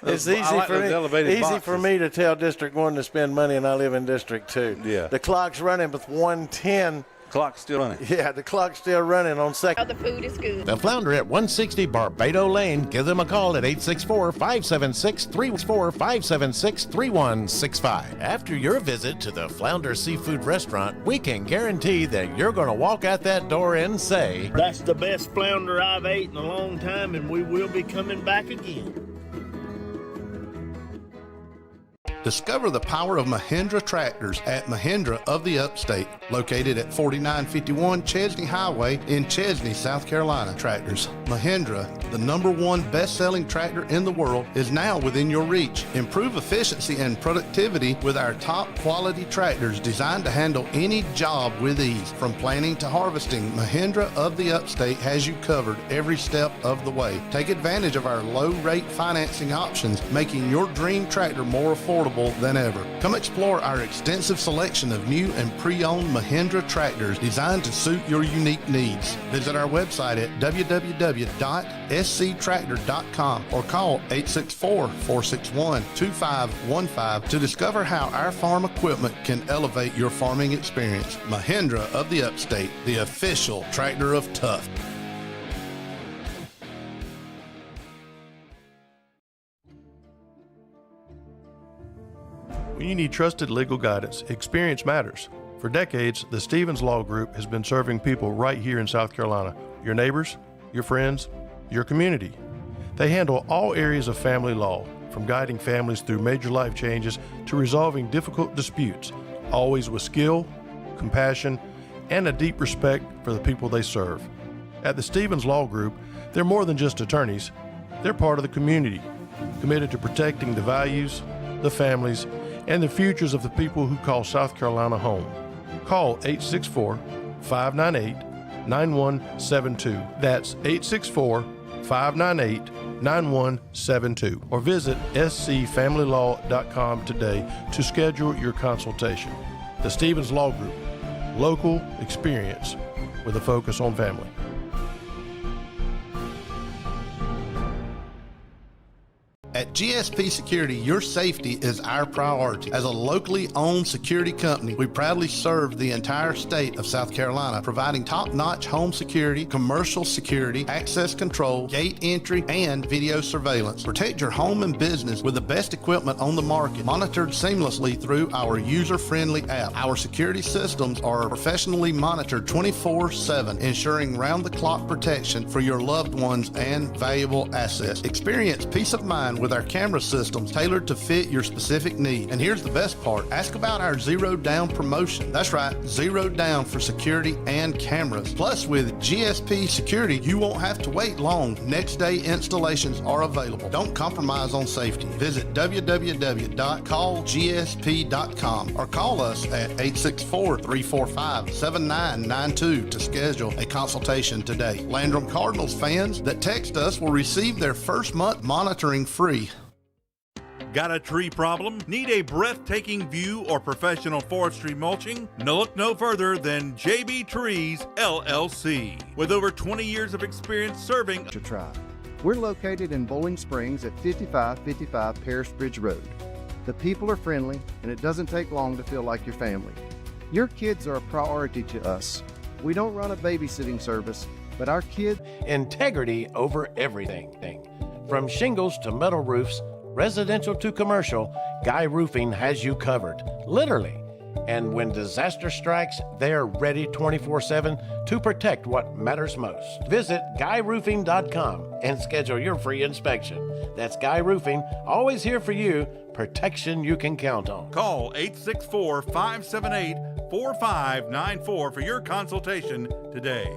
It's easy for me to tell District 1 to spend money, and I live in District 2.
Yeah.
The clock's running with 1:10.
Clock's still running.
Yeah, the clock's still running on second.
Oh, the food is good.
The Flounder at 160 Barbado Lane. Give them a call at 864-576-3165. After your visit to the Flounder Seafood Restaurant, we can guarantee that you're going to walk out that door and say,
"That's the best flounder I've ate in a long time, and we will be coming back again."
Discover the power of Mahindra tractors at Mahindra of the Upstate, located at 4951 Chesney Highway in Chesney, South Carolina. Tractors. Mahindra, the #1 best-selling tractor in the world, is now within your reach. Improve efficiency and productivity with our top-quality tractors designed to handle any job with ease. From planting to harvesting, Mahindra of the Upstate has you covered every step of the way. Take advantage of our low-rate financing options, making your dream tractor more affordable than ever. Come explore our extensive selection of new and pre-owned Mahindra tractors designed to suit your unique needs. Visit our website at www.sctractor.com or call 864-461-2515 to discover how our farm equipment can elevate your farming experience. Mahindra of the Upstate, the official tractor of tough.
When you need trusted legal guidance, experience matters. For decades, the Stevens Law Group has been serving people right here in South Carolina. Your neighbors, your friends, your community. They handle all areas of family law, from guiding families through major life changes to resolving difficult disputes, always with skill, compassion, and a deep respect for the people they serve. At the Stevens Law Group, they're more than just attorneys. They're part of the community, committed to protecting the values, the families, and the futures of the people who call South Carolina home. Call 864-598-9172. That's 864-598-9172. Or visit scfamilylaw.com today to schedule your consultation. The Stevens Law Group, local experience with a focus on family.
At GSP Security, your safety is our priority. As a locally owned security company, we proudly serve the entire state of South Carolina, providing top-notch home security, commercial security, access control, gate entry, and video surveillance. Protect your home and business with the best equipment on the market, monitored seamlessly through our user-friendly app. Our security systems are professionally monitored 24/7, ensuring round-the-clock protection for your loved ones and valuable assets. Experience peace of mind with our camera systems tailored to fit your specific need. And here's the best part. Ask about our zero down promotion. That's right, zero down for security and cameras. Plus, with GSP Security, you won't have to wait long. Next day installations are available. Don't compromise on safety. Visit www.callgsp.com or call us at 864-345-7992 to schedule a consultation today. Landrum Cardinals fans that text us will receive their first month monitoring free.
Got a tree problem? Need a breathtaking view or professional forestry mulching? No, look no further than JB Trees, LLC. With over 20 years of experience serving
to try. We're located in Bowling Springs at 5555 Paris Bridge Road. The people are friendly, and it doesn't take long to feel like your family. Your kids are a priority to us. We don't run a babysitting service, but our kids...
Integrity over everything. From shingles to metal roofs, residential to commercial, Guy Roofing has you covered, literally. And when disaster strikes, they're ready 24/7 to protect what matters most. Visit GuyRoofing.com and schedule your free inspection. That's Guy Roofing, always here for you, protection you can count on.
Call 864-578-4594 for your consultation today.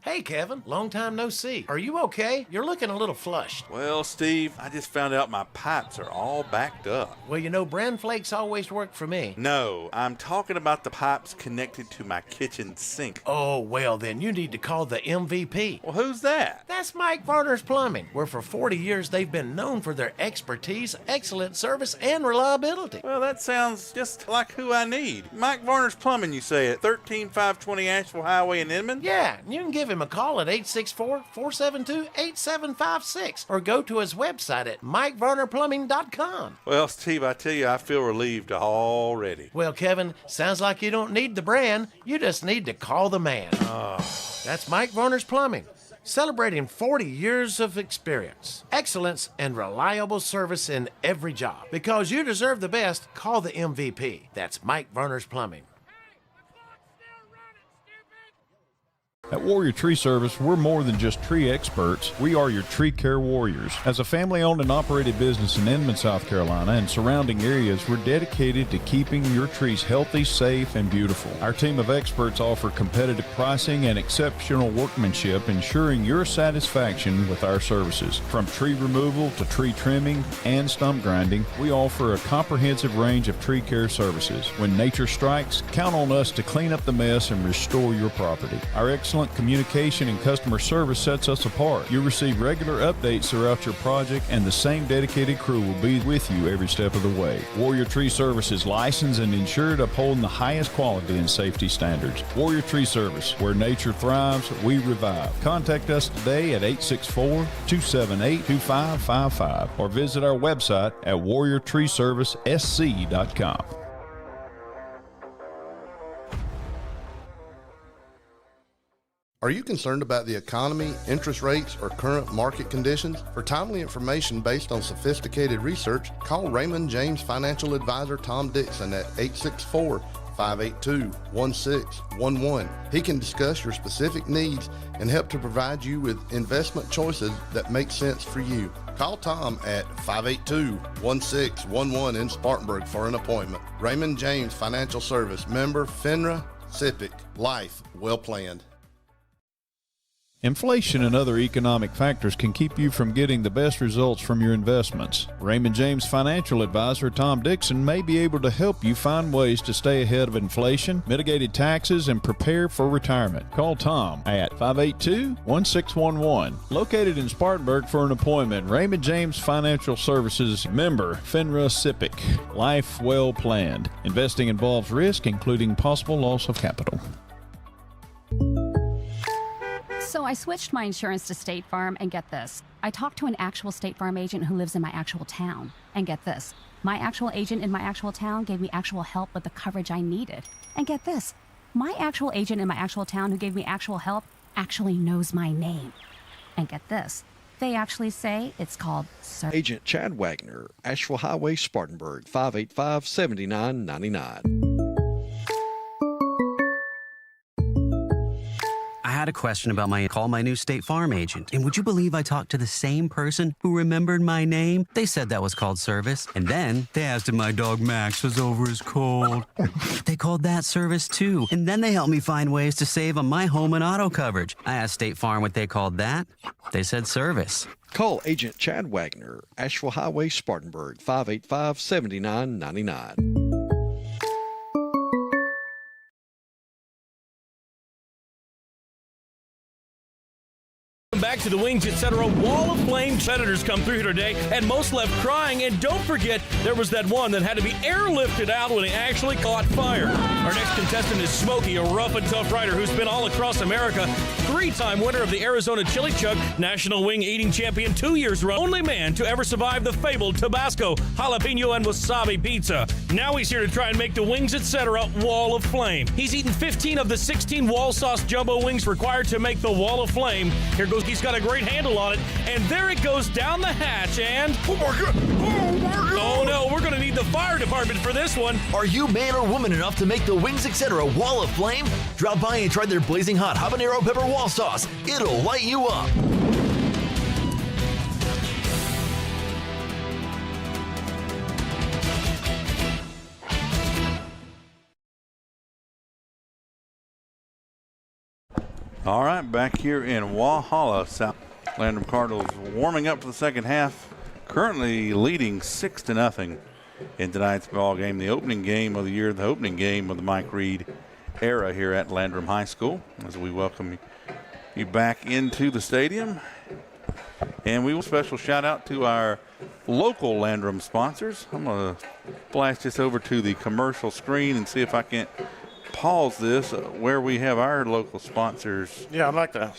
Hey, Kevin, long time no see. Are you okay? You're looking a little flushed.
Well, Steve, I just found out my pipes are all backed up.
Well, you know, bran flakes always work for me.
No, I'm talking about the pipes connected to my kitchen sink.
Oh, well, then you need to call the MVP.
Well, who's that?
That's Mike Varner's Plumbing, where for 40 years they've been known for their expertise, excellent service, and reliability.
Well, that sounds just like who I need. Mike Varner's Plumbing, you say, at 13520 Asheville Highway in Inman?
Yeah, you can give him a call at 864-472-8756 or go to his website at MikeVarnerPlumbing.com.
Well, Steve, I tell you, I feel relieved already.
Well, Kevin, sounds like you don't need the brand. You just need to call the man. That's Mike Varner's Plumbing, celebrating 40 years of experience, excellence, and reliable service in every job. Because you deserve the best, call the MVP. That's Mike Varner's Plumbing.
At Warrior Tree Service, we're more than just tree experts. We are your tree care warriors. As a family-owned and operated business in Inman, South Carolina, and surrounding areas, we're dedicated to keeping your trees healthy, safe, and beautiful. Our team of experts offer competitive pricing and exceptional workmanship, ensuring your satisfaction with our services. From tree removal to tree trimming and stump grinding, we offer a comprehensive range of tree care services. When nature strikes, count on us to clean up the mess and restore your property. Our excellent communication and customer service sets us apart. You'll receive regular updates throughout your project, and the same dedicated crew will be with you every step of the way. Warrior Tree Service is licensed and insured, upholding the highest quality and safety standards. Warrior Tree Service, where nature thrives, we revive. Contact us today at 864-278-2555 or visit our website at warriortreeservicesc.com.
Are you concerned about the economy, interest rates, or current market conditions? For timely information based on sophisticated research, call Raymond James Financial Advisor Tom Dixon at 864-582-1611. He can discuss your specific needs and help to provide you with investment choices that make sense for you. Call Tom at 582-1611 in Spartanburg for an appointment. Raymond James Financial Service, member FINRA, SIPC. Life well planned.
Inflation and other economic factors can keep you from getting the best results from your investments. Raymond James Financial Advisor Tom Dixon may be able to help you find ways to stay ahead of inflation, mitigated taxes, and prepare for retirement. Call Tom at 582-1611. Located in Spartanburg for an appointment, Raymond James Financial Services, member FINRA SIPC. Life well planned. Investing involves risk, including possible loss of capital.
So I switched my insurance to State Farm, and get this. I talked to an actual State Farm agent who lives in my actual town. And get this. My actual agent in my actual town gave me actual help with the coverage I needed. And get this. My actual agent in my actual town who gave me actual help actually knows my name. And get this. They actually say it's called service.
Agent Chad Wagner, Asheville Highway, Spartanburg, 585-7999.
I had a question about call my new State Farm agent. And would you believe I talked to the same person who remembered my name? They said that was called service. And then they asked if my dog Max was over his cold. They called that service too. And then they helped me find ways to save on my home and auto coverage. I asked State Farm what they called that. They said service.
Call Agent Chad Wagner, Asheville Highway, Spartanburg, 585-7999.
Back to the Wings, etc. Wall of Flame Predators come through here today, and most left crying. And don't forget, there was that one that had to be airlifted out when he actually caught fire. Our next contestant is Smokey, a rough and tough rider who's been all across America. 3-time winner of the Arizona Chili Chuck, National Wing Eating Champion 2 years running. Only man to ever survive the fabled Tabasco, jalapeno, and wasabi pizza. Now he's here to try and make the Wings, etc. Wall of Flame. He's eaten 15 of the 16 wall sauce jumbo wings required to make the Wall of Flame. Here goes. He's got a great handle on it, and there it goes down the hatch, and oh my god, oh no, we're gonna need the fire department for this one.
Are you man or woman enough to make the Wings Etc. Wall of Flame? Drop by and try their blazing hot habanero pepper wall sauce. It'll light you up.
All right, back here in Walhalla, South. Landrum Cardinals warming up for the second half, currently leading 6-0 in tonight's ball game, the opening game of the year, the opening game of the Mike Reed era here at Landrum High School, as we welcome you back into the stadium. And we will special shout out to our local Landrum sponsors. I'm going to blast this over to the commercial screen and see if I can't pause this where we have our local sponsors.
Yeah, I'd like to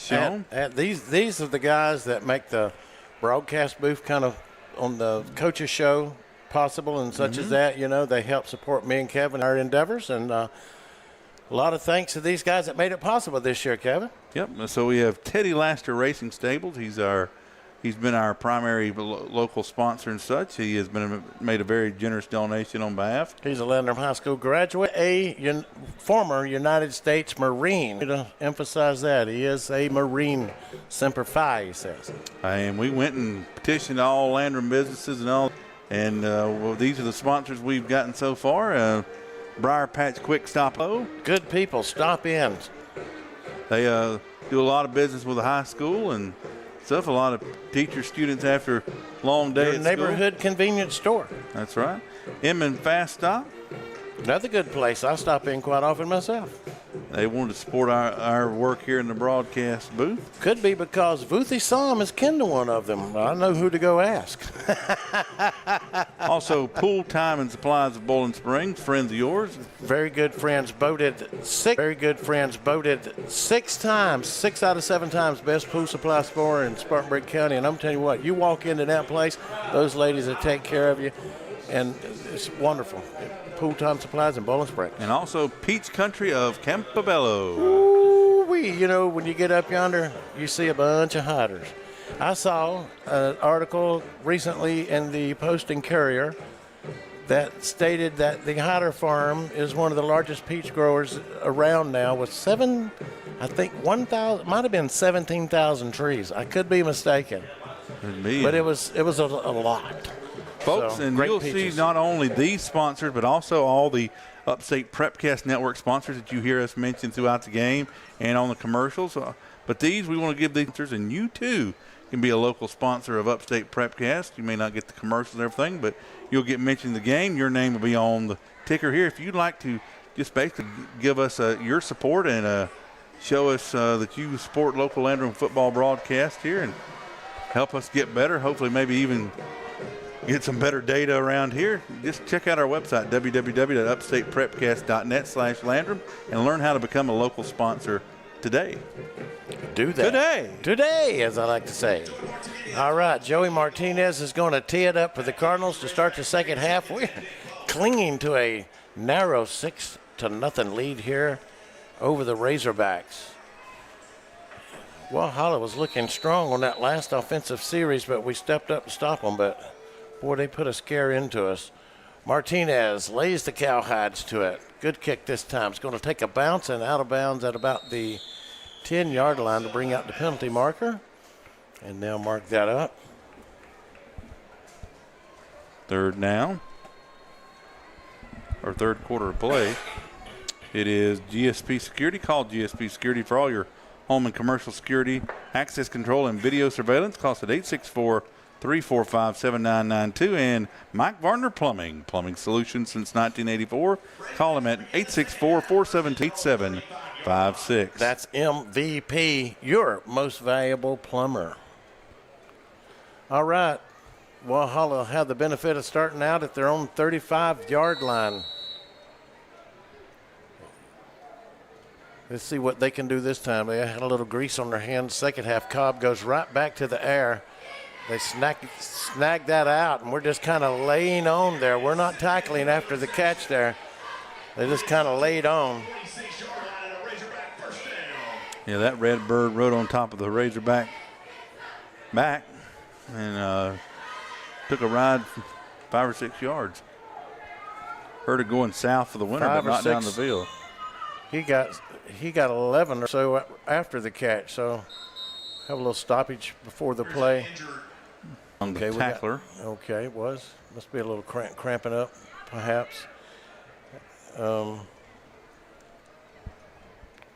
add these are the guys that make the broadcast booth kind of on the coaches show possible and such as that. You know, they help support me and Kevin in our endeavors, and a lot of thanks to these guys that made it possible this year, Kevin.
Yep. So we have Teddy Laster Racing Stables. He's been our primary local sponsor and such. He has made a very generous donation on behalf.
He's a Landrum High School graduate, a former United States Marine. To emphasize that, he is a Marine Semper Fi, he says.
And we went and petitioned all Landrum businesses and all. And well, these are the sponsors we've gotten so far. Briar Patch Quick Stop.
Good people, stop in.
They do a lot of business with the high school and stuff. A lot of teachers, students after long day
Your
at
neighborhood
school.
Convenience store.
That's right. Inman Fast Stop.
Another good place. I stop in quite often myself.
They wanted to support our work here in the broadcast booth.
Could be because Vuthi Sam is kin to one of them. I know who to go ask.
Also, Pool Time and Supplies of Bowling Springs, friends of yours.
Very good friends, voted 6 times, 6 out of 7 times, best pool supply store in Spartanburg County. And I'm telling you what, you walk into that place, those ladies that take care of you, and it's wonderful. Pool Time Supplies in Bowling Springs.
And also Peach Country of Campobello.
Ooh-wee. You know, when you get up yonder, you see a bunch of hiders. I saw an article recently in the Post and Courier that stated that the Hyder Farm is one of the largest peach growers around now with 1,000, might have been 17,000 trees. I could be mistaken. But it was a lot.
Folks,
So,
and
great
you'll
peaches.
see not only these sponsors, but also all the Upstate Prepcast Network sponsors that you hear us mention throughout the game and on the commercials. But these, we want to give these sponsors, and you too can be a local sponsor of Upstate Prepcast. You may not get the commercials and everything, but you'll get mentioned in the game. Your name will be on the ticker here. If you'd like to just basically give us your support and show us that you support local Landrum football broadcast here and help us get better, hopefully maybe even get some better data around here, just check out our website, www.upstateprepcast.net/Landrum, and learn how to become a local sponsor today.
Do that. Today, as I like to say. All right, Joey Martinez is going to tee it up for the Cardinals to start the second half. We're clinging to a narrow 6-0 lead here over the Razorbacks. Walhalla was looking strong on that last offensive series, but we stepped up to stop them. But, boy, they put a scare into us. Martinez lays the cowhides to it. Good kick this time. It's going to take a bounce and out of bounds at about the 10-yard line to bring out the penalty marker. And now mark that up.
Third now, or third quarter of play. It is GSP Security. Call GSP Security for all your home and commercial security, access control, and video surveillance. Cost at 864-345-7992. And Mike Varner Plumbing Solutions since 1984. Call him at 864-472-8756.
That's MVP, your most valuable plumber. All right. Walhalla had the benefit of starting out at their own 35-yard line. Let's see what they can do this time. They had a little grease on their hands. Second half, Cobb goes right back to the air. They snag that out, and we're just kind of laying on there. We're not tackling after the catch there. They just kind of laid on.
Yeah, that red bird rode on top of the Razorback back and took a ride 5 or 6 yards. Heard it going south for the winner, but not down the field.
He got 11 or so after the catch, so have a little stoppage before the play.
On the tackler.
Okay, it was. Must be a little cramping up, perhaps. I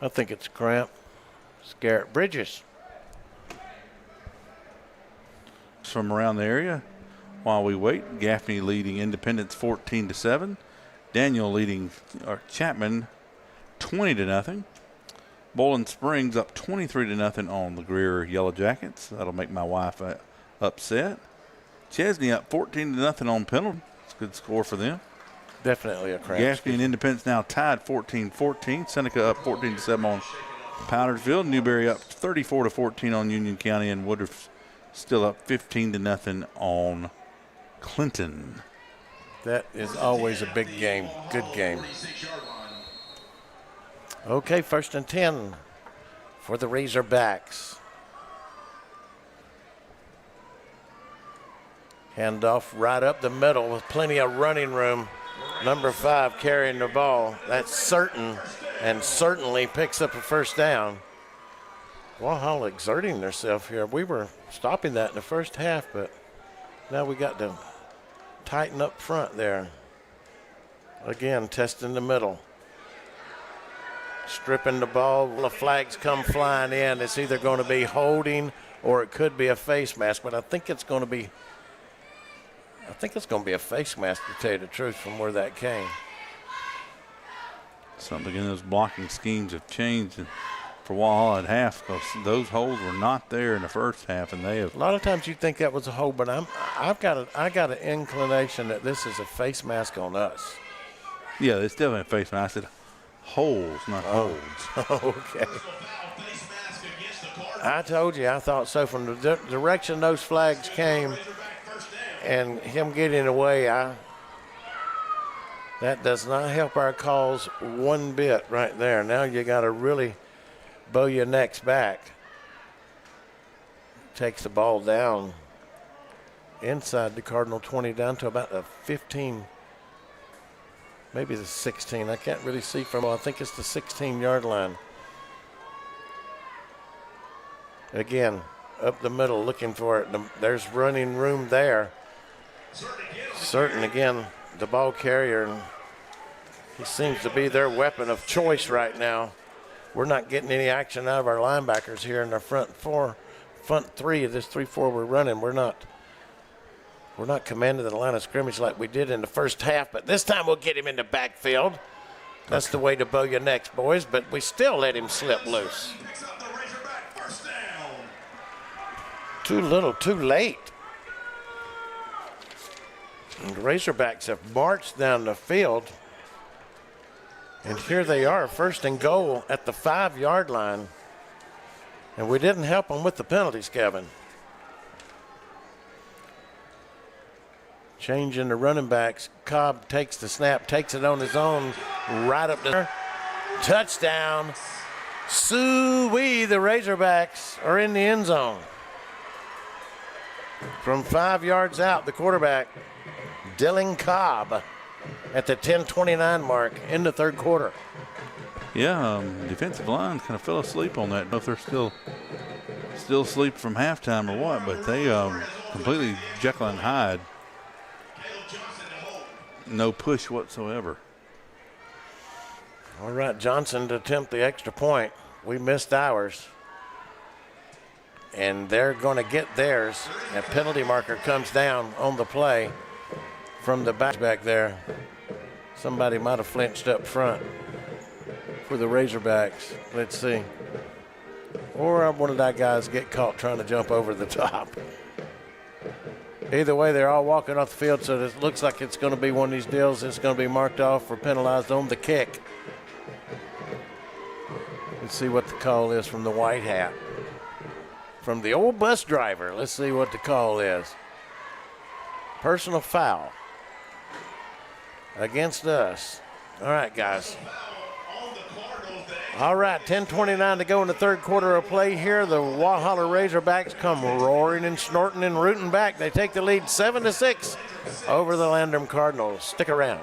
think it's cramp. Garrett Bridges.
From around the area, while we wait, Gaffney leading Independence 14-7. Daniel leading Chapman 20-0. Bowling Springs up 23-0 on the Greer Yellow Jackets. That'll make my wife upset. Chesney up 14-0 on Pendleton. It's a good score for them.
Definitely a cramp.
Gaffney and Independence now tied 14-14. Seneca up 14-7 on Powdersville. Newberry up 34-14 on Union County, and Woodruff still up 15-0 on Clinton.
That is always a big game. Good game. Okay, 1st and 10 for the Razorbacks. Handoff right up the middle with plenty of running room. Number 5 carrying the ball. That's certain, and certainly picks up a first down. Walhalla exerting themselves here. We were stopping that in the first half, but now we got to tighten up front there. Again, testing the middle. Stripping the ball. The flags come flying in. It's either going to be holding or it could be a face mask, but I think it's going to be a face mask, to tell you the truth, from where that came.
Something in those blocking schemes have changed for Walhalla at half, because those holes were not there in the first half, and they have.
A lot of times you think that was a hole, but I got an inclination that this is a face mask on us.
Yeah, it's definitely a face mask. I said holes, not holds.
Okay. I told you, I thought so. From the direction those flags came and him getting away, that does not help our cause one bit right there. Now you got to really bow your necks back. Takes the ball down inside the Cardinal 20 down to about the 15, maybe the 16. I can't really see from, I think it's the 16-yard line. Again, up the middle looking for it. There's running room there. Certain again, the ball carrier, and he seems to be their weapon of choice right now. We're not getting any action out of our linebackers here in our front three of this 3-4 we're running. We're not commanding the line of scrimmage like we did in the first half, but this time we'll get him in the backfield. That's the way to bow your necks, boys, but we still let him slip loose. Too little, too late. And the Razorbacks have marched down the field. And here they are, first and goal at the 5-yard line. And we didn't help them with the penalties, Kevin. Changing the running backs. Cobb takes the snap, takes it on his own, right up there. Touchdown. Soo-wee, the Razorbacks are in the end zone. From 5 yards out, the quarterback, Dylan Cobb, at the 10:29 mark in the third quarter.
Yeah, defensive line kind of fell asleep on that. I don't know if they're still asleep from halftime or what, but they completely Jekyll and Hyde. No push whatsoever.
All right, Johnson to attempt the extra point. We missed ours. And they're going to get theirs. A penalty marker comes down on the play from the back there. Somebody might have flinched up front for the Razorbacks. Let's see. Or one of that guys get caught trying to jump over the top. Either way, they're all walking off the field, so it looks like it's going to be one of these deals that's going to be marked off or penalized on the kick. Let's see what the call is from the white hat. From the old bus driver, let's see what the call is. Personal foul against us. All right, guys. All right, 10:29 to go in the third quarter of play here. The Walhalla Razorbacks come roaring and snorting and rooting back. They take the lead 7-6 over the Landrum Cardinals. Stick around.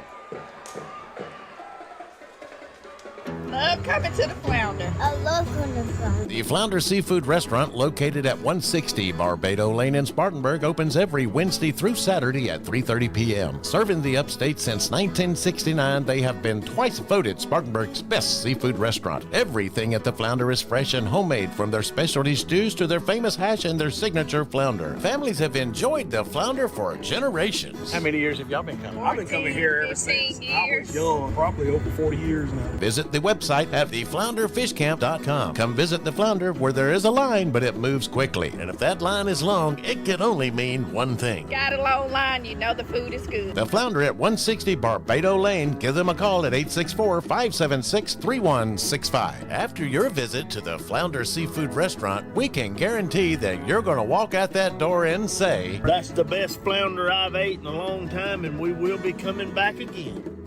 Love coming to the Flounder. I love coming to the Flounder.
The Flounder Seafood Restaurant, located at 160 Barbado Lane in Spartanburg, opens every Wednesday through Saturday at 3:30 p.m. Serving the Upstate since 1969, they have been twice voted Spartanburg's best seafood restaurant. Everything at the Flounder is fresh and homemade, from their specialty stews to their famous hash and their signature flounder. Families have enjoyed the Flounder for generations.
How many years have y'all been coming? I've been coming here ever since I was young,
probably over 40 years now.
Visit the website at theflounderfishcamp.com. Come visit the Flounder, where there is a line, but it moves quickly. And if that line is long, it can only mean one thing.
Got a long line, you know the food is good.
The Flounder at 160 Barbado Lane. Give them a call at 864-576-3165. After your visit to the Flounder Seafood Restaurant, we can guarantee that you're going to walk out that door and say,
"That's the best flounder I've ate in a long time, and we will be coming back again."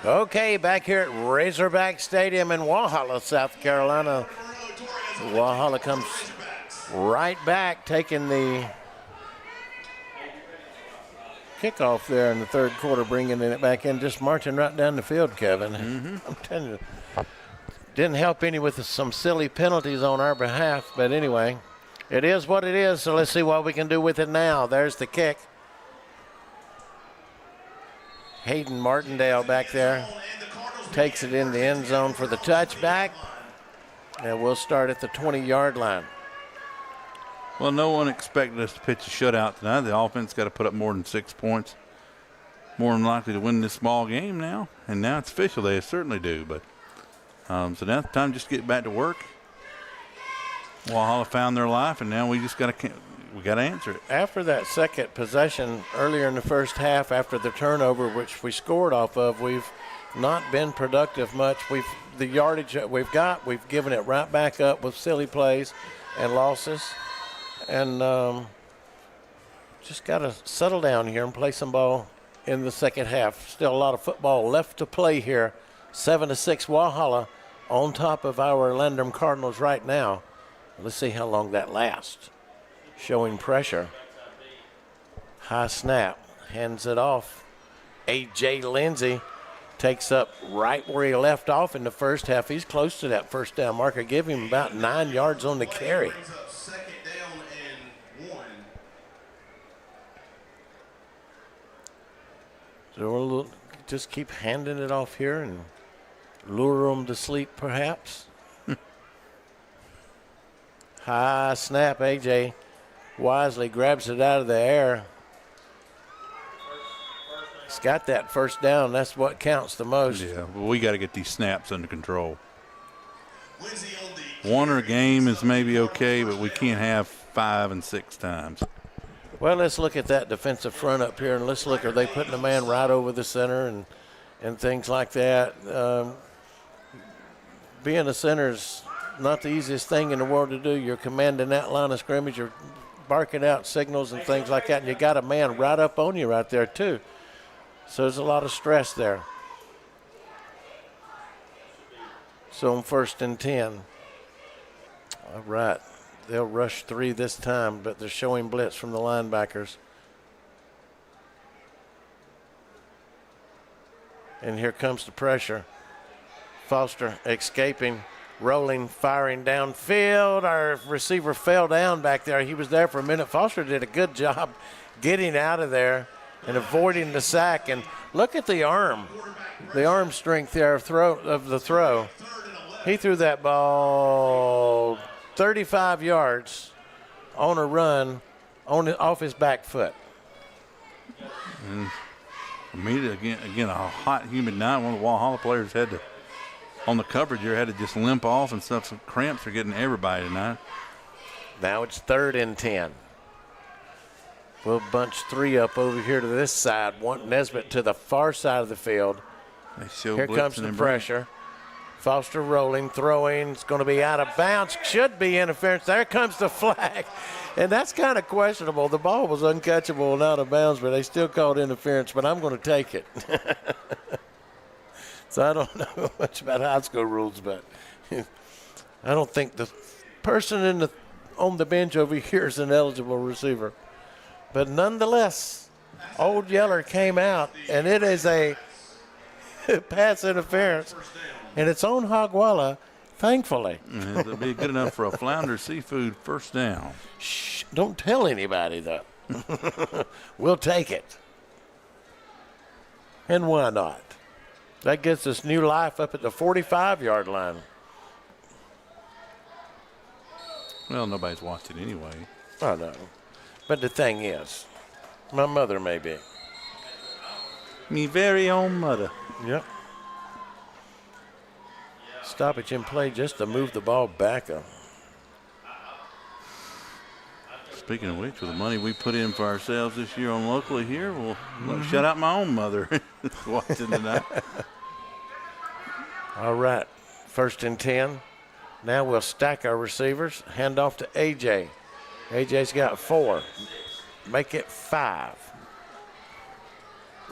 Okay, back here at Razorback Stadium in Walhalla, South Carolina. Walhalla comes right back, taking the kickoff there in the third quarter, bringing it back in, just marching right down the field, Kevin. I'm telling you, didn't help any with some silly penalties on our behalf, but anyway, it is what it is, so let's see what we can do with it now. There's the kick. Hayden Martindale back there takes it in the end zone for the touchback, and we'll start at the 20-yard line.
Well, no one expected us to pitch a shutout tonight. The offense got to put up more than 6 points. More than likely to win this ball game now, and now it's official. They certainly do. But so now it's time just to get back to work. Walhalla found their life, and now we just got to answer it.
After that second possession earlier in the first half, after the turnover, which we scored off of, we've not been productive much. The yardage that we've got, we've given it right back up with silly plays and losses. And just got to settle down here and play some ball in the second half. Still a lot of football left to play here. 7-6 Walhalla on top of our Landrum Cardinals right now. Let's see how long that lasts. Showing pressure. High snap. Hands it off. A.J. Lindsey takes up right where he left off in the first half. He's close to that first down marker. Give him about 9 yards on the carry. So we'll just keep handing it off here and lure them to sleep, perhaps. High snap. A.J. wisely grabs it out of the air. He's got that first down. That's what counts the most.
Yeah, but we got to get these snaps under control. One a game is maybe okay, but we can't have 5 and 6 times.
Well, let's look at that defensive front up here, and let's look. Are they putting a man right over the center? And and things like that. Being a center is not the easiest thing in the world to do. You're commanding that line of scrimmage. You're barking out signals and things like that, and you got a man right up on you right there too. So there's a lot of stress there. So on 1st and 10. All right. They'll rush 3 this time, but they're showing blitz from the linebackers. And here comes the pressure. Foster escaping, rolling, firing downfield. Our receiver fell down back there. He was there for a minute. Foster did a good job getting out of there and avoiding the sack. And look at the arm strength there of the throw. He threw that ball 35 yards on a run off his back foot.
And immediately, again, a hot, humid night. One of the Walhalla players had to, on the coverage here, had to just limp off and stuff. Some cramps are getting everybody tonight.
Now it's 3rd and 10. We'll bunch 3 up over here to this side. Want Nesbitt to the far side of the field. Here comes the pressure. Foster rolling, throwing. It's going to be out of bounds. Should be interference. There comes the flag. And that's kind of questionable. The ball was uncatchable and out of bounds, but they still called interference, but I'm going to take it. So I don't know much about high school rules, but I don't think the person on the bench over here is an eligible receiver. But nonetheless, Old Yeller came out, and it is a pass interference. And it's on Hogwalla, thankfully.
It'll be good enough for a Flounder Seafood first down.
Shh, don't tell anybody, though. We'll take it. And why not? That gets us new life up at the 45-yard line.
Well, nobody's watching anyway.
I know. But the thing is, my mother may be.
Me very own mother.
Yep. Stoppage in play just to move the ball back up.
Speaking of which, with the money we put in for ourselves this year on locally here, we'll shout out my own mother watching tonight.
All right, 1st and 10. Now we'll stack our receivers. Hand off to AJ. AJ's got 4. Make it 5.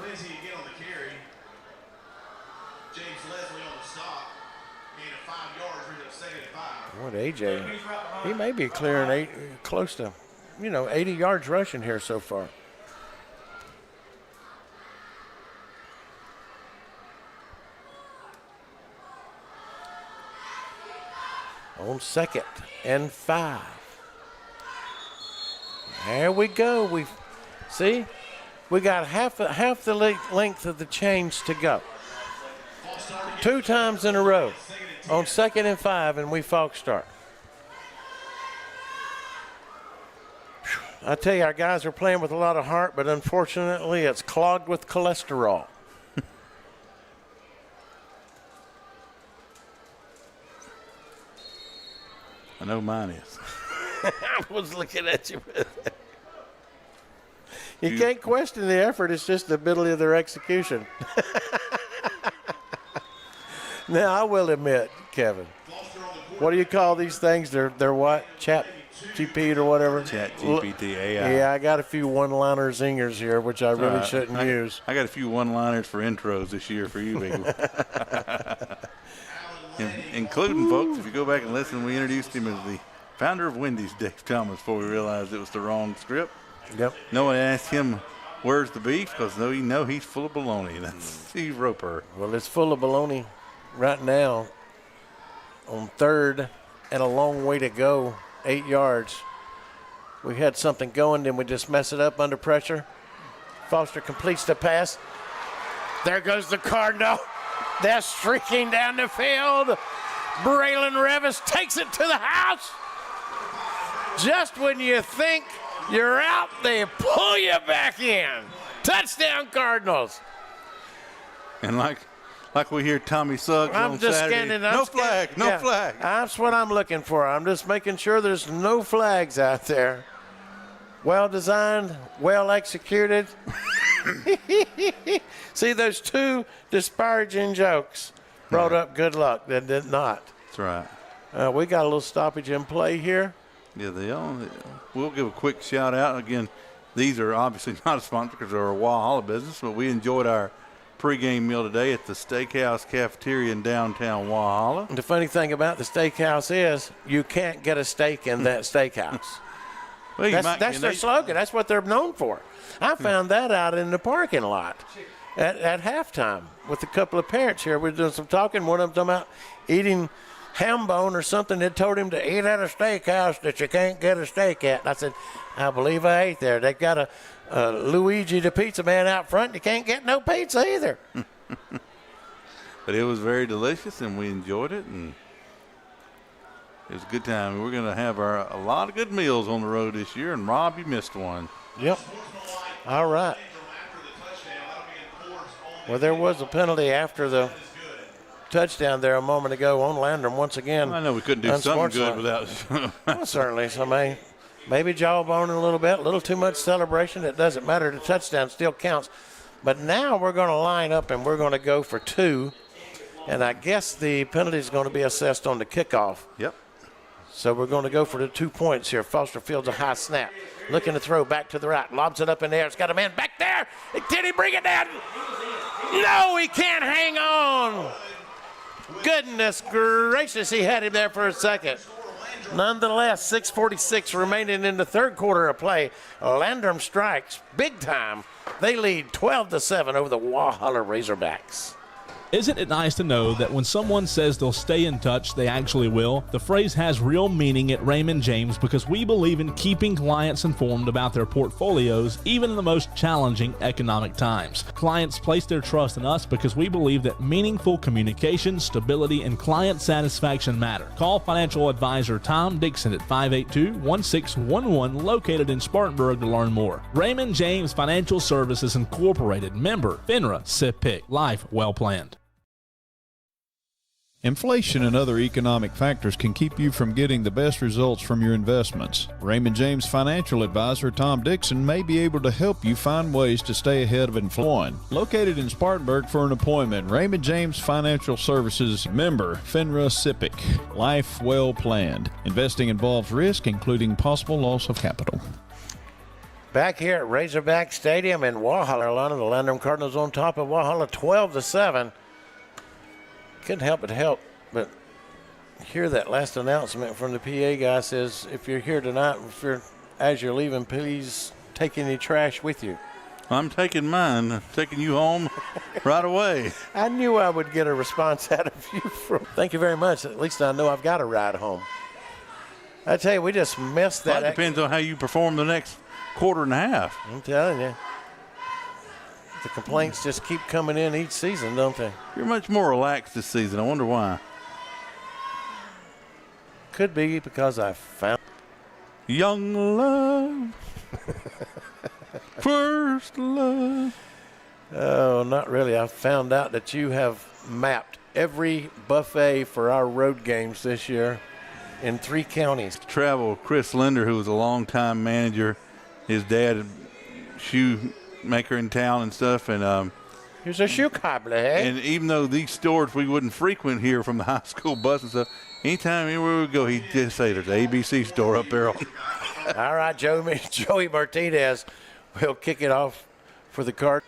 Lindsay, you get on the carry. James Leslie on the stop. Gain of 5 yards, brings up 2nd and 5.
What AJ? He may be clearing close to, 80 yards rushing here so far. On 2nd and 5. There we go. We got half the length of the change to go. 2 times in a row on 2nd and 5, and we false start. I tell you, our guys are playing with a lot of heart, but unfortunately, it's clogged with cholesterol.
I know mine is.
I was looking at you. You can't question the effort. It's just the ability of their execution. Now, I will admit, Kevin, what do you call these things? They're what? Chat GPT or whatever?
Chat GPT, AI.
Yeah, I got a few one-liner zingers here, which I really shouldn't use.
I got a few one-liners for intros this year for you, big one. Including, folks, if you go back and listen, we introduced him as the founder of Wendy's, Dave Thomas, before we realized it was the wrong script.
Yep.
No one asked him, where's the beef? Because he's full of baloney. That's Steve Roper.
Well, it's full of baloney right now on 3rd and a long way to go, 8 yards. We had something going, then we just mess it up under pressure. Foster completes the pass. There goes the Cardinal. They're streaking down the field. Braylon Revis takes it to the house. Just when you think you're out, they pull you back in. Touchdown, Cardinals.
And like we hear Tommy Suggs on Saturday, no flag.
That's what I'm looking for. I'm just making sure there's no flags out there. Well designed, well executed. See, those two disparaging jokes brought up good luck that did not.
That's right.
We got a little stoppage in play here.
Yeah, we'll give a quick shout out. Again, these are obviously not a sponsor because they're a Walhalla business, but we enjoyed our pregame meal today at the Steakhouse Cafeteria in downtown Walhalla.
The funny thing about the steakhouse is you can't get a steak in that steakhouse.
Well,
that's their slogan. That's what they're known for. I found that out in the parking lot at halftime with a couple of parents here. We were doing some talking. One of them talking about eating ham bone or something. They told him to eat at a steakhouse that you can't get a steak at. And I said, I believe I ate there. They got a Luigi the pizza man out front. You can't get no pizza either.
But it was very delicious, and we enjoyed it, and it was a good time. We're going to have a lot of good meals on the road this year, and Rob, you missed one.
Yep. All right. Well, there was a penalty after the touchdown there a moment ago on Landrum once again.
I know we couldn't do something good without.
Well, certainly. So maybe jawboning a little bit, a little too much celebration. It doesn't matter. The touchdown still counts. But now we're going to line up and we're going to go for two. And I guess the penalty is going to be assessed on the kickoff.
Yep.
So we're going to go for the 2 points here. Foster Fields a high snap. Looking to throw back to the right. Lobs it up in the air. It's got a man back there. Did he bring it down? No, he can't hang on. Goodness gracious, he had him there for a second. Nonetheless, 6:46 remaining in the third quarter of play. Landrum strikes big time. They lead 12-7 over the Walhalla Razorbacks.
Isn't it nice to know that when someone says they'll stay in touch, they actually will? The phrase has real meaning at Raymond James because we believe in keeping clients informed about their portfolios, even in the most challenging economic times. Clients place their trust in us because we believe that meaningful communication, stability, and client satisfaction matter. Call financial advisor Tom Dixon at 582-1611, located in Spartanburg, to learn more. Raymond James Financial Services Incorporated, member FINRA SIPC. Life well planned.
Inflation and other economic factors can keep you from getting the best results from your investments. Raymond James financial advisor Tom Dixon may be able to help you find ways to stay ahead of inflation. Located in Spartanburg for an appointment, Raymond James Financial Services, member FINRA SIPC. Life well planned. Investing involves risk, including possible loss of capital.
Back here at Razorback Stadium in Walhalla, Carolina, the Landrum Cardinals on top of Walhalla 12-7. Couldn't help but hear that last announcement from the PA guy. Says, if you're here tonight, as you're leaving, please take any trash with you.
I'm taking mine. I'm taking you home right away.
I knew I would get a response out of you. Thank you very much. At least I know I've got a ride home. I tell you, we just missed that.
Well, it depends on how you perform the next quarter and a half.
I'm telling you. The complaints just keep coming in each season, don't they?
You're much more relaxed this season. I wonder why.
Could be because I found
young love. First love.
Oh, not really. I found out that you have mapped every buffet for our road games this year in 3 counties.
Travel, Chris Linder, who was a longtime manager, his dad, shoemaker in town and stuff, and
here's a shoe cobbler, eh?
And even though these stores we wouldn't frequent here from the high school bus and stuff, anytime anywhere we go, he'd just say there's an ABC store up there.
All right, Joey Martinez will kick it off for the Card.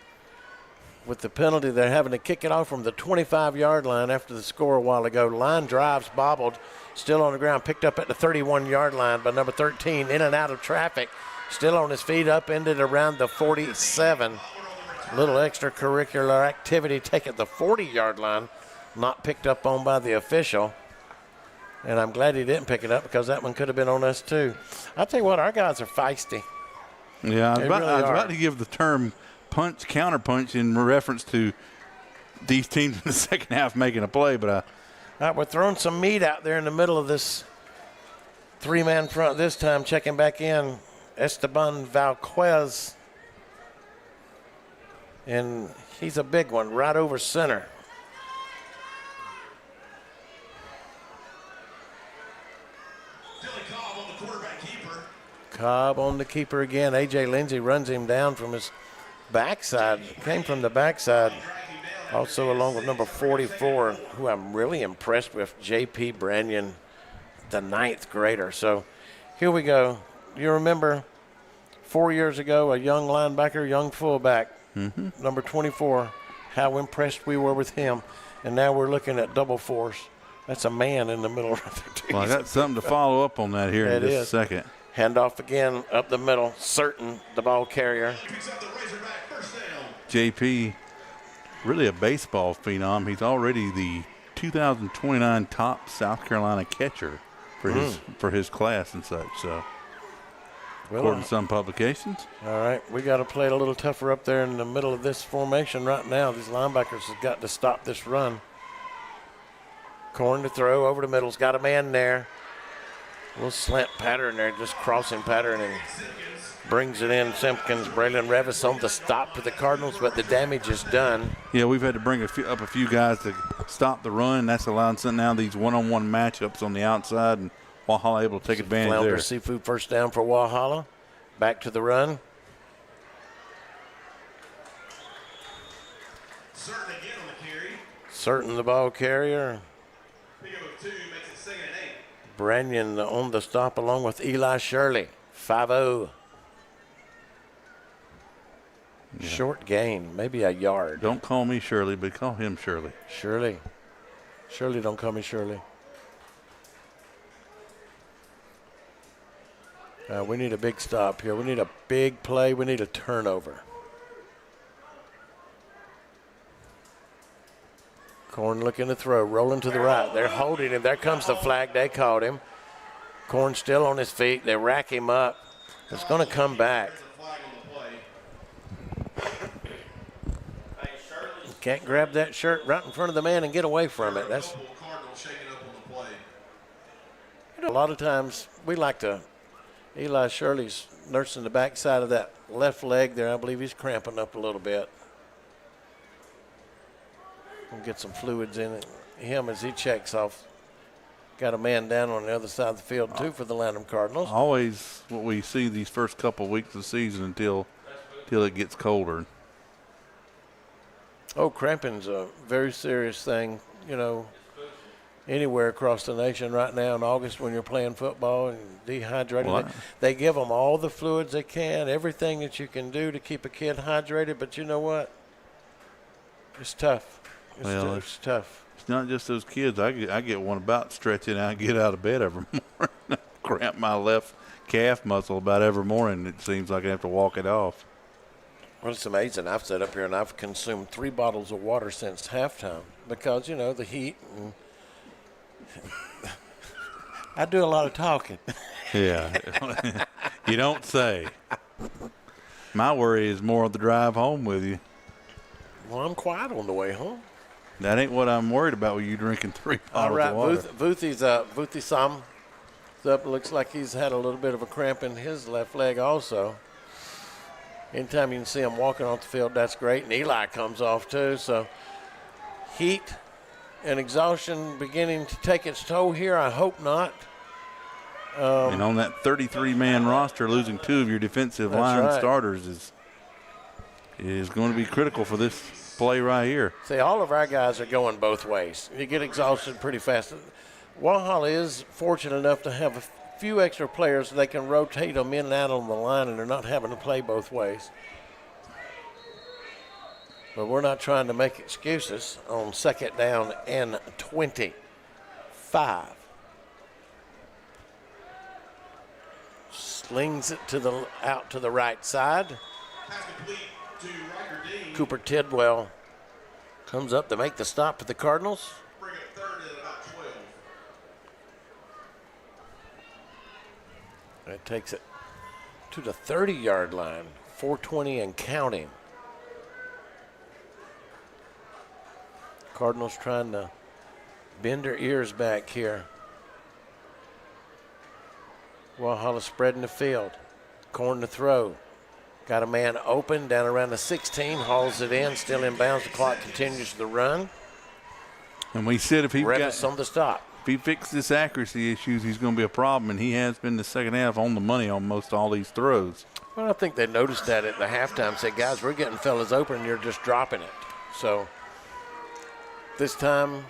With the penalty, they're having to kick it off from the 25-yard line after the score a while ago. Line drives bobbled, still on the ground, picked up at the 31-yard line by number 13, in and out of traffic. Still on his feet, upended around the 47. Little extracurricular activity taken the 40-yard line, not picked up on by the official. And I'm glad he didn't pick it up because that one could have been on us too. I'll tell you what, our guys are feisty.
Yeah, I was about to give the term punch, counterpunch in reference to these teams in the second half making a play, but
all right, we're throwing some meat out there in the middle of this 3-man front this time. Checking back in, Esteban Valquez. And he's a big one, right over center. Cobb on the keeper again. A.J. Lindsey runs him down from his backside, came from the backside, also along with number 44, who I'm really impressed with, J.P. Branyan, the 9th grader. So here we go. You remember 4 years ago, a young linebacker, young fullback, number 24, how impressed we were with him. And now we're looking at double force. That's a man in the middle right there, too.
Well, I got something to follow up on that here in just a second.
Handoff again up the middle. Certain, the ball carrier.
JP, really a baseball phenom. He's already the 2029 top South Carolina catcher for his class and such. So, according to some publications.
All right, we got to play it a little tougher up there in the middle of this formation right now. These linebackers have got to stop this run. Corn to throw over the middle's got a man there. A little slant pattern there, just crossing pattern, and brings it in. Simpkins, Braylon Revis on the stop for the Cardinals, but the damage is done.
Yeah, we've had to bring up a few guys to stop the run. That's allowing now these one-on-one matchups on the outside, and Walhalla able to take advantage
Flounder
there.
Seafood first down for Walhalla. Back to the run.
Certain again on the carry.
Certain the ball carrier.
Pick up 2, makes it 2nd and 8.
Branyan on the stop along with Eli Shirley. 5-0.
Yeah.
Short gain, maybe a yard.
Don't call me Shirley, but call him Shirley.
Shirley. Shirley, don't call me Shirley. We need a big stop here. We need a big play. We need a turnover. Corn looking to throw, rolling to the right. They're holding him. There comes the flag. They caught him. Corn still on his feet. They rack him up. It's going to come back. Can't grab that shirt right in front of the man and get away from it. That's a lot of times we like to. Eli Shirley's nursing the backside of that left leg there. I believe he's cramping up a little bit. We'll get some fluids in him as he checks off. Got a man down on the other side of the field, too, for the Landrum Cardinals.
Always what we see these first couple of weeks of the season until it gets colder.
Oh, cramping's a very serious thing, anywhere across the nation right now in August when you're playing football and dehydrated.
Well,
they give them all the fluids they can, everything that you can do to keep a kid hydrated, but you know what? It's tough. It's tough.
It's not just those kids. I get one about stretching out and get out of bed every morning. Cramp my left calf muscle about every morning. It seems like I have to walk it off.
Well, it's amazing. I've sat up here and I've consumed 3 bottles of water since halftime because, the heat. And I do a lot of talking.
Yeah. You don't say. My worry is more of the drive home with you.
Well, I'm quiet on the way home.
That ain't what I'm worried about with you drinking 3 bottles
All right,
of water.
Vuthi Sam up. Looks like he's had a little bit of a cramp in his left leg also. Anytime you can see him walking off the field, that's great. And Eli comes off too. So heat and exhaustion beginning to take its toll here. I hope not.
And on that 33-man roster, losing 2 of your defensive line starters is going to be critical for this play right here.
See, all of our guys are going both ways. You get exhausted pretty fast. Walhalla is fortunate enough to have a few extra players so they can rotate them in and out on the line, and they're not having to play both ways. But we're not trying to make excuses on 2nd down and 25. Slings it out to the right side. Cooper Tidwell comes up to make the stop for the Cardinals.
Bring up 3rd and about 12.
It takes it to the 30-yard line, 4:20 and counting. Cardinals trying to bend their ears back here. Walhalla spreading the field. Corn to throw. Got a man open down around the 16, hauls it in, still in bounds. The clock continues the run.
And we said if he
Revis on the stop.
he fixes his accuracy issues, he's going to be a problem, and he has been the second half on the money on most all these throws.
Well, I think they noticed that at the halftime. Said, guys, we're getting fellas open, and you're just dropping it. So this time,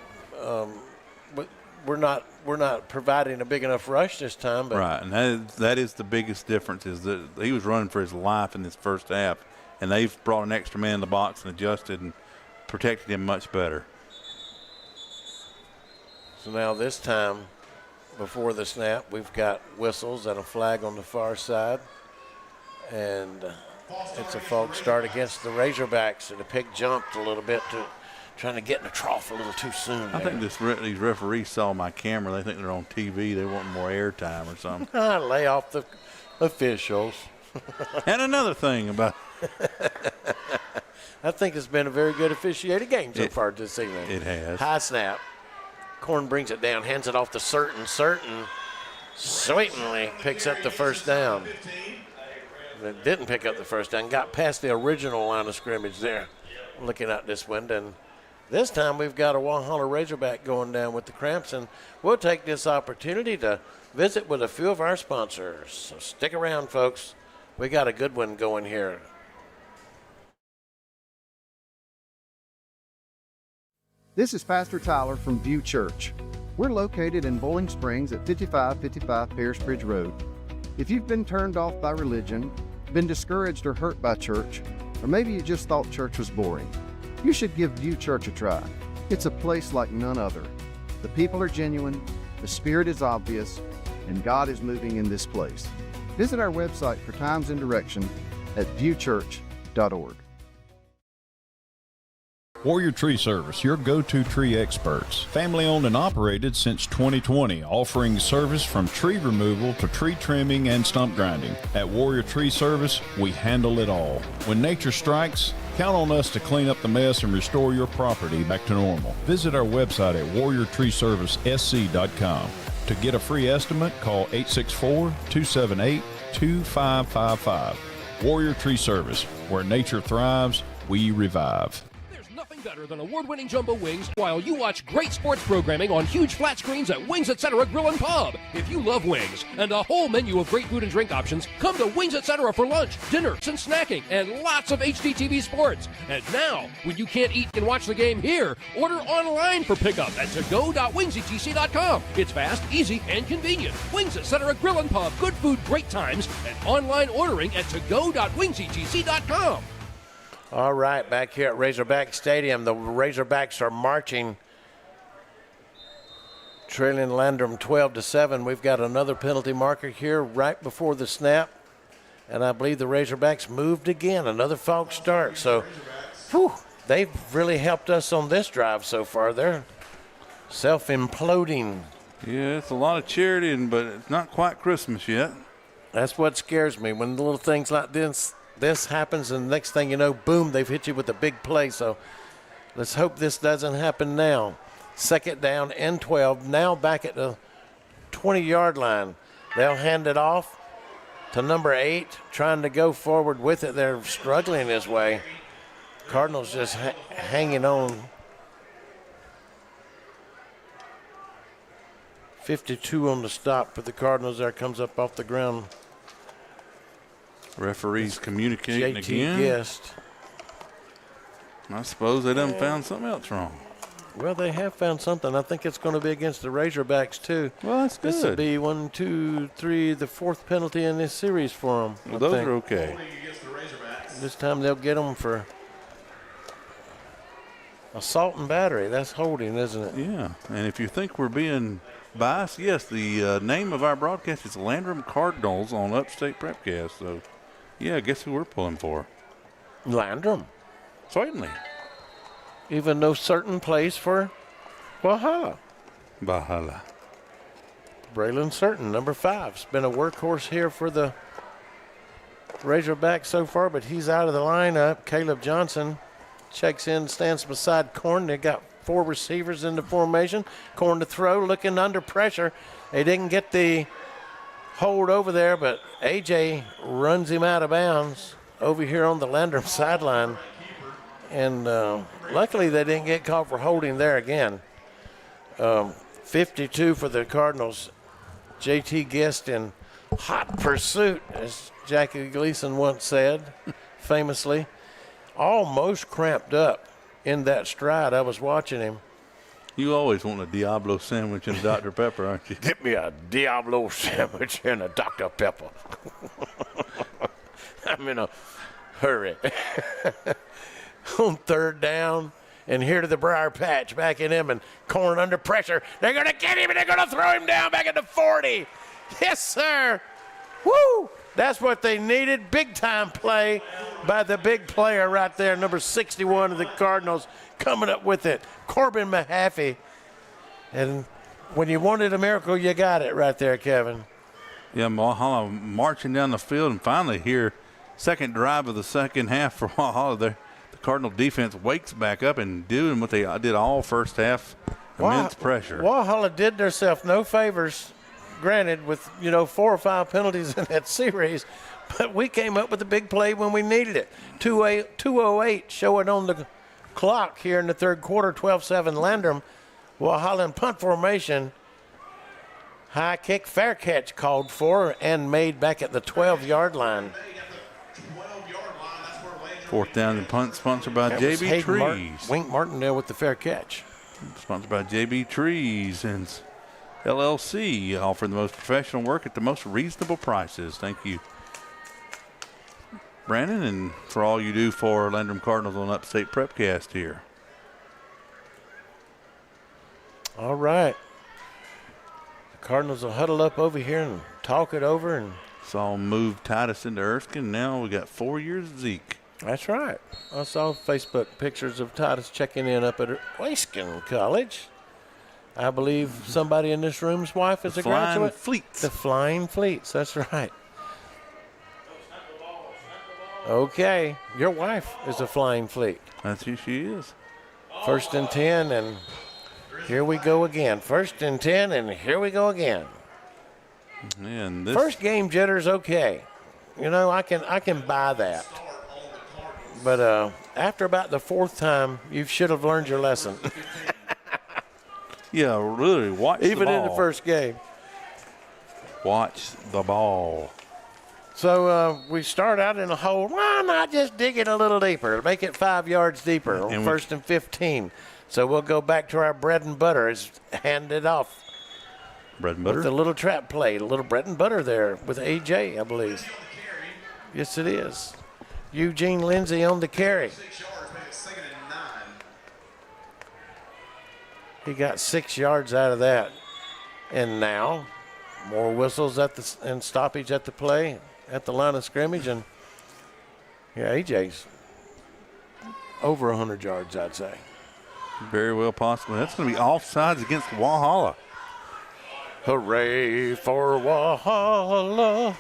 we're not providing a big enough rush this time. But
right, and that is the biggest difference, is that he was running for his life in this first half, and they've brought an extra man in the box and adjusted and protected him much better.
So now this time, before the snap, we've got whistles and a flag on the far side. And it's a false start against the Razorbacks. And the pig jumped a little bit, trying to get in the trough a little too soon.
I think these referees saw my camera. They think they're on TV. They want more airtime or something.
Lay off the officials.
And another thing about
I think it's been a very good officiated game so far this evening.
It has.
High snap. Corn brings it down, hands it off to Certain. Certain certainly picks up the first down. It didn't pick up the first down, got past the original line of scrimmage there, looking out this window. And this time we've got a Walhalla Razorback going down with the cramps, and we'll take this opportunity to visit with a few of our sponsors. So stick around, folks. We got a good one going here.
This is Pastor Tyler from View Church. We're located in Bowling Springs at 5555 Paris Bridge Road. If you've been turned off by religion, been discouraged or hurt by church, or maybe you just thought church was boring, you should give View Church a try. It's a place like none other. The people are genuine, the Spirit is obvious, and God is moving in this place. Visit our website for times and direction at viewchurch.org.
Warrior Tree Service, your go-to tree experts. Family owned and operated since 2020, offering service from tree removal to tree trimming and stump grinding. At Warrior Tree Service, we handle it all. When nature strikes, count on us to clean up the mess and restore your property back to normal. Visit our website at warriortreeservicesc.com. To get a free estimate, call 864-278-2555. Warrior Tree Service, where nature thrives, we revive.
Better than award-winning jumbo wings while you watch great sports programming on huge flat screens at Wings Etc. Grill and Pub. If you love wings and a whole menu of great food and drink options, come to Wings Etc. for lunch, dinner, and snacking, and lots of HDTV sports. And now, when you can't eat and watch the game here, order online for pickup at togo.wingsetc.com. It's fast, easy, and convenient. Wings Etc. Grill and Pub, good food, great times, and online ordering at togo.wingsetc.com.
All right, back here at Razorback Stadium, the Razorbacks are marching, trailing Landrum 12-7. We've got another penalty marker here right before the snap, and I believe the Razorbacks moved again. Another false start. So, they've really helped us on this drive so far. They're self-imploding.
Yeah, it's a lot of charity, but it's not quite Christmas yet.
That's what scares me, when little things like this happens, and the next thing you know, boom, they've hit you with a big play. So let's hope this doesn't happen now. Second down and 12, now back at the 20-yard line. They'll hand it off to number 8, trying to go forward with it. They're struggling this way. Cardinals just hanging on. 52 on the stop for the Cardinals. There comes up off the ground.
Referees communicating
JT
again.
Guest.
I suppose they done found something else wrong.
Well, they have found something. I think it's going to be against the Razorbacks, too.
Well, that's good.
This will be 1, 2, 3, the 4th penalty in this series for them.
Well, those are okay.
This time they'll get them for assault and battery. That's holding, isn't it?
Yeah, and if you think we're being biased, yes, the name of our broadcast is Landrum Cardinals on Upstate Prepcast, so... Yeah, guess who we're pulling for?
Landrum.
Certainly.
Even no certain place for Walhalla.
Walhalla.
Braylon Certain, number 5. It's been a workhorse here for the Razorbacks so far, but he's out of the lineup. Caleb Johnson checks in, stands beside Corn. They got 4 receivers in the formation. Corn to throw, looking under pressure. They didn't get the hold over there, but AJ runs him out of bounds over here on the Landrum sideline. And luckily they didn't get called for holding there again. 52 for the Cardinals. J.T. Guest in hot pursuit, as Jackie Gleason once said, famously. Almost cramped up in that stride. I was watching him.
You always want a Diablo sandwich and a Dr. Pepper, aren't you?
Get me a Diablo sandwich and a Dr. Pepper. I'm in a hurry. On third down, and here to the Briar Patch, back in him, and Corn under pressure. They're going to get him, and they're going to throw him down back at the 40. Yes, sir. Woo! That's what they needed. Big-time play by the big player right there, number 61 of the Cardinals, coming up with it, Corbin Mahaffey. And when you wanted a miracle, you got it right there, Kevin.
Yeah, Walhalla marching down the field, and finally here, second drive of the second half for Walhalla there. The Cardinal defense wakes back up and doing what they did all first half, immense pressure.
Walhalla did themselves no favors, granted, with 4 or 5 penalties in that series, but we came up with a big play when we needed it. 2:08 showing on the clock here in the third quarter, 12-7 Landrum. Walhalla in punt formation. High kick, fair catch called for and made back at the 12-yard line.
Fourth down and punt sponsored by JB Trees.
Wink Martindale with the fair catch.
Sponsored by JB Trees and LLC, offering the most professional work at the most reasonable prices. Thank you, Brandon, and for all you do for Landrum Cardinals on Upstate Prepcast here.
All right. The Cardinals will huddle up over here and talk it over. And
saw him move Titus into Erskine. Now we got 4 years of Zeke.
That's right. I saw Facebook pictures of Titus checking in up at Erskine College. I believe somebody in this room's wife is a graduate.
Fleets.
The Flying Fleets. That's right. Okay. Your wife is a Flying Fleet.
That's who she is.
1st and 10, and here we go again. 1st and 10, and here we go again.
Man, this
first game jitter's okay. I can buy that. But after about the 4th time, you should have learned your lesson.
Yeah, really, watch the ball.
Even in the first game.
Watch the ball.
So we start out in a hole. Why not just dig it a little deeper? Make it 5 yards deeper on 1st and 15. So we'll go back to our bread and butter. It's handed off.
Bread and butter?
With a little trap play, a little bread and butter there with A.J., I believe. Yes, it is. Eugene Lindsay on the carry. He got 6 yards out of that. And now, more whistles and stoppage at the play, at the line of scrimmage. And, yeah, AJ's over 100 yards, I'd say.
Very well possible. That's going to be offsides against Walhalla.
Hooray for Walhalla.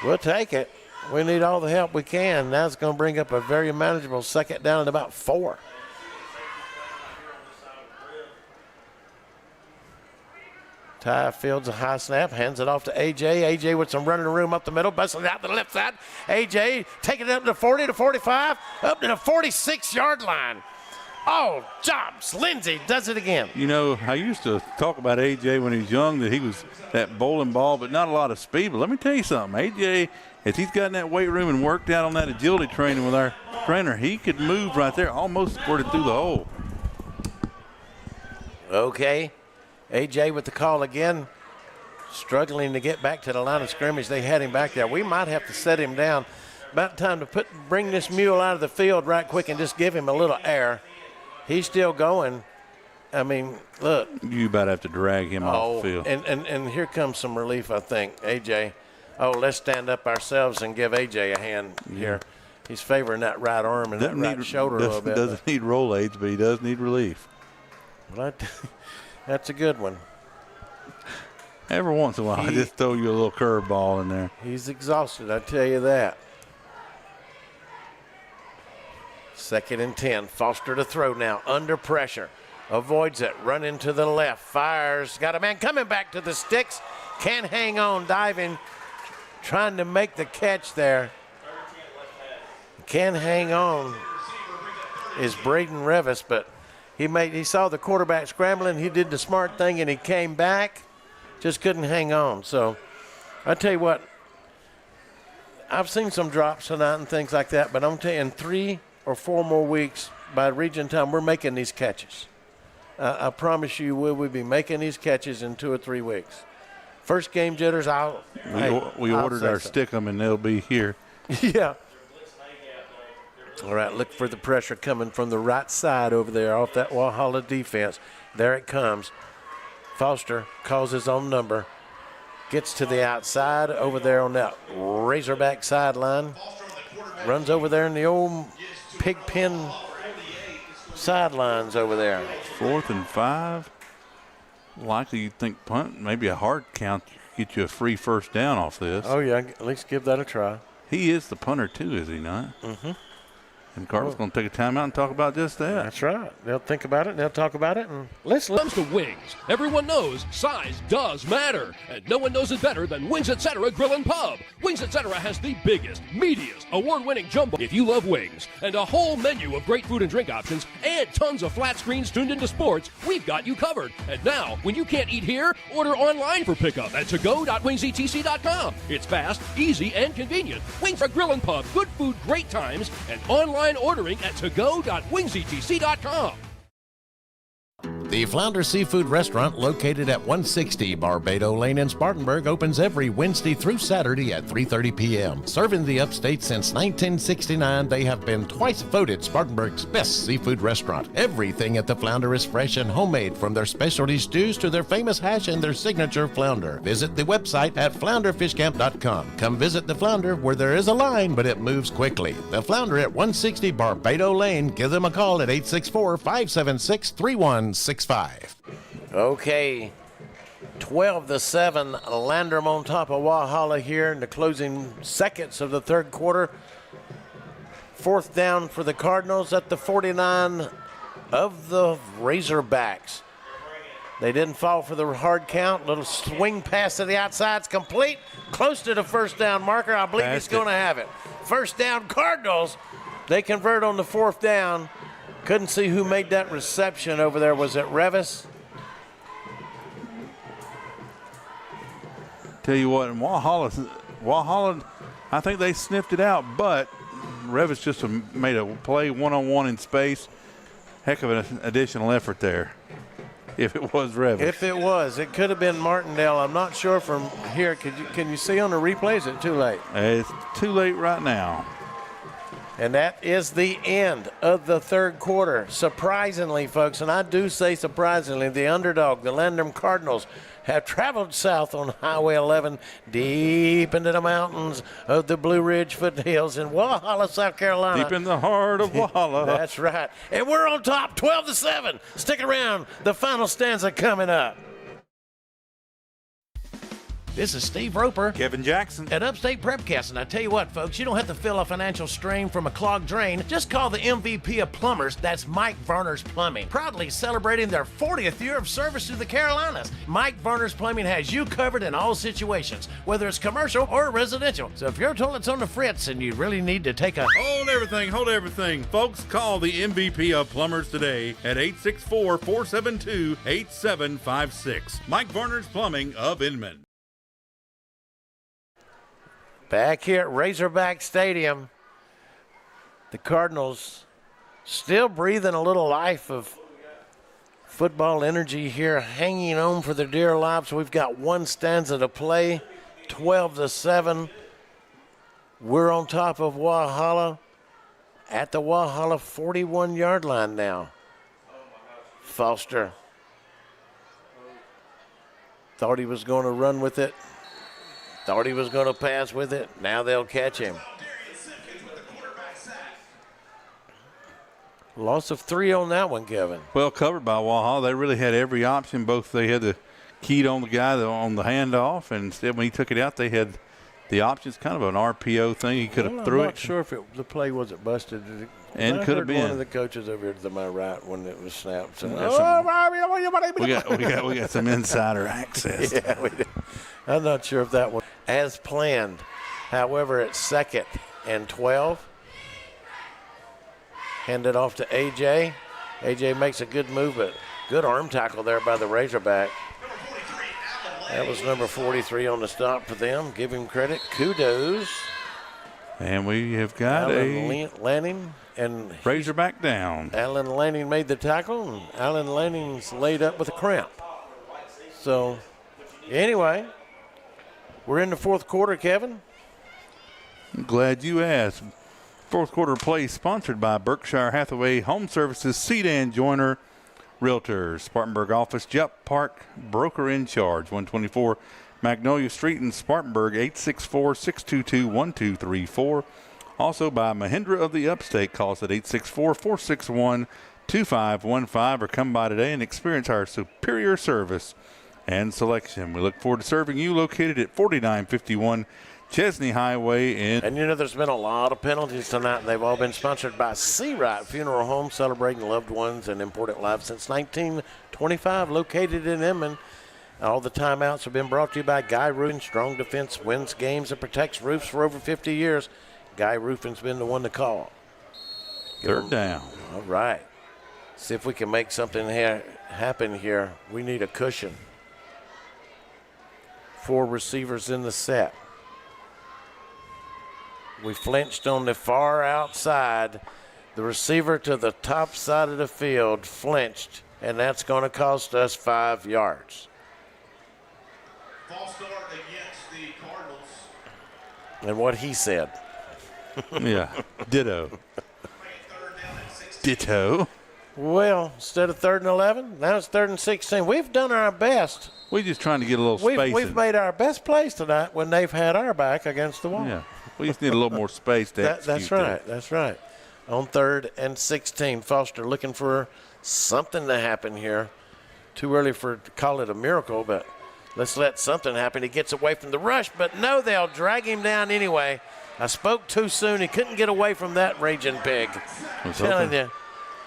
We'll take it. We need all the help we can. Now it's going to bring up a very manageable 2nd down and about 4. Ty fields a high snap, hands it off to A.J. A.J. with some running room up the middle, busting out to the left side. A.J. taking it up to 40 to 45, up to the 46-yard line. Oh, jobs. Lindsay does it again.
I used to talk about A.J. when he was young, that he was that bowling ball, but not a lot of speed. But let me tell you something. A.J., if he's got in that weight room and worked out on that agility training with our trainer, he could move right there, almost squirted through the hole.
Okay. A.J. with the call again, struggling to get back to the line of scrimmage. They had him back there. We might have to set him down. About time to bring this mule out of the field right quick and just give him a little air. He's still going. I mean, look.
You about have to drag him off the field.
And here comes some relief, I think, A.J. Oh, let's stand up ourselves and give A.J. a hand here. He's favoring that right arm and that right shoulder a little bit.
Doesn't need roll aids, but he does need relief.
Well, that's a good one.
Every once in a while, I just throw you a little curveball in there.
He's exhausted, I tell you that. 2nd and 10. Foster to throw now, under pressure. Avoids it, running to the left, fires. Got a man coming back to the sticks. Can't hang on, diving, trying to make the catch there. Can't hang on. is Braden Revis, but he saw the quarterback scrambling. He did the smart thing, and he came back. Just couldn't hang on. So I tell you what, I've seen some drops tonight and things like that, but I'm telling you, in 3 or 4 more weeks by region time, we're making these catches. I promise you we'll be making these catches in 2 or 3 weeks. First game jitters,
we ordered our Stickum, and they'll be here.
Yeah. All right, look for the pressure coming from the right side over there off that Walhalla defense. There it comes. Foster calls his own number. Gets to the outside over there on that Razorback sideline. Runs over there in the old pig pen sidelines over there.
4th and 5. Likely you'd think punt, maybe a hard count, get you a free first down off this.
Oh, yeah, at least give that a try.
He is the punter, too, is he not?
Mm-hmm.
And Cardinals going to take a timeout and talk about just that.
That's right. They'll think about it, and they'll talk about it. And let's
comes to wings. Everyone knows size does matter, and no one knows it better than Wings Etc. Grill and Pub. Wings Etc. has the biggest, meatiest, award-winning jumbo. If you love wings and a whole menu of great food and drink options and tons of flat screens tuned into sports, we've got you covered. And now, when you can't eat here, order online for pickup at togo.wingsetc.com. It's fast, easy, and convenient. Wings for Grill and Pub, good food, great times, and online ordering at togo.wingsetc.com.
The Flounder Seafood Restaurant, located at 160 Barbado Lane in Spartanburg, opens every Wednesday through Saturday at 3:30 p.m. Serving the Upstate since 1969, they have been twice voted Spartanburg's best seafood restaurant. Everything at the Flounder is fresh and homemade, from their specialty stews to their famous hash and their signature flounder. Visit the website at flounderfishcamp.com. Come visit the Flounder, where there is a line, but it moves quickly. The Flounder at 160 Barbado Lane. Give them a call at 864-576-3165.
Okay, 12-7, Landrum on top of Walhalla here in the closing seconds of the third quarter. 4th down for the Cardinals at the 49 of the Razorbacks. They didn't fall for the hard count. Little swing pass to the outside's complete. Close to the first down marker. I believe he's going to have it. First down, Cardinals. They convert on the 4th down. Couldn't see who made that reception over there. Was it Revis?
Tell you what, in Walhalla, I think they sniffed it out, but Revis just made a play one-on-one in space. Heck of an additional effort there, if it was Revis.
If it was, it could have been Martindale. I'm not sure from here. Can you see on the replay? Is it too late?
It's too late right now.
And that is the end of the third quarter. Surprisingly, folks, and I do say surprisingly, the underdog, the Landrum Cardinals, have traveled south on Highway 11 deep into the mountains of the Blue Ridge foothills in Walhalla, South Carolina.
Deep in the heart of Walhalla.
That's right. And we're on top, 12-7. Stick around. The final stanza coming up.
This is Steve Roper,
Kevin Jackson,
at Upstate Prepcast. And I tell you what, folks, you don't have to feel a financial strain from a clogged drain. Just call the MVP of plumbers. That's Mike Varner's Plumbing. Proudly celebrating their 40th year of service to the Carolinas. Mike Varner's Plumbing has you covered in all situations, whether it's commercial or residential. So if your toilet's on the fritz and you really need to take a...
Hold everything. Folks, call the MVP of plumbers today at 864-472-8756. Mike Varner's Plumbing of Inman.
Back here at Razorback Stadium, the Cardinals still breathing a little life of football energy here, hanging on for their dear lives. We've got one stanza to play, 12-7. We're on top of Walhalla at the Walhalla 41-yard line now. Foster thought he was going to run with it. Thought he was going to pass with it. Now they'll catch him. Loss of 3 on that one, Kevin.
Well covered by Walhalla. They really had every option. Both they had the keyed on the guy on the handoff, and instead when he took it out, they had the options. Kind of an RPO thing. He could have threw it.
I'm not sure if the play wasn't busted.
And could have been.
One of the coaches over here to my right when it was snapped. So
we got some insider access.
Yeah, we do. I'm not sure if that one as planned. However, it's 2nd and 12. Hand it off to A.J. A.J. makes a good move, but good arm tackle there by the Razorback. That was number 43 on the stop for them. Give him credit. Kudos.
And we have got
Lanning and
Razorback down.
Alan Lanning made the tackle, and Alan Lanning's laid up with a cramp. So, anyway, we're in the fourth quarter, Kevin.
I'm glad you asked. Fourth quarter play sponsored by Berkshire Hathaway Home Services, Sedan Joiner Realtors, Spartanburg office, Jupp Park, broker in charge, 124 Magnolia Street in Spartanburg, 864-622-1234. Also by Mahindra of the Upstate. Call us at 864-461-2515 or come by today and experience our superior service and selection. We look forward to serving you, located at 4951 Chesney Highway.
And you know, there's been a lot of penalties tonight, and they've all been sponsored by Seawright Funeral Home, celebrating loved ones and important lives since 1925, located in Inman. All the timeouts have been brought to you by Guy Roofing. Strong defense wins games and protects roofs for over 50 years. Guy Roofing's been the one to call.
Third down.
All right. See if we can make something happen here. We need a cushion. 4 receivers in the set. We flinched on the far outside. The receiver to the top side of the field flinched, and that's going to cost us 5 yards.
False start against the Cardinals.
And what he said.
Yeah, ditto. Ditto.
Well, instead of 3rd and 11, now it's 3rd and 16. We've done our best.
We're just trying to get a little space.
We've made our best plays tonight when they've had our back against the wall.
Yeah, we just need a little more space to execute.
That's right. That's right. On 3rd and 16, Foster looking for something to happen here. Too early to call it a miracle, but let's let something happen. He gets away from the rush, but no, they'll drag him down anyway. I spoke too soon. He couldn't get away from that raging pig. I'm telling you.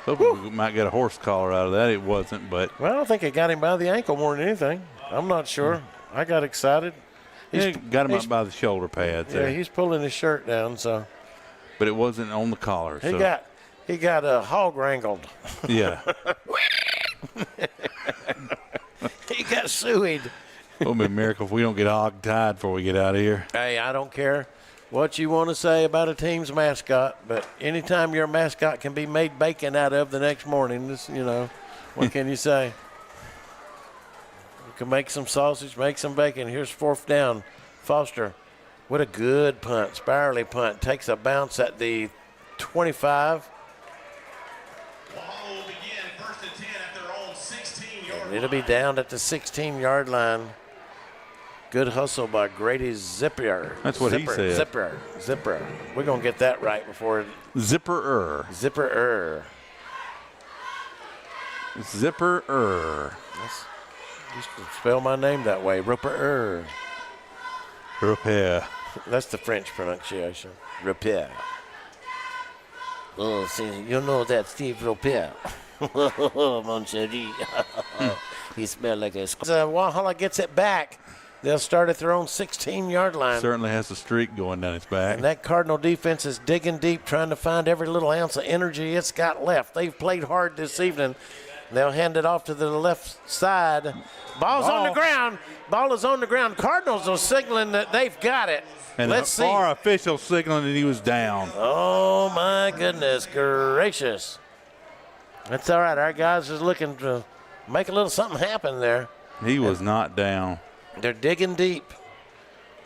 Hoping we might get a horse collar out of that. It wasn't, but.
Well, I think it got him by the ankle more than anything. I'm not sure. I got excited.
Got him up by the shoulder pads.
Yeah,
there.
he's pulling his shirt down, so.
But it wasn't on the collar.
He got a hog wrangled.
Yeah.
He got sued.
It'll be a miracle if we don't get hog tied before we get out of here.
Hey, I don't care what you want to say about a team's mascot, but anytime your mascot can be made bacon out of the next morning, what can you say? You can make some sausage, make some bacon. Here's 4th down. Foster, what a good punt, spirally punt. Takes a bounce at the 25.
Walhalla will begin 1st and 10 at their own 16-yard line.
It'll be down at the 16-yard line. Good hustle by Grady Zipper.
That's what he said.
Zipper. We're going to get that right before.
Zipper-er.
Zipper-er.
Zipper-er.
Used to spell my name that way. Rupert-er.
Repair.
That's the French pronunciation. Repair. Oh, see, you know that Steve Repair. Mon chéri. He smelled like a. Walhalla gets it back. They'll start at their own 16-yard line.
Certainly has a streak going down its back.
And that Cardinal defense is digging deep, trying to find every little ounce of energy it's got left. They've played hard this evening. They'll hand it off to the left side. Ball is on the ground. Cardinals are signaling that they've got it.
And
let's see.
Our official signaling that he was down.
Oh, my goodness gracious. That's all right. Our guys is looking to make a little something happen there.
He was not down.
They're digging deep,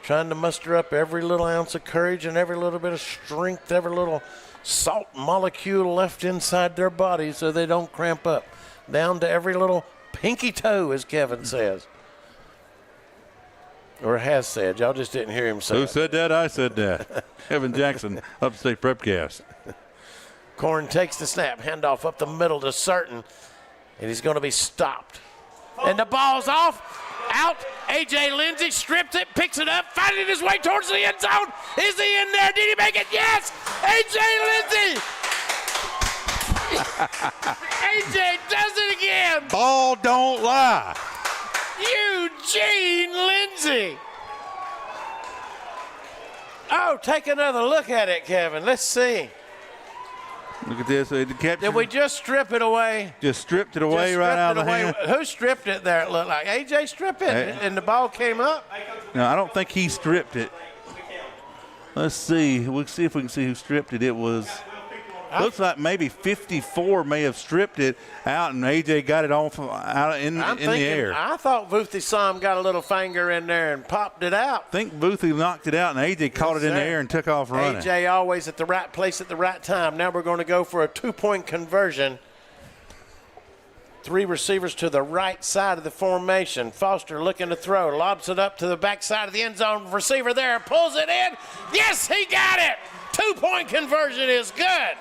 trying to muster up every little ounce of courage and every little bit of strength, every little salt molecule left inside their body so they don't cramp up. Down to every little pinky toe, as Kevin says. Or has said. Y'all just didn't hear him say
Who said that? I said that. Kevin Jackson, Upstate Prepcast.
Corn takes the snap, handoff up the middle to Certain, and he's going to be stopped. And the ball's off. Out. A.J. Lindsey strips it, picks it up, finding his way towards the end zone. Is he in there? Did he make it? Yes! A.J. Lindsey! A.J. does it again!
Ball don't lie.
Eugene Lindsey! Oh, take another look at it, Kevin. Let's see.
Look at this.
Did we just strip it away?
Just stripped it away right out of the hand.
Who stripped it there? It looked like AJ stripped it, and the ball came up?
No, I don't think he stripped it. Let's see. We'll see if we can see who stripped it. It was, looks like maybe 54 may have stripped it out, and AJ got it off out in the air.
I thought Vuthi Sam got a little finger in there and popped it out.
I think Vuthi knocked it out, and AJ caught it in the air and took off running.
AJ always at the right place at the right time. Now we're going to go for a 2-point conversion. 3 receivers to the right side of the formation. Foster looking to throw. Lobs it up to the back side of the end zone. Receiver there. Pulls it in. Yes, he got it. 2-point conversion is good.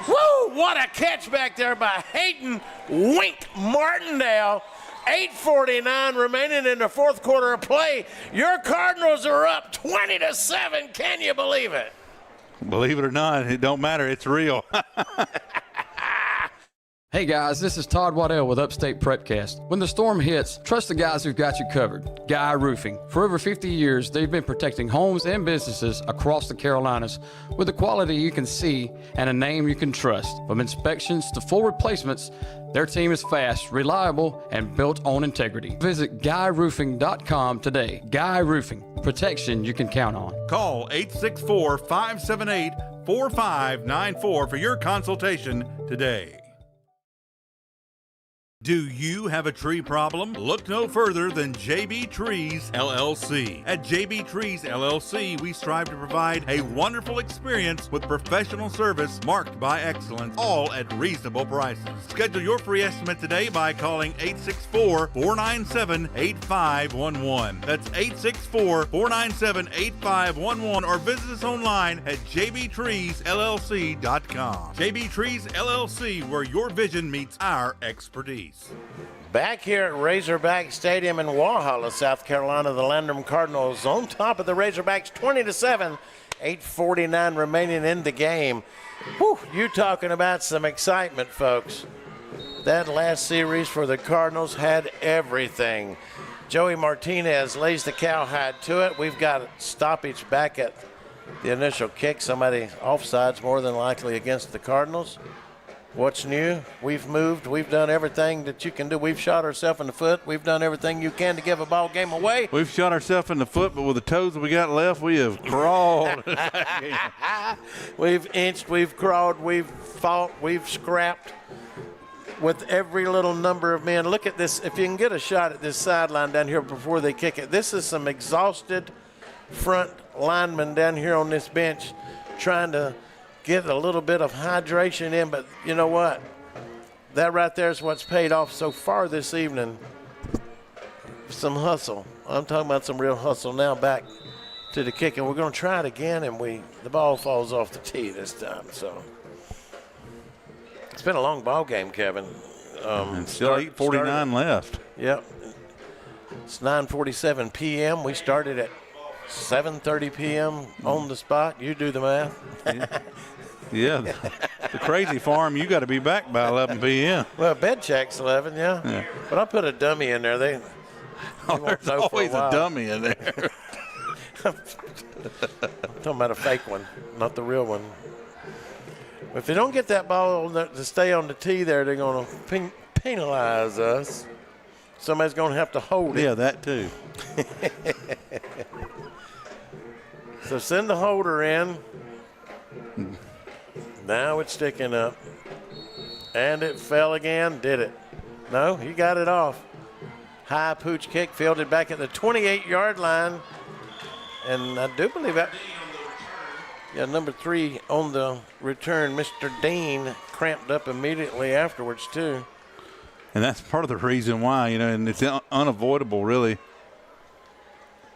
Woo! What a catch back there by Hayden Wink Martindale. 8:49 remaining in the fourth quarter of play. Your Cardinals are up 20-7. Can you believe it?
Believe it or not, it don't matter. It's real.
Hey guys, this is Todd Waddell with Upstate Prepcast. When the storm hits, trust the guys who've got you covered. Guy Roofing. For over 50 years, they've been protecting homes and businesses across the Carolinas with the quality you can see and a name you can trust. From inspections to full replacements, their team is fast, reliable, and built on integrity. Visit GuyRoofing.com today. Guy Roofing. Protection you can count on.
Call 864-578-4594 for your consultation today. Do you have a tree problem? Look no further than JB Trees LLC. At JB Trees LLC, we strive to provide a wonderful experience with professional service marked by excellence, all at reasonable prices. Schedule your free estimate today by calling 864-497-8511. That's 864-497-8511, or visit us online at jbtreesllc.com. JB Trees LLC, where your vision meets our expertise.
Back here at Razorback Stadium in Walhalla, South Carolina, the Landrum Cardinals on top of the Razorbacks 20-7. 8:49 remaining in the game. Whew, you talking about some excitement, folks. That last series for the Cardinals had everything. Joey Martinez lays the cowhide to it. We've got a stoppage back at the initial kick. Somebody offsides more than likely against the Cardinals. What's new? We've moved. We've done everything that you can do. We've shot ourselves in the foot. We've done everything you can to give a ball game away.
We've shot ourselves in the foot, but with the toes that we got left, we have crawled.
We've inched, we've crawled, we've fought, we've scrapped with every little number of men. Look at this. If you can get a shot at this sideline down here before they kick it, this is some exhausted front linemen down here on this bench trying to get a little bit of hydration in, but you know what? That right there is what's paid off so far this evening. Some hustle. I'm talking about some real hustle now. Back to the kick, and we're going to try it again, and the ball falls off the tee this time. So it's been a long ball game, Kevin.
And still 8:49 left.
Yep. It's 9:47 p.m. We started at 7:30 p.m. on the spot. You do the math.
Yeah, the crazy farm, you got to be back by 11 p.m.
Well, bed check's 11, yeah. But I put a dummy in there. There's
always a dummy in there.
I'm talking about a fake one, not the real one. If they don't get that ball to stay on the tee there, they're going to penalize us. Somebody's going to have to hold it.
Yeah, that too.
So send the holder in. Now it's sticking up. And it fell again. Did it? No, he got it off. High pooch kick fielded back at the 28-yard line. And I do believe that. Yeah, number 3 on the return, Mr. Dean, cramped up immediately afterwards, too.
And that's part of the reason why, and it's unavoidable, really.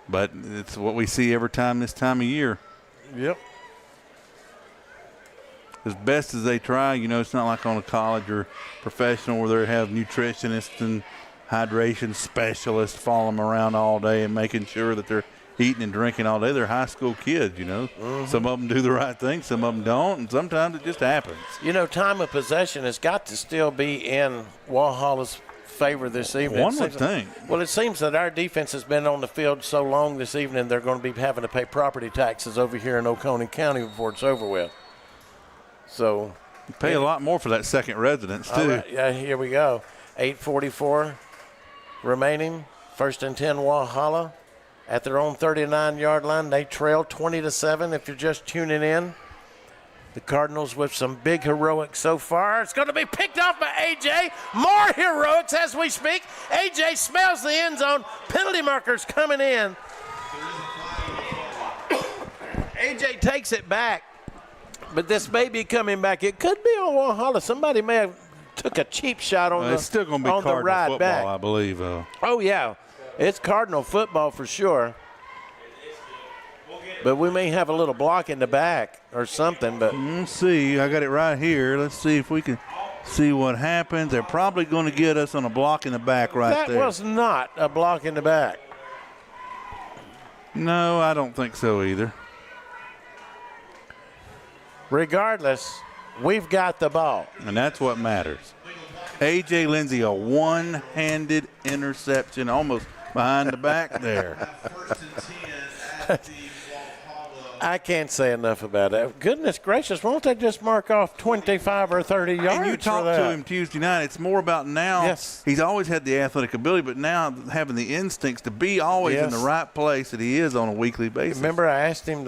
But it's what we see every time this time of year.
Yep.
As best as they try, it's not like on a college or professional where they have nutritionists and hydration specialists following them around all day and making sure that they're eating and drinking all day. They're high school kids,
Mm-hmm.
Some of them do the right thing, some of them don't, and sometimes it just happens.
Time of possession has got to still be in Walhalla's favor this evening.
One would think.
Well, it seems that our defense has been on the field so long this evening they're going to be having to pay property taxes over here in Oconee County before it's over with. So
you pay a lot more for that second residence, too.
Right, yeah, here we go. 8:44 remaining. 1st and 10 Walhalla at their own 39-yard line. They trail 20-7 if you're just tuning in. The Cardinals with some big heroics so far. It's going to be picked off by A.J. More heroics as we speak. A.J. smells the end zone. Penalty markers coming in. A.J. takes it back. But this may be coming back. It could be on Walhalla. Somebody may have took a cheap shot on
It's still going to be
on the
Cardinal
ride
football,
back.
I believe.
Oh, yeah. It's Cardinal football for sure. But we may have a little block in the back or something. But
let's see. I got it right here. Let's see if we can see what happens. They're probably going to get us on a block in the back right there.
That was not a block in the back.
No, I don't think so either.
Regardless, we've got the ball.
And that's what matters. A.J. Lindsey, a one-handed interception almost behind the back there.
I can't say enough about it. Goodness gracious, won't they just mark off 25 or 30 yards
And you talked to him Tuesday night. It's more about now.
Yes.
He's always had the athletic ability, but now having the instincts to be always in the right place that he is on a weekly basis.
Remember I asked him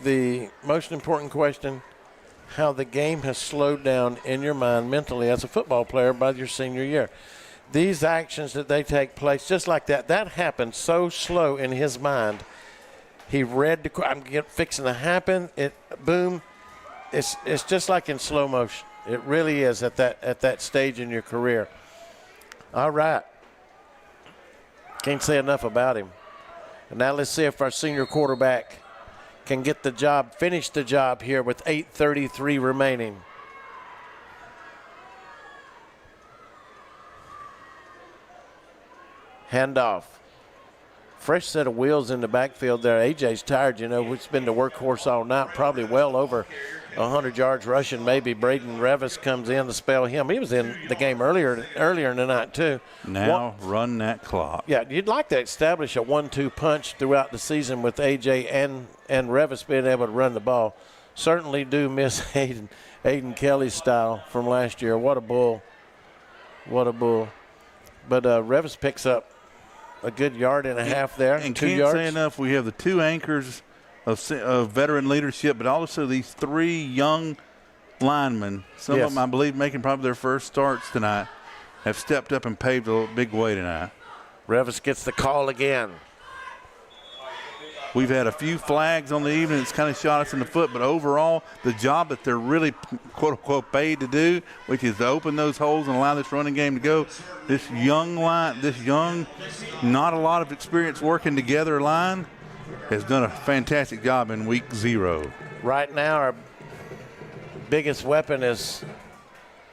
the most important question, how the game has slowed down in your mind mentally as a football player by your senior year. These actions that they take place just like that happened so slow in his mind. He read I'm fixing to happen. It boom. It's just like in slow motion. It really is at that stage in your career. All right. Can't say enough about him. And now let's see if our senior quarterback can get the job, finish the job here with 8:33 remaining. Handoff. Fresh set of wheels in the backfield there. AJ's tired, it's been the workhorse all night, probably well over 100 yards rushing. Maybe Braden Revis comes in to spell him. He was in the game earlier in the night too.
Now run that clock.
Yeah, you'd like to establish a 1-2 punch throughout the season with AJ and Revis being able to run the ball. Certainly do miss Aiden Kelly's style from last year. What a bull. What a bull. But Revis picks up a good yard and a half there.
And
2
can't
yards.
say enough, we have the two anchors of veteran leadership, but also these three young linemen, some of them I believe making probably their first starts tonight, have stepped up and paved a big way tonight.
Revis gets the call again.
We've had a few flags on the evening. It's kind of shot us in the foot, but overall, the job that they're really, quote-unquote, paid to do, which is to open those holes and allow this running game to go, this young, not a lot of experience working together line has done a fantastic job in week 0.
Right now, our biggest weapon is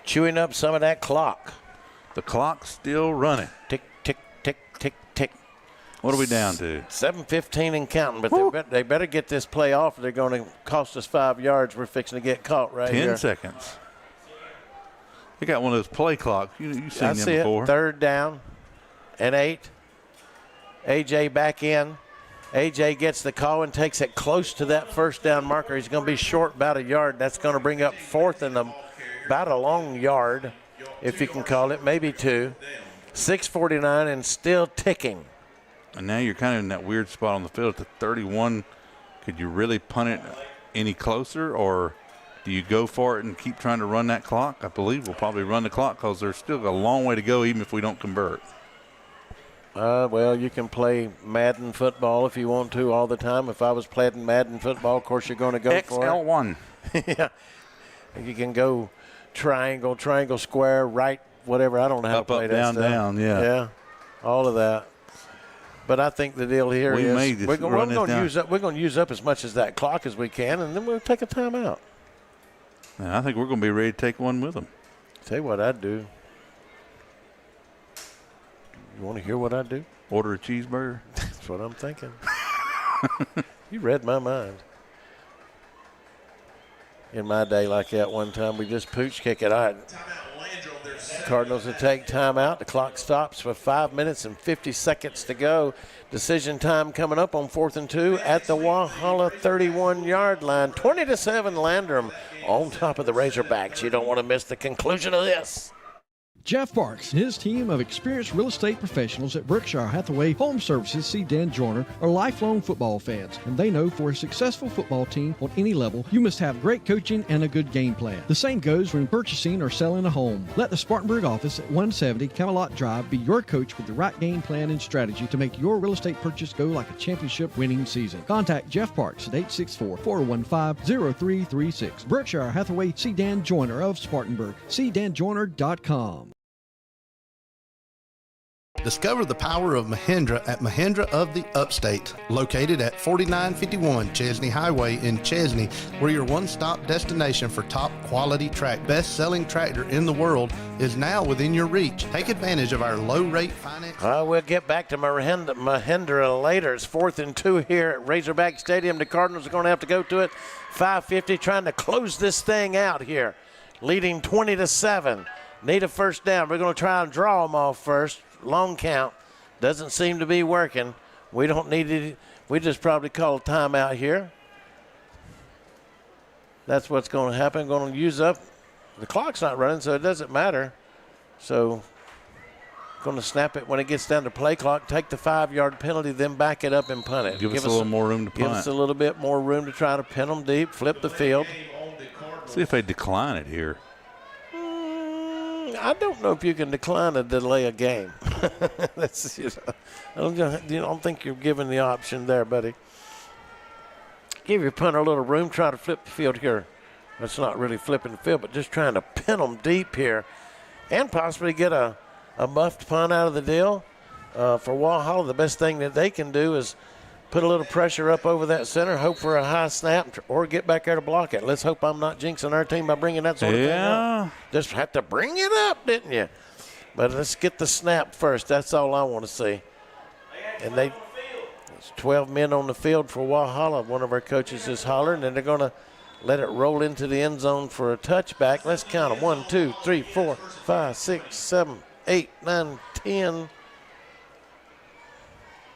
chewing up some of that clock.
The clock's still running.
Tick, tick, tick, tick, tick.
What are we down to?
7:15 and counting, but they better get this play off or they're going to cost us 5 yards. We're fixing to get caught right
10
here.
10 seconds. They got one of those play clocks. You've seen them before.
3rd down and 8. A.J. back in. A.J. gets the call and takes it close to that 1st down marker. He's going to be short about a yard. That's going to bring up 4th and about a long yard, if you can call it, maybe 2. 6:49 and still ticking.
And now you're kind of in that weird spot on the field at the 31. Could you really punt it any closer, or do you go for it and keep trying to run that clock? I believe we'll probably run the clock because there's still a long way to go even if we don't convert.
Well, you can play Madden football if you want to all the time. If I was playing Madden football, of course, you're going to go for it.
XL1.
Yeah. You can go triangle, square, right, whatever. I don't know how to play
up,
that
down,
stuff.
down, yeah.
Yeah, all of that. But I think the deal here is we're going to use up as much as that clock as we can, and then we'll take a timeout.
And I think we're going to be ready to take one with them.
Tell you what I'd do. You want to hear what I'd do?
Order a cheeseburger?
That's what I'm thinking. You read my mind. In my day like that one time, we just pooch kick it. Cardinals will take timeout. The clock stops with 5 minutes and 50 seconds to go. Decision time coming up on 4th and 2 at the Walhalla 31-yard line. 20-7 Landrum on top of the Razorbacks. You don't want to miss the conclusion of this.
Jeff Parks and his team of experienced real estate professionals at Berkshire Hathaway Home Services see Dan Joyner are lifelong football fans, and they know for a successful football team on any level, you must have great coaching and a good game plan. The same goes when purchasing or selling a home. Let the Spartanburg office at 170 Camelot Drive be your coach with the right game plan and strategy to make your real estate purchase go like a championship winning season. Contact Jeff Parks at 864-415-0336. Berkshire Hathaway, see Dan Joyner of Spartanburg. See danjoyner.com.
Discover the power of Mahindra at Mahindra of the Upstate, located at 4951 Chesney Highway in Chesney. We're your one-stop destination for top quality track. Best-selling tractor in the world is now within your reach. Take advantage of our low-rate finance.
We'll get back to Mahindra later. It's 4th and 2 here at Razorback Stadium. The Cardinals are going to have to go to it. 5:50, trying to close this thing out here, leading 20-7. Need a first down. We're going to try and draw them off first. Long count. Doesn't seem to be working. We don't need it. We just probably call a timeout here. That's what's going to happen. Going to use up. The clock's not running, so it doesn't matter. So going to snap it when it gets down to play clock, take the 5-yard penalty, then back it up and punt it.
Give us a little more room to punt.
Give us a little bit more room to try to pin them deep, flip the field.
See if they decline it here.
I don't know if you can decline a delay a game. That's, I don't think you're given the option there, buddy. Give your punter a little room, try to flip the field here. That's not really flipping the field, but just trying to pin them deep here and possibly get a muffed punt out of the deal. For Walhalla, the best thing that they can do is put a little pressure up over that center, hope for a high snap, or get back there to block it. Let's hope I'm not jinxing our team by bringing that sort of thing up. Just have to bring it up, didn't you? But let's get the snap first. That's all I want to see. And it's 12 men on the field for Walhalla. One of our coaches is hollering, and they're going to let it roll into the end zone for a touchback. Let's count them. 1, 2, 3, 4, 5, 6, 7, 8, 9, 10.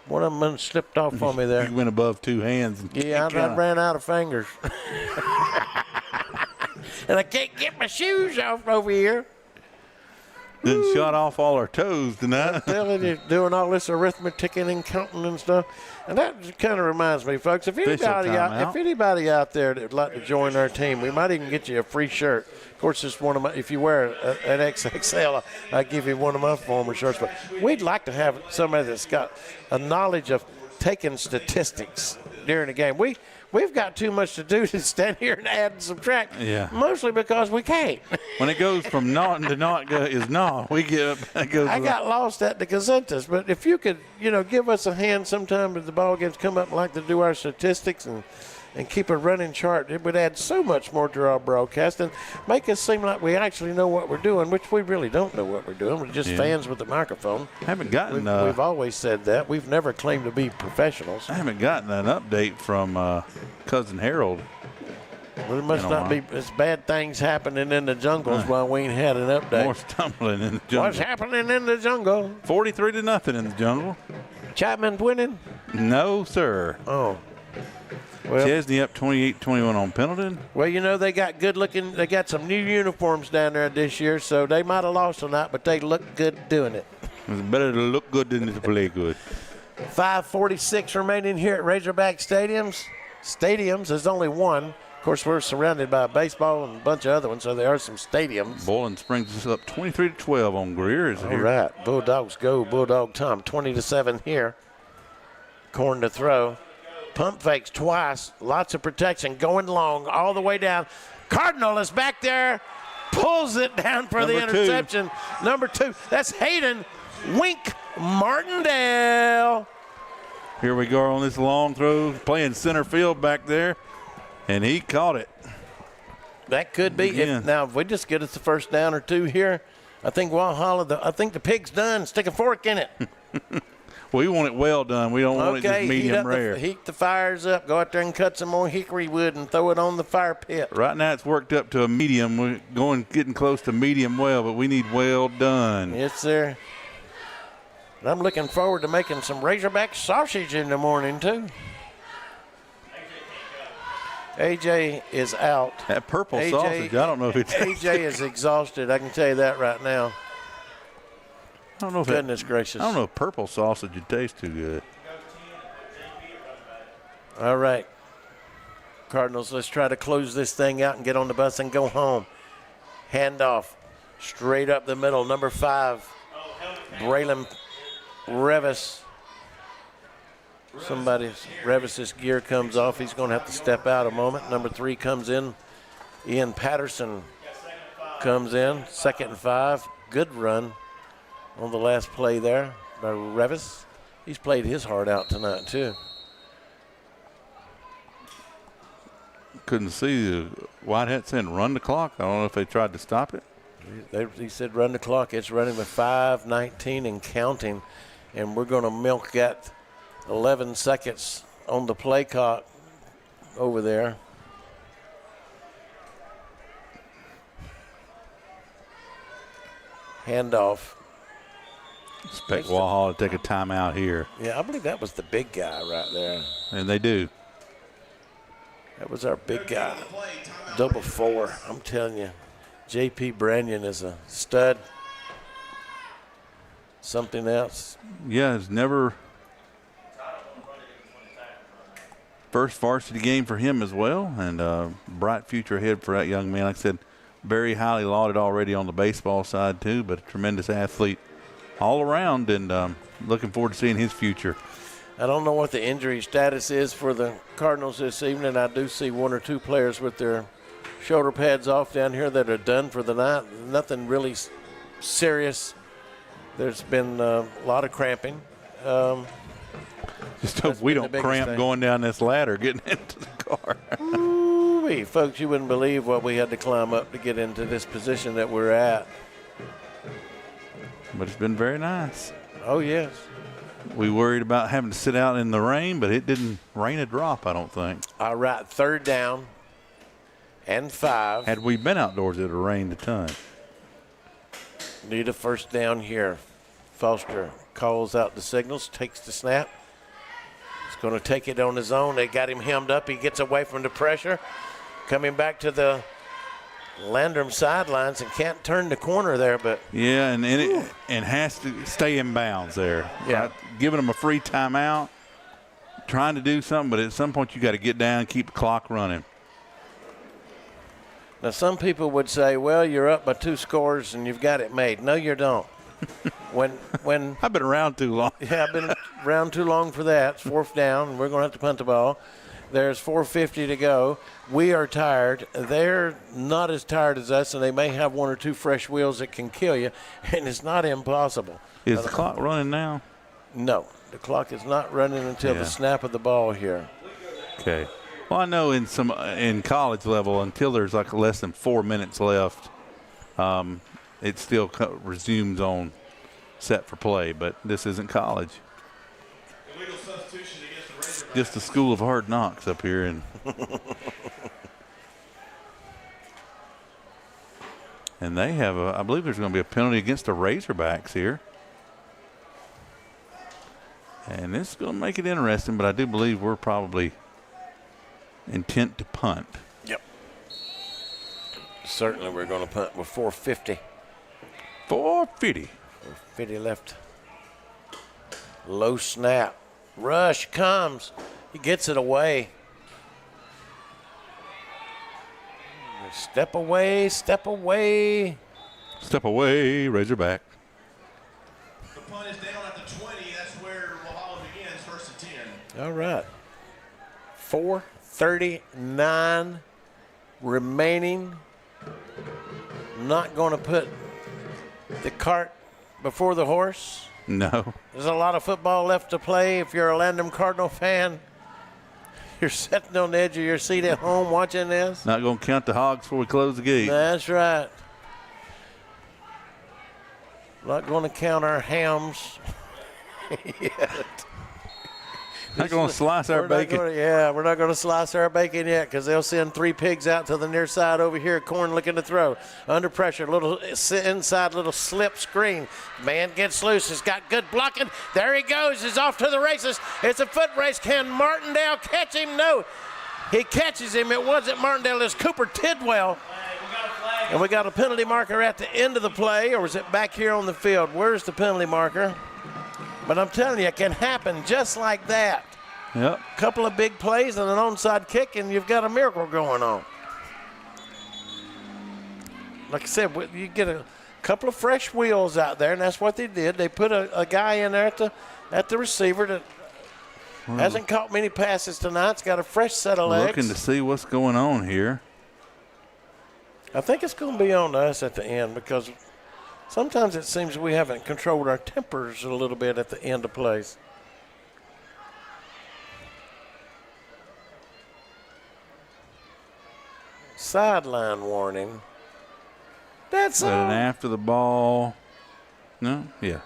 One of them slipped off on me there.
You went above 2 hands.
Yeah, I ran out of fingers. And I can't get my shoes off over here.
Didn't shut off all our toes tonight.
I'm telling you, doing all this arithmetic and counting and stuff. And that kind of reminds me, folks, if anybody out there that would like to join our team, we might even get you a free shirt. Of course, it's one of my, if you wear an XXL, I give you one of my former shirts. But we'd like to have somebody that's got a knowledge of taking statistics during the game. We've got too much to do to stand here and add and subtract.
Yeah.
Mostly because we can't.
When it goes from not to not is not, we get up. I
got lost at the gazetas, but if you could, give us a hand sometime as the ball games come up and like to do our statistics and keep a running chart, it would add so much more to our broadcast and make us seem like we actually know what we're doing, which we really don't know what we're doing. We're just fans with a microphone.
Haven't gotten.
We've always said that. We've never claimed to be professionals.
I haven't gotten an update from Cousin Harold.
Well, there must not be as bad things happening in the jungles while we ain't had an update.
More stumbling in the jungle.
What's happening in the jungle?
43-0 in the jungle.
Chapman winning?
No, sir.
Oh. Well,
Chesney up 28-21 on Pendleton.
Well, they got they got some new uniforms down there this year, so they might have lost tonight, but they look good doing it.
It's better to look good than to play good.
5:46 remaining here at Razorback Stadiums. There's only one. Of course, we're surrounded by baseball and a bunch of other ones, so there are some stadiums.
Bowling Springs is up 23-12 on Greer.
All right, Bulldogs go. Bulldog Tom, 20-7 here. Corn to throw. Pump fakes twice. Lots of protection. Going long all the way down. Cardinal is back there. Pulls it down for the interception. Number 2. That's Hayden Wink Martindale.
Here we go on this long throw. Playing center field back there. And he caught it.
That could be. If we just get us the first down or 2 here, I think Walhalla, I think the pig's done. Stick a fork in it.
We want it well done. We don't want it just medium rare.
Heat the fires up. Go out there and cut some more hickory wood and throw it on the fire pit.
Right now it's worked up to a medium. We're getting close to medium well, but we need well done.
Yes, sir. And I'm looking forward to making some Razorback sausage in the morning, too. AJ is out.
That purple sausage, I don't know if it's...
AJ is exhausted. I can tell you that right now.
I don't know if
Goodness gracious.
I don't know if purple sausage would taste too good.
All right. Cardinals, let's try to close this thing out and get on the bus and go home. Handoff straight up the middle. Number 5, Braylon Revis. Revis's gear comes off. He's going to have to step out a moment. Number 3 comes in. Ian Patterson comes in. 2nd and 5. Good run on the last play there by Revis. He's played his heart out tonight, too.
Couldn't see the Whitehead saying run the clock. I don't know if they tried to stop it.
He said run the clock. It's running with 5:19 and counting, and we're going to milk that 11 seconds on the play clock over there. Handoff.
Expect Walhalla to take a timeout here.
Yeah, I believe that was the big guy right there.
And they do.
That was our big guy. Double 4. I'm telling you, J.P. Brannion is a stud. Something else.
Yeah, it's never first varsity game for him as well, and bright future ahead for that young man. Like I said, very highly lauded already on the baseball side too, but a tremendous athlete all around, and looking forward to seeing his future.
I don't know what the injury status is for the Cardinals this evening. I do see 1 or 2 players with their shoulder pads off down here that are done for the night. Nothing really serious. There's been a lot of cramping.
Just hope we don't cramp going down this ladder getting into the car.
Ooh-wee, folks, you wouldn't believe what we had to climb up to get into this position that we're at.
But it's been very nice.
Oh, yes.
We worried about having to sit out in the rain, but it didn't rain a drop, I don't think.
All right, 3rd down and 5.
Had we been outdoors, it would have rained a ton.
Need a 1st down here. Foster calls out the signals, takes the snap. He's going to take it on his own. They got him hemmed up. He gets away from the pressure. Coming back to the Landrum sidelines and can't turn the corner there, but
yeah, and has to stay in bounds there.
Yeah,
giving them a free timeout, trying to do something, but at some point you got to get down, keep the clock running.
Now some people would say, "Well, you're up by 2 scores and you've got it made." No, you don't. When
I've been around too long.
Yeah, I've been around too long for that. It's 4th down, and we're going to have to punt the ball. There's 4:50 to go. We are tired. They're not as tired as us, and they may have 1 or 2 fresh wheels that can kill you, and it's not impossible.
Is the clock running now?
No, the clock is not running until the snap of the ball here.
Okay. Well, I know in college level, until there's like less than 4 minutes left, it still resumes on set for play, but this isn't college. Just the school of hard knocks up here. And they have I believe there's going to be a penalty against the Razorbacks here. And this is going to make it interesting, but I do believe we're probably intent to punt.
Yep. Certainly we're going to punt with 4:50.
4:50.
4:50 left. Low snap. Rush comes. He gets it away. Step away, step away.
Step away, Razorback.
The punt is down at the 20. That's where Walhalla begins, 1st and 10.
All right. 4:39 remaining. Not going to put the cart before the horse.
No.
There's a lot of football left to play. If you're a Landrum Cardinal fan, you're sitting on the edge of your seat at home watching this.
Not going to count the hogs before we close the gate.
That's right. Not going to count our hams yet.
Not going to slice our bacon.
We're not going to slice our bacon yet because they'll send 3 pigs out to the near side over here. Corn looking to throw. Under pressure, little inside, little slip screen. Man gets loose. He's got good blocking. There he goes. He's off to the races. It's a foot race. Can Martindale catch him? No. He catches him. It wasn't Martindale. It's Cooper Tidwell. And we got a penalty marker at the end of the play, or is it back here on the field? Where's the penalty marker? But I'm telling you, it can happen just like that.
Yep.
A couple of big plays and an onside kick, and you've got a miracle going on. Like I said, you get a couple of fresh wheels out there, and that's what they did. They put a guy in there at the receiver that hasn't caught many passes tonight. It's got a fresh set of legs.
Looking to see what's going on here.
I think it's going to be on us at the end because sometimes it seems we haven't controlled our tempers a little bit at the end of plays. Sideline warning. That's all.
And after the ball. No? Yeah.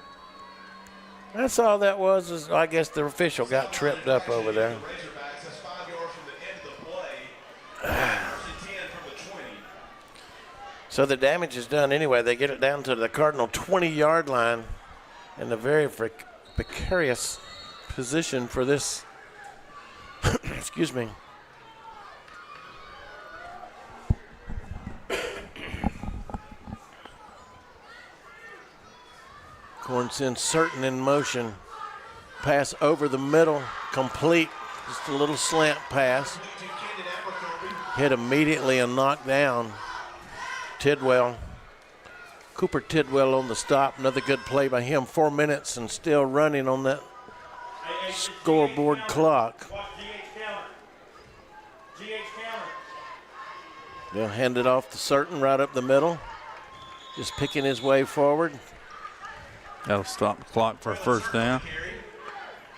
That's all that was, is I guess the official got tripped up over there. So the damage is done anyway. They get it down to the Cardinal 20-yard line in a very precarious position for this. Excuse me. Corn sends Certain in motion. Pass over the middle, complete. Just a little slant pass. Hit immediately and knocked down. Tidwell. Cooper Tidwell on the stop. Another good play by him. 4 minutes and still running on that scoreboard clock. They'll hand it off to Certain right up the middle. Just picking his way forward.
That'll stop the clock for a first down.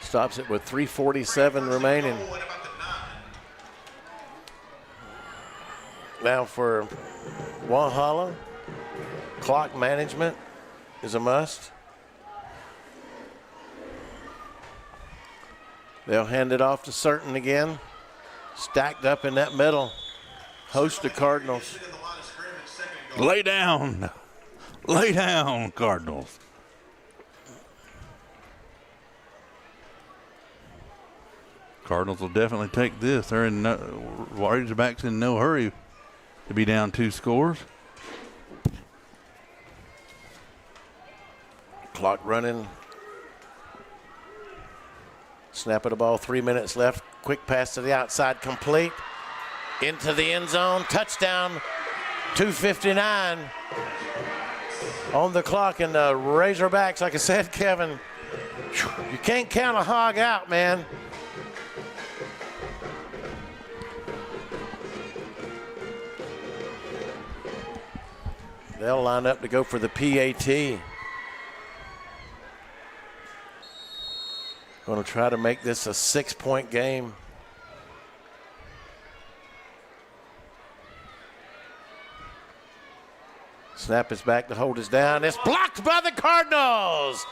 Stops it with 3:47 remaining. Now for Walhalla, clock management is a must. They'll hand it off to Certain again. Stacked up in that middle. Host the Cardinals.
Lay down. Lay down, Cardinals. Cardinals will definitely take this. They're in Razorbacks in no hurry to be down 2 scores.
Clock running. Snap of the ball, 3 minutes left. Quick pass to the outside, complete. Into the end zone, touchdown, 2:59 on the clock. And the Razorbacks, like I said, Kevin, you can't count a hog out, man. They'll line up to go for the PAT. Going to try to make this a 6-point game. Snap is back to hold us down. It's blocked by the Cardinals.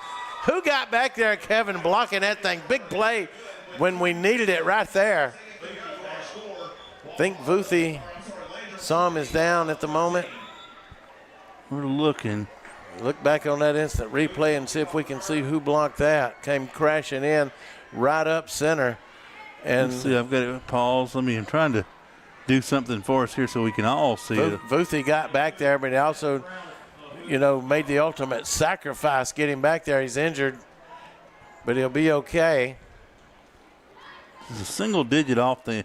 Who got back there, Kevin, blocking that thing? Big play when we needed it right there. I think Vuthi saw him is down at the moment.
We're looking.
Look back on that instant replay and see if we can see who blocked that. Came crashing in right up center. And
let's see, I've got it paused. I'm trying to do something for us here so we can all see it.
Vuthi got back there, but he also, made the ultimate sacrifice getting back there. He's injured, but he'll be okay.
There's a single digit off the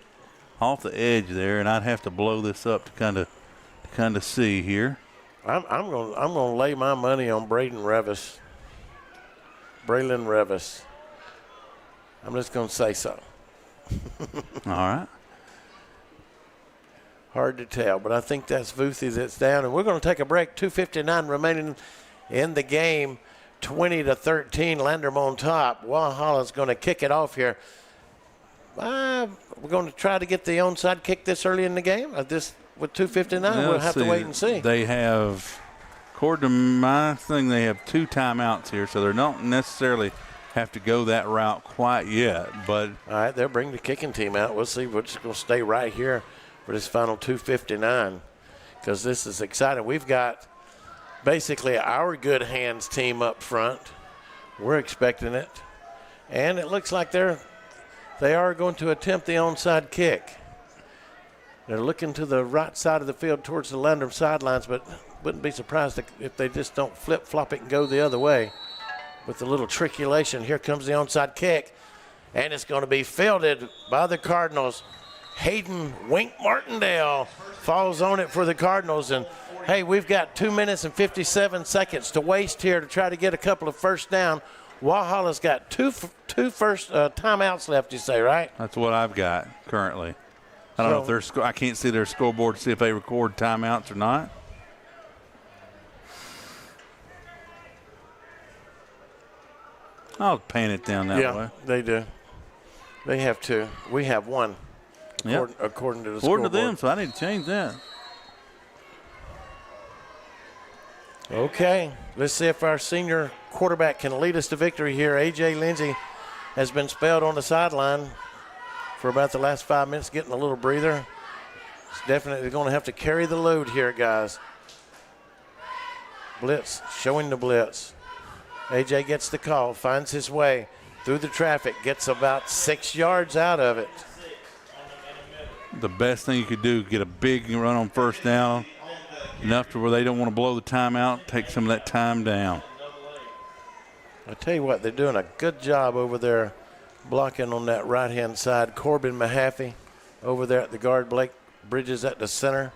edge there, and I'd have to blow this up to kind of see here.
I'm gonna lay my money on Braylon Revis. I'm just gonna say so.
All right.
Hard to tell, but I think that's Vuthi that's down, and we're going to take a break. 2:59 remaining in the game. 20-13, Landrum on top. Walhalla's going to kick it off here. We're going to try to get the onside kick this early in the game. With 2:59, we'll have to wait and see.
They have, according to my thing, they have 2 timeouts here, so they don't necessarily have to go that route quite yet. But
all right, they'll bring the kicking team out. We'll see. We're just going to stay right here for this final 2:59 because this is exciting. We've got basically our good hands team up front. We're expecting it, and it looks like they are going to attempt the onside kick. They're looking to the right side of the field towards the Landrum sidelines, but wouldn't be surprised if they just don't flip-flop it and go the other way. With a little triculation, here comes the onside kick, and it's going to be fielded by the Cardinals. Hayden Wink Martindale falls on it for the Cardinals, and hey, we've got 2 minutes and 57 seconds to waste here to try to get a couple of first down. Walhalla's got two first timeouts left, you say, right?
That's what I've got currently. I don't know if I can't see their scoreboard to see if they record timeouts or not. I'll pan it down that way.
Yeah, they do. They have two. We have one, according to the scoreboard.
According to them, so I need to change that.
Okay, let's see if our senior quarterback can lead us to victory here. A.J. Lindsey has been spelled on the sideline for about the last 5 minutes, getting a little breather. He's definitely going to have to carry the load here, guys. Blitz, showing the blitz. A.J. gets the call, finds his way through the traffic, gets about 6 yards out of it.
The best thing you could do, get a big run on first down, enough to where they don't want to blow the timeout, take some of that time down.
I tell you what, they're doing a good job over there blocking on that right-hand side. Corbin Mahaffey over there at the guard, Blake Bridges at the center.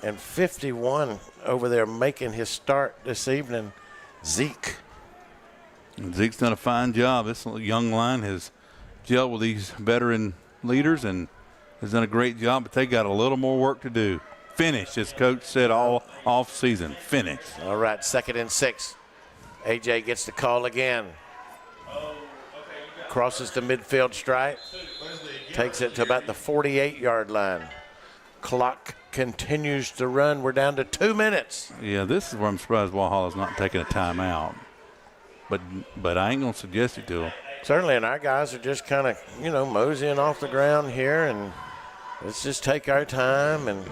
And 51 over there making his start this evening, Zeke.
And Zeke's done a fine job. This young line has gelled with these veteran leaders and has done a great job, but they got a little more work to do. Finish, as Coach said all off season. Finish.
All right, 2nd and 6. A.J. gets the call again. Crosses the midfield stripe. Takes it to about the 48-yard line. Clock continues to run. We're down to 2 minutes.
Yeah, this is where I'm surprised Walhalla's not taking a timeout. But I ain't going to suggest it to them.
Certainly, and our guys are just kind of, moseying off the ground here, and let's just take our time. And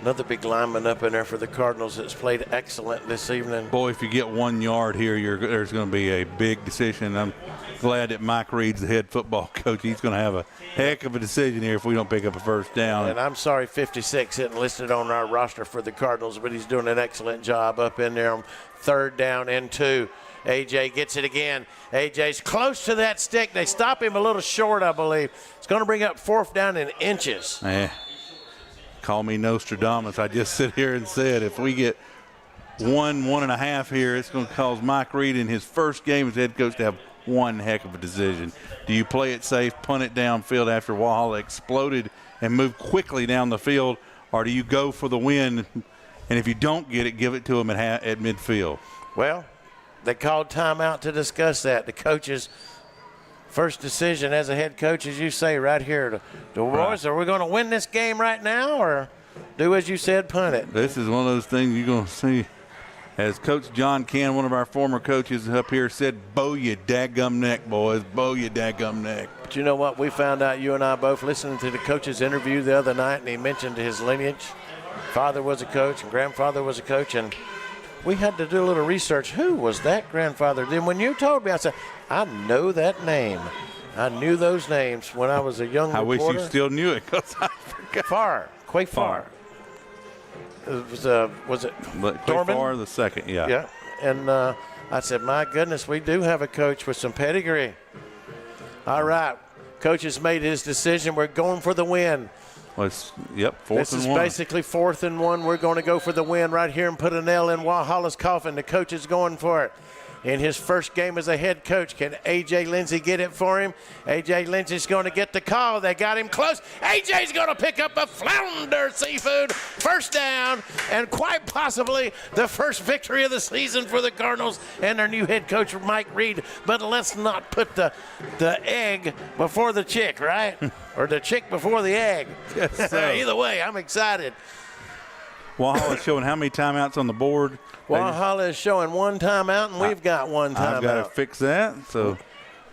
another big lineman up in there for the Cardinals that's played excellent this evening.
Boy, if you get 1 yard here, there's going to be a big decision. I'm glad that Mike Reed's the head football coach. He's going to have a heck of a decision here if we don't pick up a first down.
And I'm sorry 56 isn't listed on our roster for the Cardinals, but he's doing an excellent job up in there on 3rd down and 2. A.J. gets it again. A.J.'s close to that stick. They stop him a little short, I believe. It's going to bring up 4th down in inches.
Call me Nostradamus. I just sit here and said if we get 1.5 here, it's going to cause Mike Reed in his first game as head coach to have one heck of a decision. Do you play it safe, punt it downfield after Walhalla exploded and move quickly down the field, or do you go for the win, and if you don't get it, give it to them at midfield?
Well, they called timeout to discuss that. The coach's first decision as a head coach, as you say right here, the boys, are we going to win this game right now or do as you said, punt it?
This is one of those things you're going to see. As Coach John Cann, one of our former coaches up here, said, bow your daggum neck, boys, bow your daggum neck.
But you know what? We found out, you and I both, listening to the coach's interview the other night, and he mentioned his lineage. Father was a coach and grandfather was a coach, and we had to do a little research. Who was that grandfather? Then when you told me, I said, I know that name. I knew those names when I was a young reporter.
I wish you still knew it because I forgot.
Quay Farr. Was it Dorman?
Farr the second, yeah.
Yeah, and I said, my goodness, we do have a coach with some pedigree. All right, coach has made his decision. We're going for the win.
Fourth and 1.
This is basically 4th and 1. We're going to go for the win right here and put a nail in Walhalla's coffin. The coach is going for it. In his first game as a head coach, can A.J. Lindsey get it for him? A.J. Lindsey's going to get the call. They got him close. A.J.'s going to pick up a flounder seafood. First down, and quite possibly the first victory of the season for the Cardinals and their new head coach, Mike Reed. But let's not put the egg before the chick, right? Or the chick before the egg.
Yes,
Either way, I'm excited.
Walhalla's showing how many timeouts on the board?
Walhalla is showing 1 timeout, and we've got 1 timeout.
I've got to fix that. So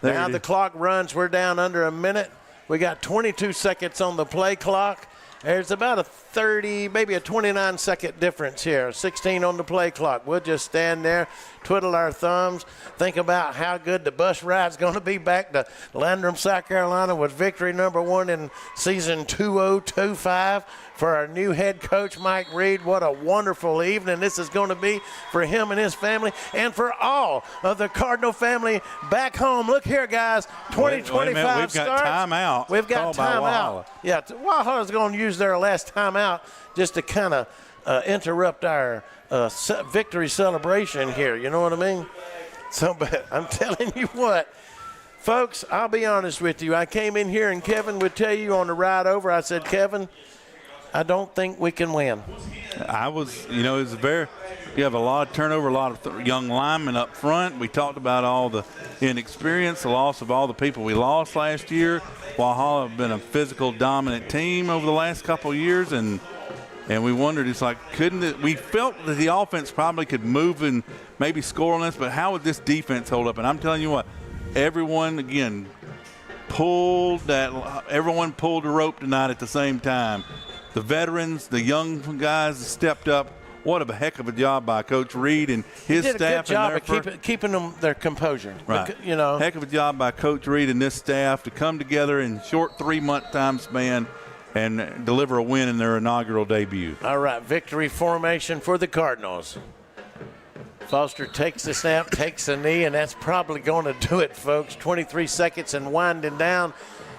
now the clock runs. We're down under a minute. We got 22 seconds on the play clock. There's about a 30, maybe a 29-second difference here. 16 on the play clock. We'll just stand there. twiddle our thumbs, think about how good the bus ride's going to be back to Landrum, South Carolina with victory number 1 in season 2025 for our new head coach, Mike Reed. What a wonderful evening this is going to be for him and his family and for all of the Cardinal family back home. Look here, guys, 2025 starts.
We've got timeout.
We've got timeout. Yeah, Walhalla's going to use their last timeout just to kind of interrupt our victory celebration here. You know what I mean? So, but I'm telling you what, folks, I'll be honest with you. I came in here and Kevin would tell you on the ride over, I said, Kevin, I don't think we can win.
I was, you have a lot of turnover, a lot of young linemen up front. We talked about all the inexperience, the loss of all the people we lost last year. Walhalla have been a physical, dominant team over the last couple of years, and we wondered, it's like, we felt that the offense probably could move and maybe score on us, but how would this defense hold up? And I'm telling you what, everyone, again, pulled the rope tonight at the same time. The veterans, the young guys stepped up. What a heck of a job by Coach Reed and his staff.
He did a good job of keeping them their composure.
Right. Heck of a job by Coach Reed and this staff to come together in short 3-month time span and deliver a win in their inaugural debut.
All right, victory formation for the Cardinals. Foster takes the snap, takes a knee, and that's probably going to do it, folks. 23 seconds and winding down.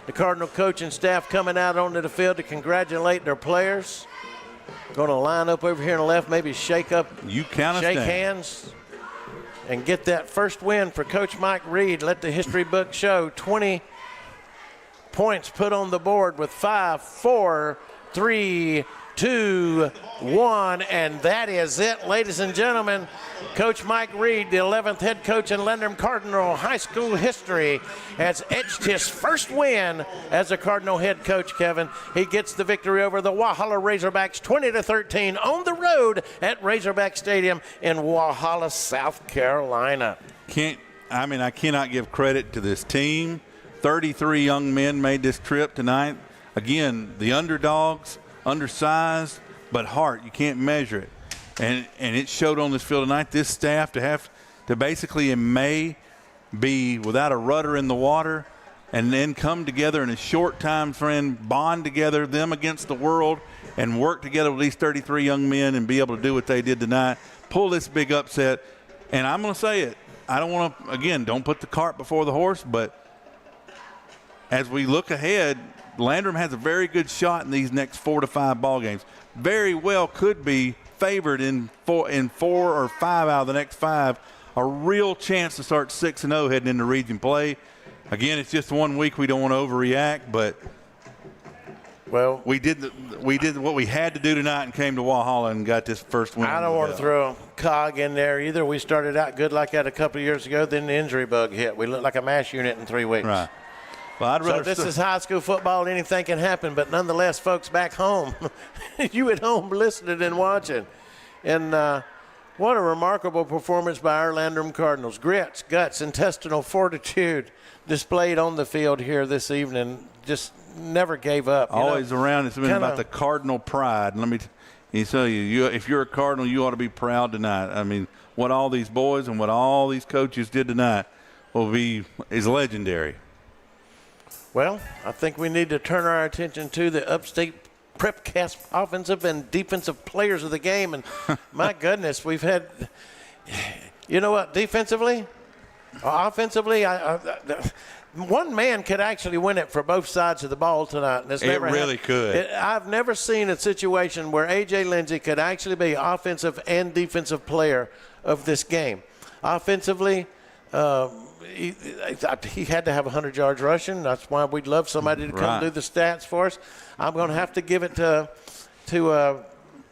The Cardinal coaching staff coming out onto the field to congratulate their players. Going to line up over here on the left, maybe shake hands, and get that first win for Coach Mike Reed. Let the history book show 20 points put on the board with 5, 4, 3, 2, 1, and that is it, ladies and gentlemen. Coach Mike Reed, the 11th head coach in Landrum Cardinal high school history, has etched his first win as a Cardinal head coach, Kevin. He gets the victory over the Walhalla Razorbacks 20-13 on the road at Razorback Stadium in Walhalla, South Carolina.
I cannot give credit to this team. 33 young men made this trip tonight. Again, the underdogs, undersized, but heart, you can't measure it. And it showed on this field tonight. This staff to have to basically in May be without a rudder in the water and then come together in a short time frame, bond together, them against the world, and work together with these 33 young men and be able to do what they did tonight, pull this big upset. And I'm going to say it. I don't want to, again, don't put the cart before the horse, but as we look ahead, Landrum has a very good shot in these next 4 to 5 ball games. Very well could be favored in 4 or 5 out of the next 5. A real chance to start 6-0 heading into region play. Again, it's just 1 week. We don't want to overreact, but we did what we had to do tonight and came to Walhalla and got this first win.
I don't want to throw a cog in there either. We started out good like that a couple of years ago. Then the injury bug hit. We looked like a mash unit in 3 weeks.
Right. Well,
so this is high school football and anything can happen, but nonetheless, folks back home, you at home listening and watching. And what a remarkable performance by our Landrum Cardinals. Grits, guts, intestinal fortitude displayed on the field here this evening. Just never gave up.
Always around. It's been about the Cardinal pride. And let me tell you, if you're a Cardinal, you ought to be proud tonight. I mean, what all these boys and what all these coaches did tonight is legendary.
Well, I think we need to turn our attention to the Upstate Prepcast offensive and defensive players of the game. And my goodness, we've had, you know what, defensively, offensively, one man could actually win it for both sides of the ball tonight. And
it really could.
I've never seen a situation where A.J. Lindsey could actually be offensive and defensive player of this game. Offensively, he had to have 100 yards rushing. That's why we'd love somebody to come do the stats for us. I'm going to have to give it to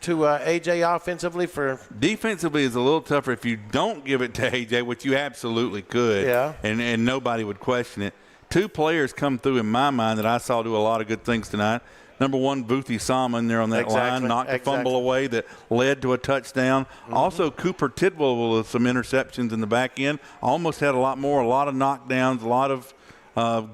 AJ offensively. For
defensively is a little tougher if you don't give it to AJ, which you absolutely could.
Yeah.
And nobody would question it. 2 players come through in my mind that I saw do a lot of good things tonight. Number 1, Boothie Salmon there on that line, knocked a fumble away that led to a touchdown. Mm-hmm. Also, Cooper Tidwell with some interceptions in the back end. Almost had a lot of knockdowns, a lot of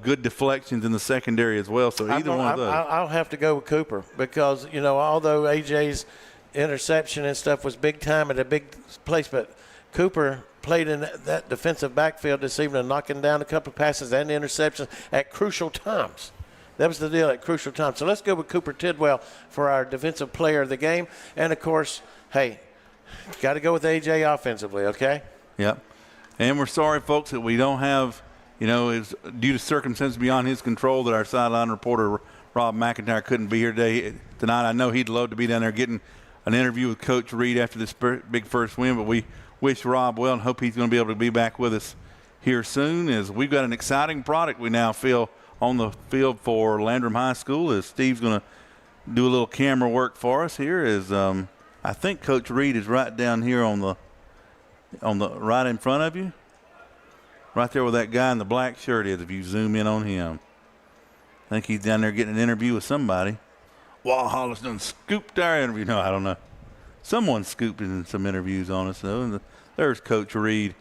good deflections in the secondary as well. So either one of those.
I'll have to go with Cooper because, although AJ's interception and stuff was big time at a big place, but Cooper played in that defensive backfield this evening, knocking down a couple of passes and interceptions at crucial times. That was the deal at crucial times. So let's go with Cooper Tidwell for our defensive player of the game. And, of course, hey, got to go with A.J. offensively, okay?
Yep. And we're sorry, folks, that we don't have, it's due to circumstances beyond his control that our sideline reporter, Rob McIntyre, couldn't be here tonight. I know he'd love to be down there getting an interview with Coach Reed after this big first win, but we wish Rob well and hope he's going to be able to be back with us here soon, as we've got an exciting product we now feel on the field for Landrum High School, as Steve's going to do a little camera work for us here. I think Coach Reed is right down here on the right in front of you, right there where that guy in the black shirt is. If you zoom in on him, I think he's down there getting an interview with somebody. Walhalla's done scooped our interview. No, I don't know. Someone scooped in some interviews on us though. And there's Coach Reed.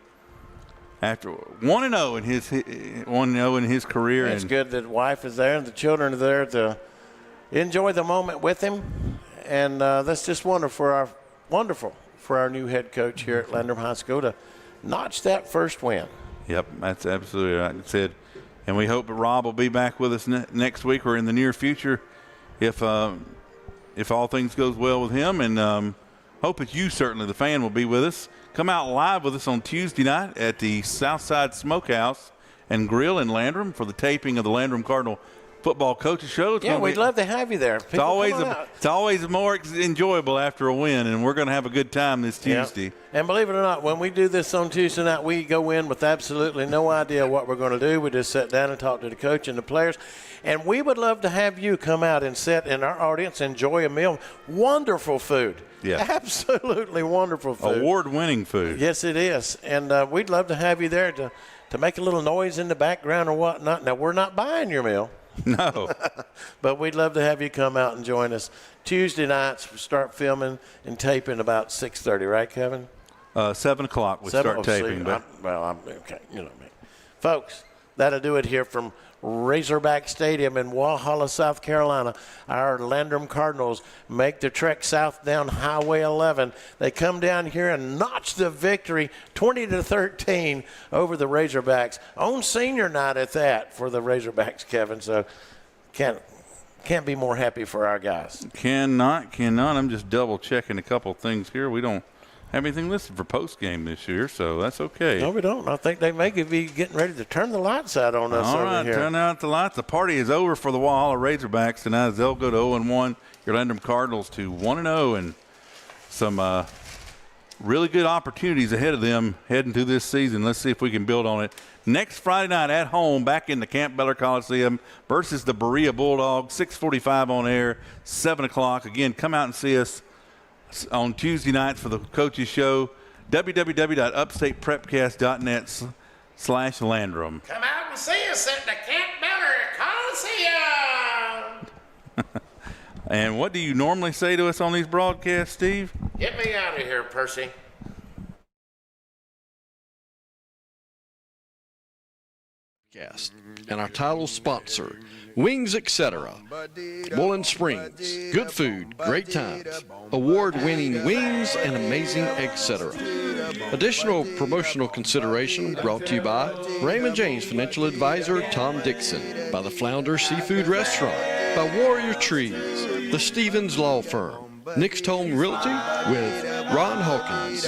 After 1-0 in his career.
It's good that wife is there and the children are there to enjoy the moment with him. And that's just wonderful for our new head coach here at Landrum High School to notch that first win.
Yep, that's absolutely right. It said, and we hope that Rob will be back with us next week or in the near future if all things goes well with him. And hope that you, certainly the fan, will be with us. Come out live with us on Tuesday night at the Southside Smokehouse and Grill in Landrum for the taping of the Landrum Cardinal Football Coaches Show.
We'd love to have you there.
It's always more enjoyable after a win, and we're going to have a good time this Tuesday.
Yeah. And believe it or not, when we do this on Tuesday night, we go in with absolutely no idea what we're going to do. We just sit down and talk to the coach and the players. And we would love to have you come out and sit in our audience, enjoy a meal. Wonderful food.
Yeah.
Absolutely wonderful food.
Award-winning food.
Yes, it is. And we'd love to have you there to make a little noise in the background or whatnot. Now, we're not buying your meal.
No.
But we'd love to have you come out and join us. Tuesday nights, we start filming and taping about 6:30, right, Kevin?
7 o'clock we start taping.
Okay, you know me. Folks, that'll do it here from Razorback Stadium in Walhalla, South Carolina. Our Landrum Cardinals make the trek south down Highway 11. They come down here and notch the victory 20-13 over the Razorbacks on senior night at that for the Razorbacks, Kevin. So can't be more happy for our guys.
Cannot. I'm just double checking a couple things here. We don't have anything listed for post game this year, so that's okay.
No, we don't. I think they may be getting ready to turn the lights out on us over here.
Turn out the lights. The party is over for the Walhalla Razorbacks tonight as they'll go to 0-1. Your Landrum Cardinals to 1-0, and some really good opportunities ahead of them heading to this season. Let's see if we can build on it. Next Friday night at home, back in the Camp Beller Coliseum versus the Berea Bulldogs, 6:45 on air, 7 o'clock. Again, come out and see us on Tuesday nights for the Coaches Show. www.upstateprepcast.net/Landrum.
Come out and see us at the Camp Beller Coliseum.
And what do you normally say to us on these broadcasts, Steve?
Get me out of here, Percy.
And our title sponsor, Wings Etc. Bowling Springs, good food, great times, award-winning wings, and amazing etc. Additional promotional consideration brought to you by Raymond James Financial Advisor Tom Dixon, by the Flounder Seafood Restaurant, by Warrior Trees, the Stevens Law Firm, Nick's Home Realty with Ron Hawkins,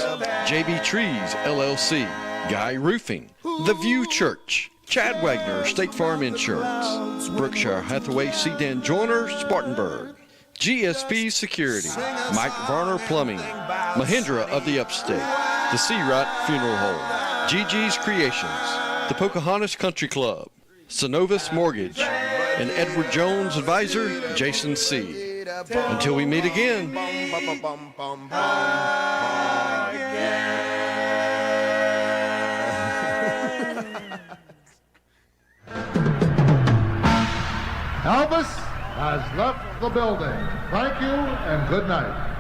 JB Trees LLC, Guy Roofing, The View Church, Chad Wagner, State Farm Insurance, Berkshire Hathaway Sedan Joiner, Spartanburg, GSP Security, Mike Varner Plumbing, Mahindra of the Upstate, the Seawright Funeral Home, Gigi's Creations, the Pocahontas Country Club, Synovus Mortgage, and Edward Jones Advisor, Jason C. Until we meet again.
Elvis has left the building. Thank you and good night.